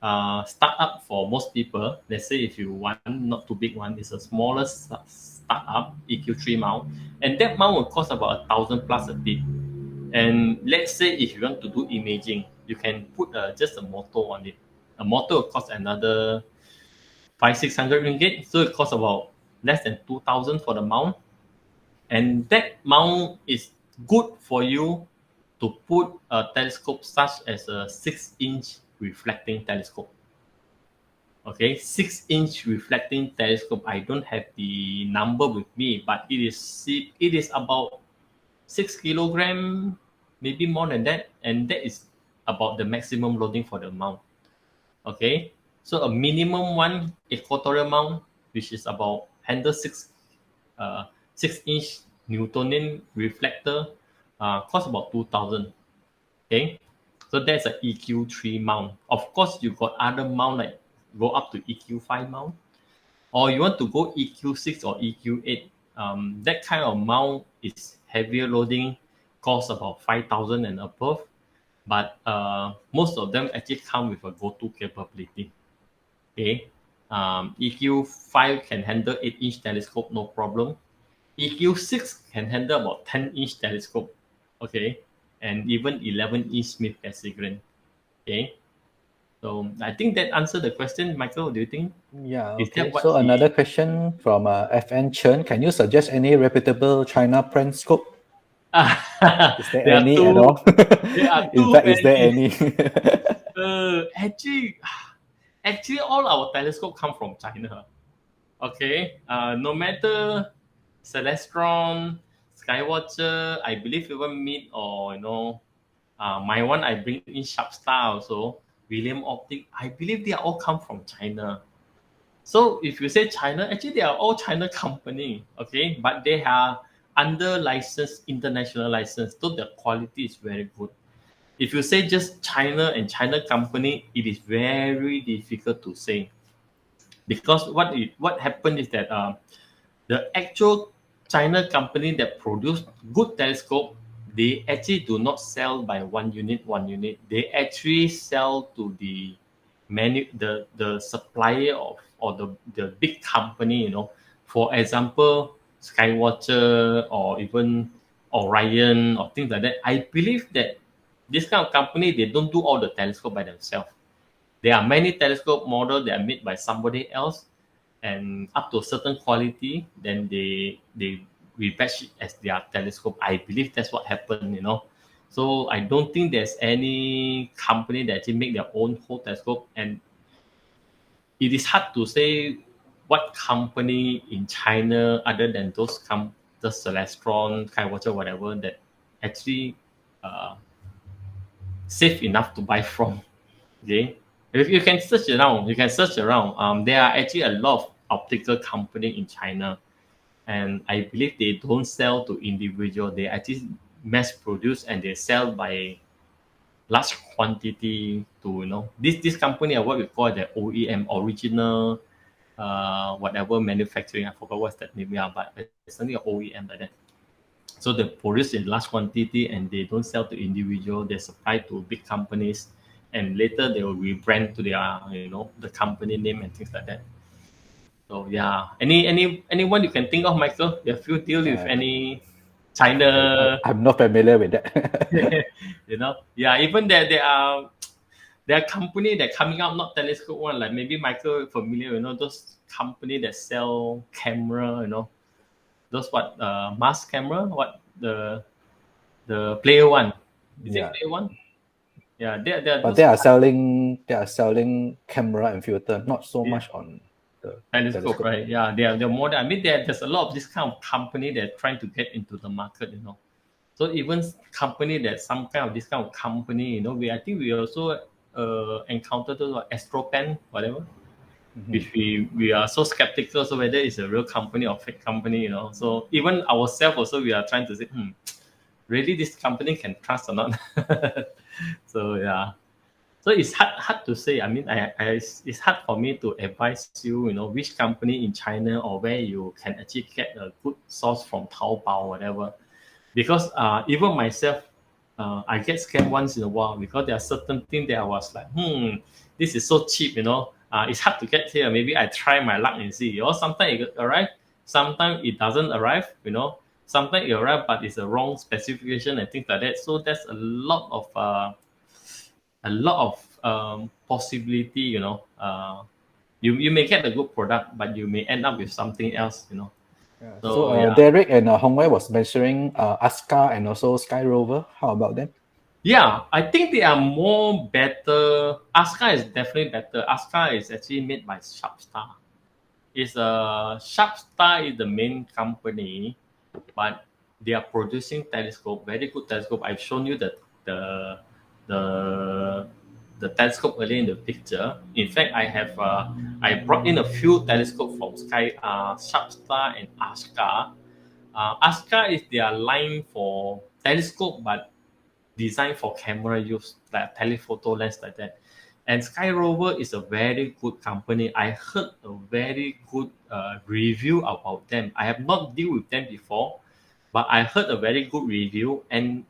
startup for most people. Let's say if you want not too big one, it's a smallest startup EQ3 mount, and that mount will cost about 1,000 plus a bit. And let's say if you want to do imaging, you can put just a motor on it. A motor will cost another 500-600 ringgit, so it costs about less than 2,000 for the mount. And that mount is good for you to put a telescope such as a 6-inch reflecting telescope. Okay, 6-inch reflecting telescope. I don't have the number with me, but it is about 6 kilogram, maybe more than that, and that is about the maximum loading for the mount. Okay, so a minimum one equatorial mount, which is about handle 6-inch Newtonian reflector, costs about 2,000. Okay, so that's a EQ3 mount. Of course, you got other mount like go up to EQ5 mount, or you want to go EQ6 or EQ8. That kind of mount is heavier loading, costs about 5,000 and above. But most of them actually come with a go-to capability. Okay, EQ5 can handle 8-inch telescope, no problem. EQ6 can handle about 10-inch telescope, okay, and even 11-inch Smith Cassegrain. Okay, so I think that answered the question, Michael. Do you think? Yeah, Is okay. that what So another question from FN Chen. Can you suggest any reputable China print scope? Is there there are any at too all? there are In too fact, is there many. any? Actually, all our telescope come from China. Okay, no matter Celestron, Skywatcher, I believe even Meet or my one I bring in Sharp Star also, William Optic. I believe they are all come from China. So if you say China, actually they are all China company, okay, but they are under license, international license, so the quality is very good. If you say just China and China company, it is very difficult to say, because what happened is that the actual China company that produce good telescope, they actually do not sell by one unit. They actually sell to the the supplier of, or the big company, For example, Skywatcher or even Orion or things like that. I believe that this kind of company, they don't do all the telescope by themselves. There are many telescope models that are made by somebody else, and up to a certain quality, then they rebatch it as their telescope. I believe that's what happened. So I don't think there's any company that actually make their own whole telescope, and it is hard to say what company in China, other than the Celestron, Skywatcher, whatever, that actually uh, safe enough to buy from. Okay, if you can search around, there are actually a lot of optical company in China, and I believe they don't sell to individual. They actually mass produce and they sell by large quantity to this company are what we call the OEM, original whatever manufacturing. I forgot what's that name. Yeah, but it's something like OEM like that. So they produce in large quantity and they don't sell to individual. They supply to big companies, and later they will rebrand to their the company name and things like that. So yeah, anyone you can think of, Michael? If you deal with any China, I'm not familiar with that. yeah, even there are company that coming out, not telescope one, like maybe Michael familiar, those company that sell camera, those what mass camera, what the player one, is it Yeah. player one? Yeah, they're But those they are selling camera and filter, not so much on the telescope, telescope. right? Yeah, they're more than, I mean, there's a lot of this kind of company that trying to get into the market. So even company that some kind of this kind of company, I think we also encountered those like AstroPen, whatever, which we are so skeptical, so whether it's a real company or fake company. So even ourselves also, we are trying to say, really this company can trust or not? So yeah. So it's hard to say. I mean, it's hard for me to advise you, which company in China or where you can actually get a good source from Taobao or whatever. Because even myself, I get scammed once in a while, because there are certain things that I was like, this is so cheap. It's hard to get here. Maybe I try my luck and see. Or sometimes it arrive, sometimes it doesn't arrive. Sometimes it arrive, but it's a wrong specification and things like that. So there's a lot of possibility, You may get a good product, but you may end up with something else, you know. Yeah. So, So yeah. Derek and Hong Wei was mentioning ASCA and also Sky Rover. How about them? Yeah, I think they are more better. ASCA is definitely better. ASCA is actually made by Sharpstar. Sharpstar is the main company, but they are producing telescope, very good telescope. I've shown you the the the telescope earlier in the picture. In fact, I brought in a few telescope from Sharpstar and ASCA. ASCA is their line for telescope, but designed for camera use, like telephoto lens like that. And Sky Rover is a very good company. I heard a very good review about them. I have not dealt with them before, but I heard a very good review, and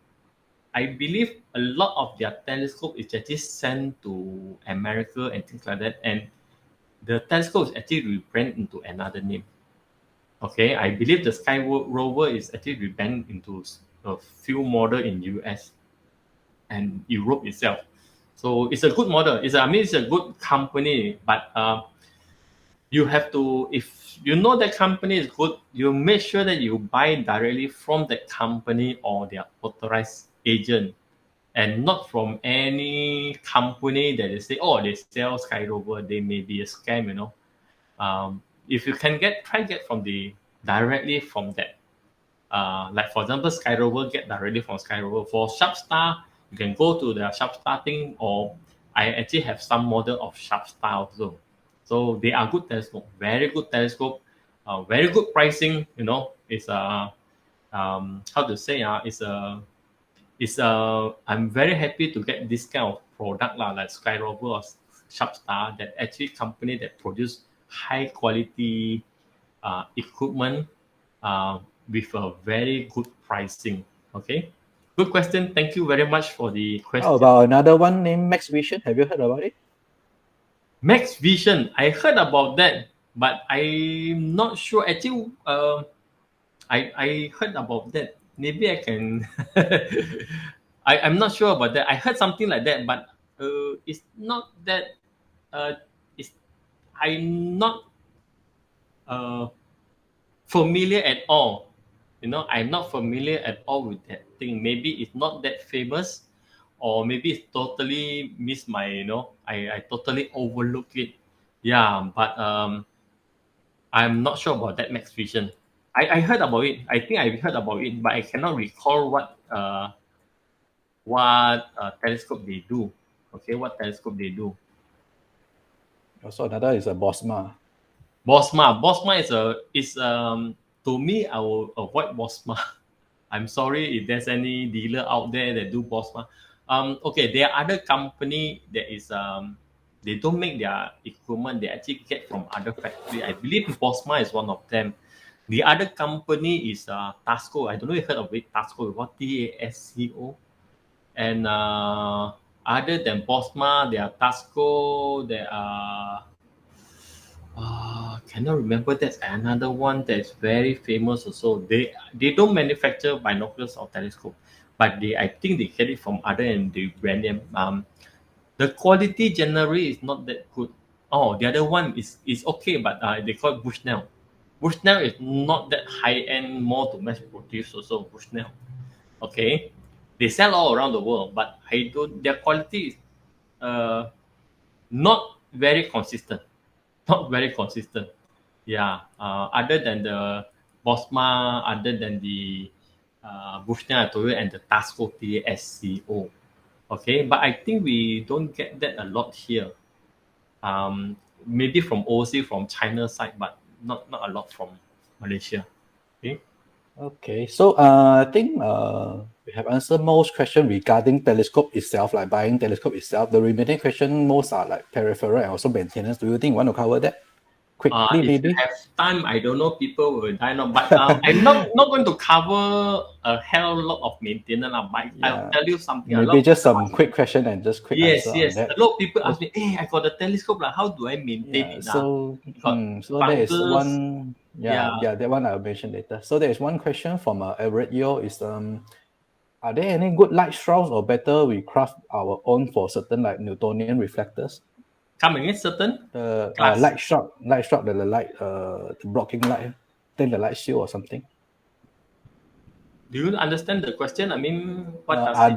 I believe a lot of their telescope is actually sent to America and things like that, and the telescope is actually rebranded into another name. Okay, I believe the Sky Rover is actually rebranded into a few model in US and Europe itself. So it's a good model. It's a good company, but you have to, if you know that company is good, you make sure that you buy directly from that company or their authorized agent, and not from any company that they say, oh, they sell Sky Rover. They may be a scam, you know. If you can try get from the directly from that. Like for example, Sky Rover get directly from Sky Rover. For Sharpstar, you can go to the Sharpstar thing, or I actually have some model of Sharpstar also. So they are good telescope, very good telescope, very good pricing. You know, it's how to say I'm very happy to get this kind of product lah, like Sky Rover or Sharpstar, that actually company that produce high quality equipment with a very good pricing. Okay, good question. Thank you very much for the question. How about another one named Max Vision? Have you heard about it? Max Vision, I heard about that, but I'm not sure. Actually, I heard about that. Maybe I can. I'm not sure about that. I heard something like that, but it's not that. It's I'm not uh, familiar at all. You know, I'm not familiar at all with that thing. Maybe it's not that famous, or maybe it's totally miss my. You know, I totally overlook it. Yeah, but I'm not sure about that Max Vision. I heard about it. I think I heard about it, but I cannot recall what telescope they do. Okay, what telescope they do. Also, another is a Bosma. Bosma is to me, I will avoid Bosma. I'm sorry if there's any dealer out there that do Bosma. Okay, there are other company that is they don't make their equipment. They actually get from other factory. I believe Bosma is one of them. The other company is Tasco. I don't know if you heard of it. Tasco, what TASCO. And other than Bosma, there are Tasco. There are cannot remember. That's another one that's very famous also. They don't manufacture binoculars or telescope, but I think they get it from other and they brand them. The quality generally is not that good. Oh, the other one is okay, but they call it Bushnell. Bushnell is not that high end, more to mass produce also. Bushnell, okay, they sell all around the world, but I don't. Their quality is not very consistent. Not very consistent. Yeah. Other than the Bosma, other than the Bushnell I told you, and the Tasco TASCO. Okay, but I think we don't get that a lot here. Maybe from OC, from China side, but not a lot from Malaysia. Okay. Okay, so I think we have answered most questions regarding telescope itself, like buying telescope itself. The remaining question most are like peripheral and also maintenance. Do you think you want to cover that quickly, If maybe? you have time, I don't know, people will die now. But I'm not going to cover a hell lot of maintenance. But I'll tell you something. Maybe just some quick question and just quick Yes, answer yes. on that. A lot of people ask me, "Hey, I got a telescope. How do I maintain it?" So there is fungus. one. That one I'll mention later. So there is one question from Everett Yo. Is are there any good light straws, or better we craft our own for certain like Newtonian reflectors? come against certain The class. light shock, the blocking light, then the light shield or something. Do you understand the question? I mean, what does Are it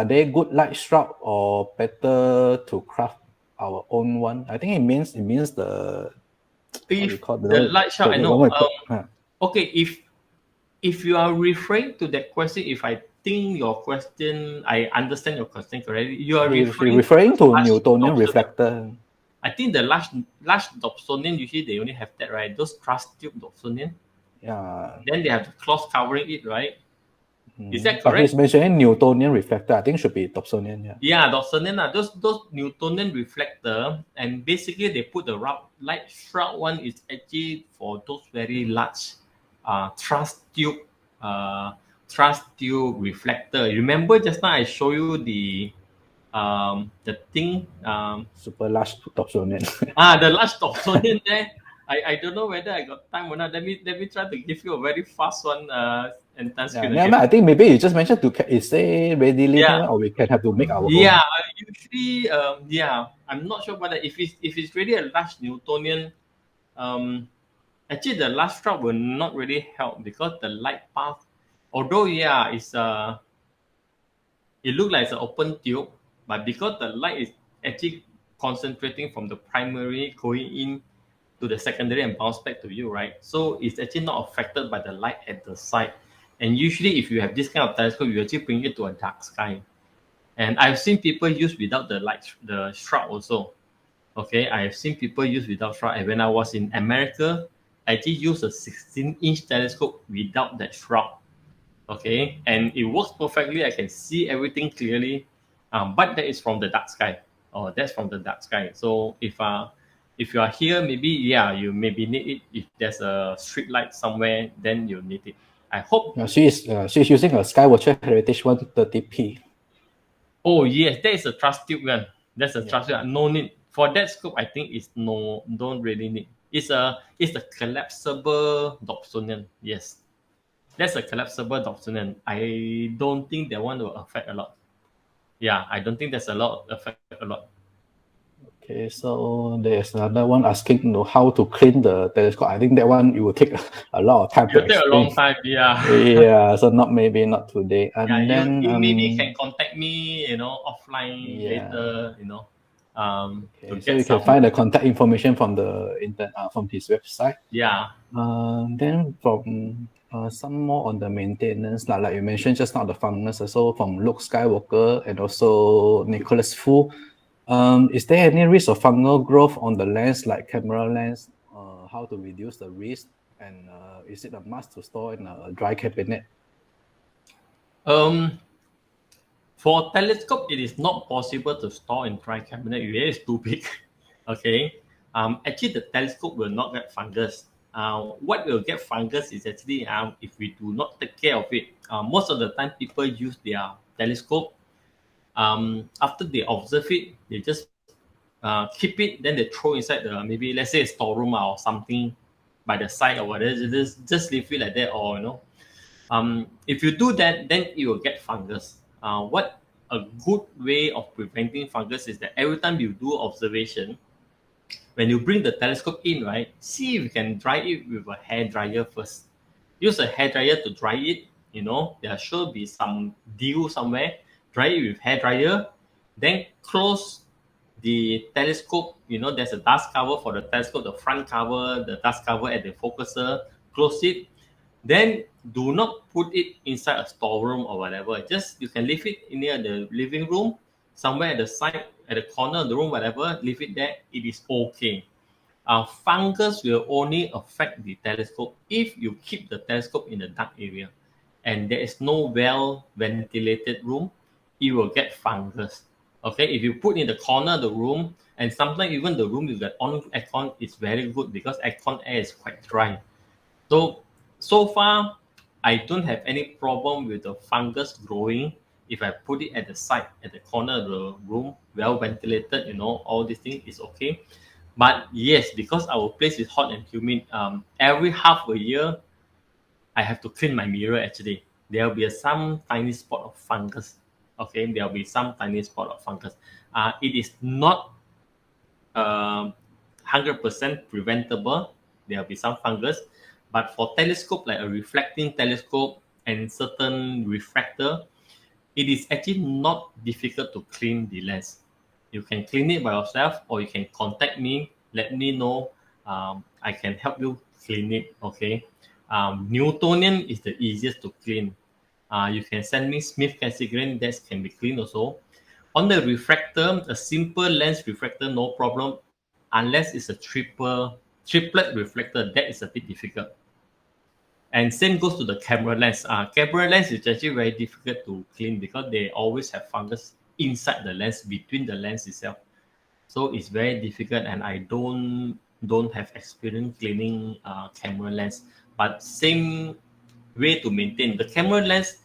they good light shroud or better to craft our own one? I think it means the what you if call the light shock, I the know. one we put, Okay, if you are referring to that question, if I think your question, I understand your question correctly. You are he's referring referring to large Newtonian Dobsonian. reflector. I think the large Dobsonian, usually they only have that, right? Those trust tube Dobsonian. Yeah. Then they have the cloth covering it, right? Is that But he's correct? mentioning Newtonian reflector. I think should be Dobsonian. Yeah. Yeah, Dobsonian. Those Newtonian reflector, and basically they put the light shroud one is actually for those very large truss tube reflector. Remember just now I show you the thing Super large Dobsonian. the large Dobsonian there. I don't know whether I got time or not. Let me try to give you a very fast one and screen Yeah, again. I think maybe you just mentioned is say readily Yeah. or we can have to make our Yeah, own. usually, I'm not sure whether if it's really a large Newtonian, actually the large shroud will not really help because the light path, although it looks like it's an open tube, but because the light is actually concentrating from the primary going in to the secondary and bounce back to you, right? So it's actually not affected by the light at the side. And usually, if you have this kind of telescope, you actually bring it to a dark sky. And I've seen people use without the shroud also. Okay, I've seen people use without shroud. And when I was in America, I actually used a 16-inch telescope without that shroud. Okay, and it works perfectly. I can see everything clearly. But that is from the dark sky. Oh, that's from the dark sky. So if you are here, maybe you maybe need it. If there's a street light somewhere, then you need it. I hope. She's using a Skywatcher Heritage 130p. Oh yes, that is a trust tube one. That's a trust tube. No need for that scope. I think it's don't really need. It's a collapsible Dobsonian. Yes, that's a collapsible Dobsonian. I don't think that one will affect a lot. Yeah, I don't think there's affect a lot. Okay, so there's another one asking how to clean the telescope. I think that one it will take a lot of time to It'll take a explain. long time. Yeah. Yeah, so not today. And Yeah, then you maybe can contact me, offline yeah. later, to So get you can some. find the contact information from from his website. Yeah. Then from some more on the maintenance, like you mentioned just now, the fungus also from Luke Skywalker and also Nicholas Fu. Is there any risk of fungal growth on the lens, like camera lens? How to reduce the risk? And is it a must to store in a dry cabinet? For telescope, it is not possible to store in dry cabinet. It is too big. Okay. Actually, the telescope will not get fungus. What will get fungus is actually if we do not take care of it. Most of the time, people use their telescope. After they observe it, they just keep it. Then they throw inside the maybe let's say a storeroom or something by the side or whatever. Just leave it like that, or if you do that, then you will get fungus. What a good way of preventing fungus is that every time you do observation, when you bring the telescope in, right, see if you can dry it with a hair dryer first. Use a hair dryer to dry it. There should be some dew somewhere. Dry it with hair dryer. Then close the telescope. There's a dust cover for the telescope, the front cover, the dust cover at the focuser. Close it. Then do not put it inside a storeroom or whatever. Just you can leave it near the living room, somewhere at the side, at the corner of the room, whatever. Leave it there. It is okay. Fungus will only affect the telescope if you keep the telescope in a dark area, and there is no well ventilated room. It will get fungus. Okay, if you put in the corner of the room, and sometimes even the room you get on aircon is very good because aircon air is quite dry. So far, I don't have any problem with the fungus growing if I put it at the side, at the corner of the room, well ventilated, all these things is okay. But yes, because our place is hot and humid, every half a year, I have to clean my mirror actually. There will be some tiny spot of fungus. Okay, there will be some tiny spot of fungus. It is not 100% preventable. There will be some fungus, but for telescope like a reflecting telescope and certain refractor, it is actually not difficult to clean the lens. You can clean it by yourself, or you can contact me. Let me know. I can help you clean it. Okay. Newtonian is the easiest to clean. You can send me Smith Cassegrain, that can be cleaned also. On the refractor, a simple lens refractor, no problem, unless it's a triplet reflector, that is a bit difficult. And same goes to the camera lens. Camera lens is actually very difficult to clean because they always have fungus inside the lens, between the lens itself. So it's very difficult, and I don't have experience cleaning camera lens. But same way to maintain the camera lens.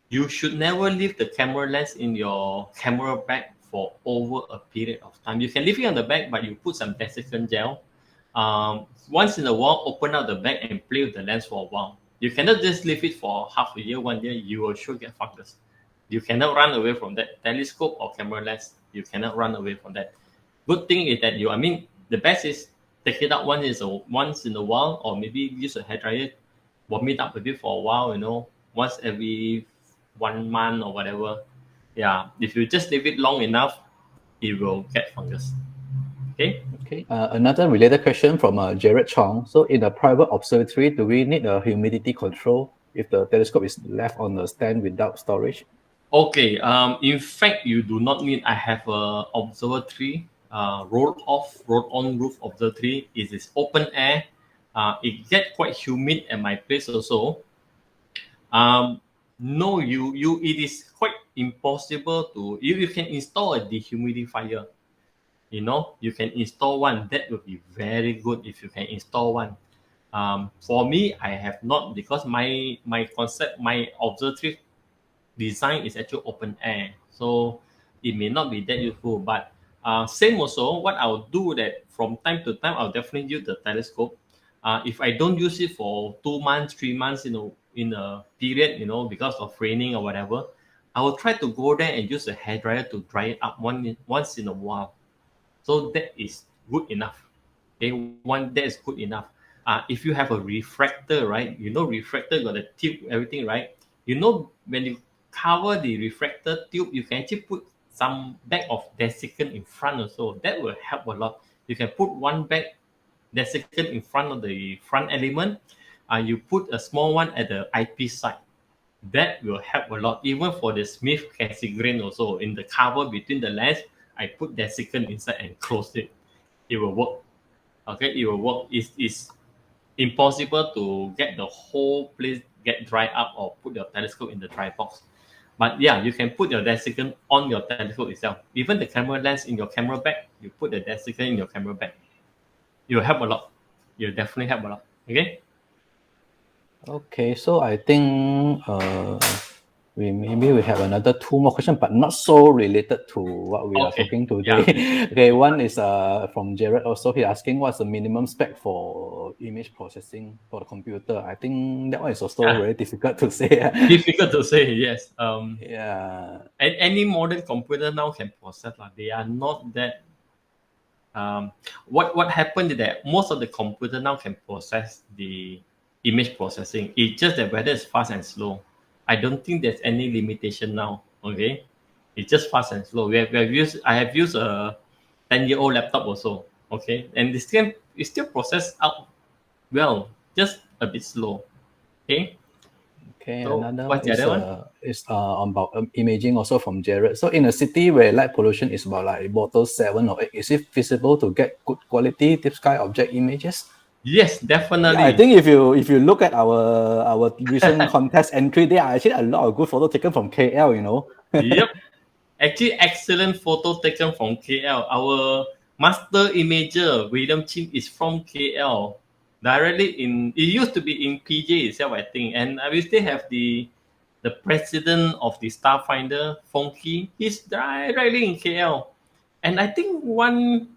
You should never leave the camera lens in your camera bag for over a period of time. You can leave it on the bag, but you put some desiccant gel. Once in a while, open out the bag and play with the lens for a while. You cannot just leave it for half a year, 1 year. You will sure get fungus. You cannot run away from that. Telescope or camera lens, you cannot run away from that. Good thing is that the best is take it out once in a while, or maybe use a hairdryer, warm it up a bit for a while. Once every 1 month or whatever. Yeah, if you just leave it long enough, it will get fungus. Okay. Okay. Another related question from Jared Chong. So in a private observatory, do we need a humidity control if the telescope is left on the stand without storage? Okay. In fact, you do not need. I have a observatory, roll-on roof observatory. It is open air. It gets quite humid at my place also. No, it is quite impossible to. You can install a dehumidifier. You can install one. That would be very good if you can install one. For me, I have not, because my concept, my observatory design is actually open air, so it may not be that useful. But same also, what I'll do that from time to time, I'll definitely use the telescope. If I don't use it for 2 months, 3 months, in a period, because of raining or whatever, I will try to go there and use a hairdryer to dry it up once in a while. So that is good enough. Okay, that is good enough. If you have a refractor, right? Refractor got a tube, everything, right? When you cover the refractor tube, you can actually put some bag of desiccant in front also. That will help a lot. You can put one bag desiccant in front of the front element. You put a small one at the eyepiece side. That will help a lot. Even for the Smith Cassegrain also, in the cover between the lens, I put desiccant inside and close it. It will work. Okay, it will work. It's impossible to get the whole place get dry up or put your telescope in the dry box. But yeah, you can put your desiccant on your telescope itself. Even the camera lens in your camera bag, you put the desiccant in your camera bag. It will help a lot. It will definitely help a lot. Okay? Okay, so I think we have another 2 more questions, but not so related to what we are talking today. Yeah. Okay, one is from Jared also. He asking what's the minimum spec for image processing for the computer. I think that one is also very difficult to say. Difficult to say, yes. Yeah. Any modern computer now can process. They are not that. What happened is that most of the computer now can process the image processing. It's just that whether it's fast and slow. I don't think there's any limitation now. Okay, it's just fast and slow. I have used a 10-year-old laptop also. Okay, and it still process out well, just a bit slow. Okay. Okay, So another what's the other one? Is about imaging also from Jared. So in a city where light pollution is about like bottle 7 or 8, is it feasible to get good quality deep sky object images? Yes, definitely. Yeah, I think if you look at our recent contest entry, there are actually a lot of good photos taken from KL. Yep. Actually, excellent photo taken from KL. Our master imager, William Chin, is from KL. It used to be in PJ itself, I think. And we still have the president of the Starfinder, Fonky. He's directly in KL. And I think one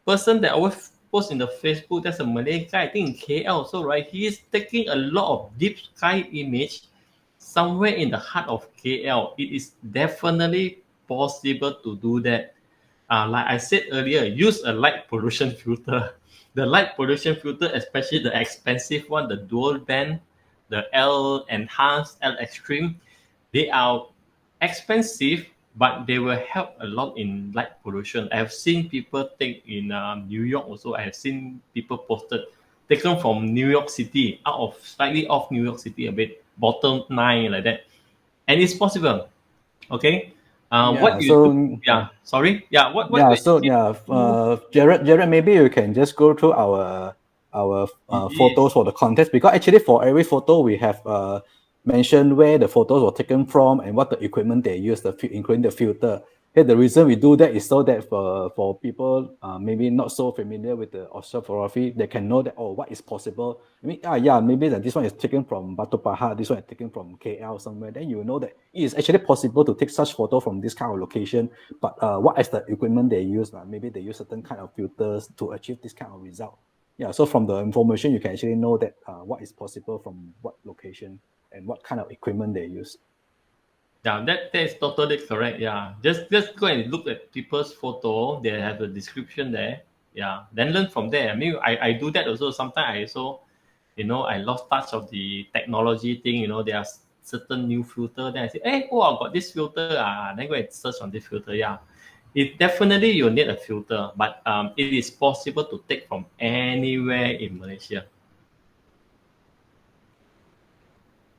person that always posts in the Facebook, that's a Malay guy, I think in KL also, right? He is taking a lot of deep sky image somewhere in the heart of KL. It is definitely possible to do that. like I said earlier, use a light pollution filter. The light pollution filter, especially the expensive one, the dual band, the L enhanced, L extreme, they are expensive, but they will help a lot in light pollution. I have seen people take in New York also. I have seen people posted taken from New York City, out of slightly off New York City a bit, bottom 9 like that, and it's possible. Okay, what you do? Yeah, sorry. Yeah, what you actually do? Jared, maybe you can just go through our photos for the context, because actually for every photo we have mentioned where the photos were taken from and what the equipment they use, including the filter. Okay, the reason we do that is so that for people maybe not so familiar with the offshore photography, they can know that, oh, what is possible. I mean, maybe that this one is taken from Batu Pahat, this one is taken from KL somewhere. Then you know that it is actually possible to take such photo from this kind of location. But what is the equipment they use? Maybe they use certain kind of filters to achieve this kind of result. Yeah, so from the information, you can actually know that what is possible from what location and what kind of equipment they use. Yeah, that is totally correct. Yeah, just go and look at people's photo. They have a description there. Yeah, then learn from there. I mean, I do that also. Sometimes I also, I lost touch of the technology thing. There are certain new filter. Then I say, hey, oh, I got this filter. Then go and search on this filter. Yeah, it definitely you need a filter, but it is possible to take from anywhere in Malaysia.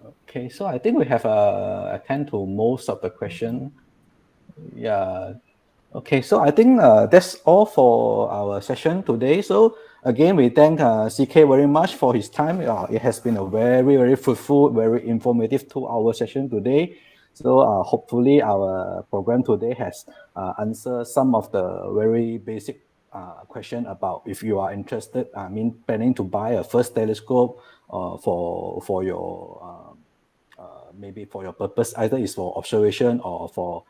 Okay, so I think we have attend to most of the question. Yeah. Okay, so I think that's all for our session today. So again, we thank CK very much for his time. It has been a very, very fruitful, very informative 2-hour session today. So hopefully our program today has answered some of the very basic question about if you are interested, planning to buy a first telescope for your maybe for your purpose, either is for observation or for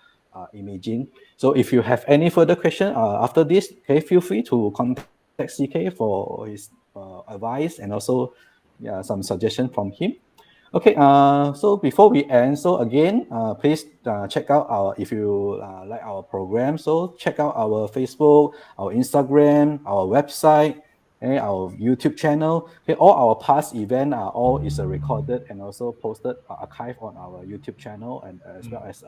imaging. So if you have any further question after this, okay, feel free to contact CK for his advice and also some suggestion from him. Okay, so before we end, so again, please check out if you like our program, so check out our Facebook, our Instagram, our website, okay, our YouTube channel. Okay, all our past event are all is recorded and also posted, archived on our YouTube channel and as well as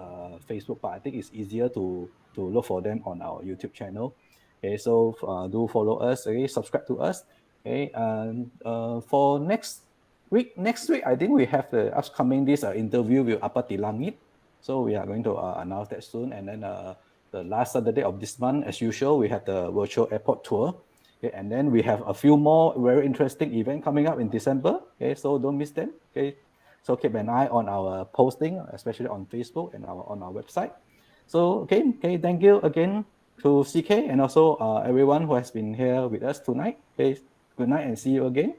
Facebook. But I think it's easier to look for them on our YouTube channel. Okay, so do follow us. Okay, subscribe to us. Okay, and for next week, I think we have the upcoming this interview with Apa Tilangit. So we are going to announce that soon. And then the last Saturday of this month, as usual, we have the virtual airport tour. Okay, and then we have a few more very interesting events coming up in December. Okay, so don't miss them. Okay, so keep an eye on our posting, especially on Facebook and on our website. So okay, thank you again to CK and also everyone who has been here with us tonight. Okay, good night and see you again.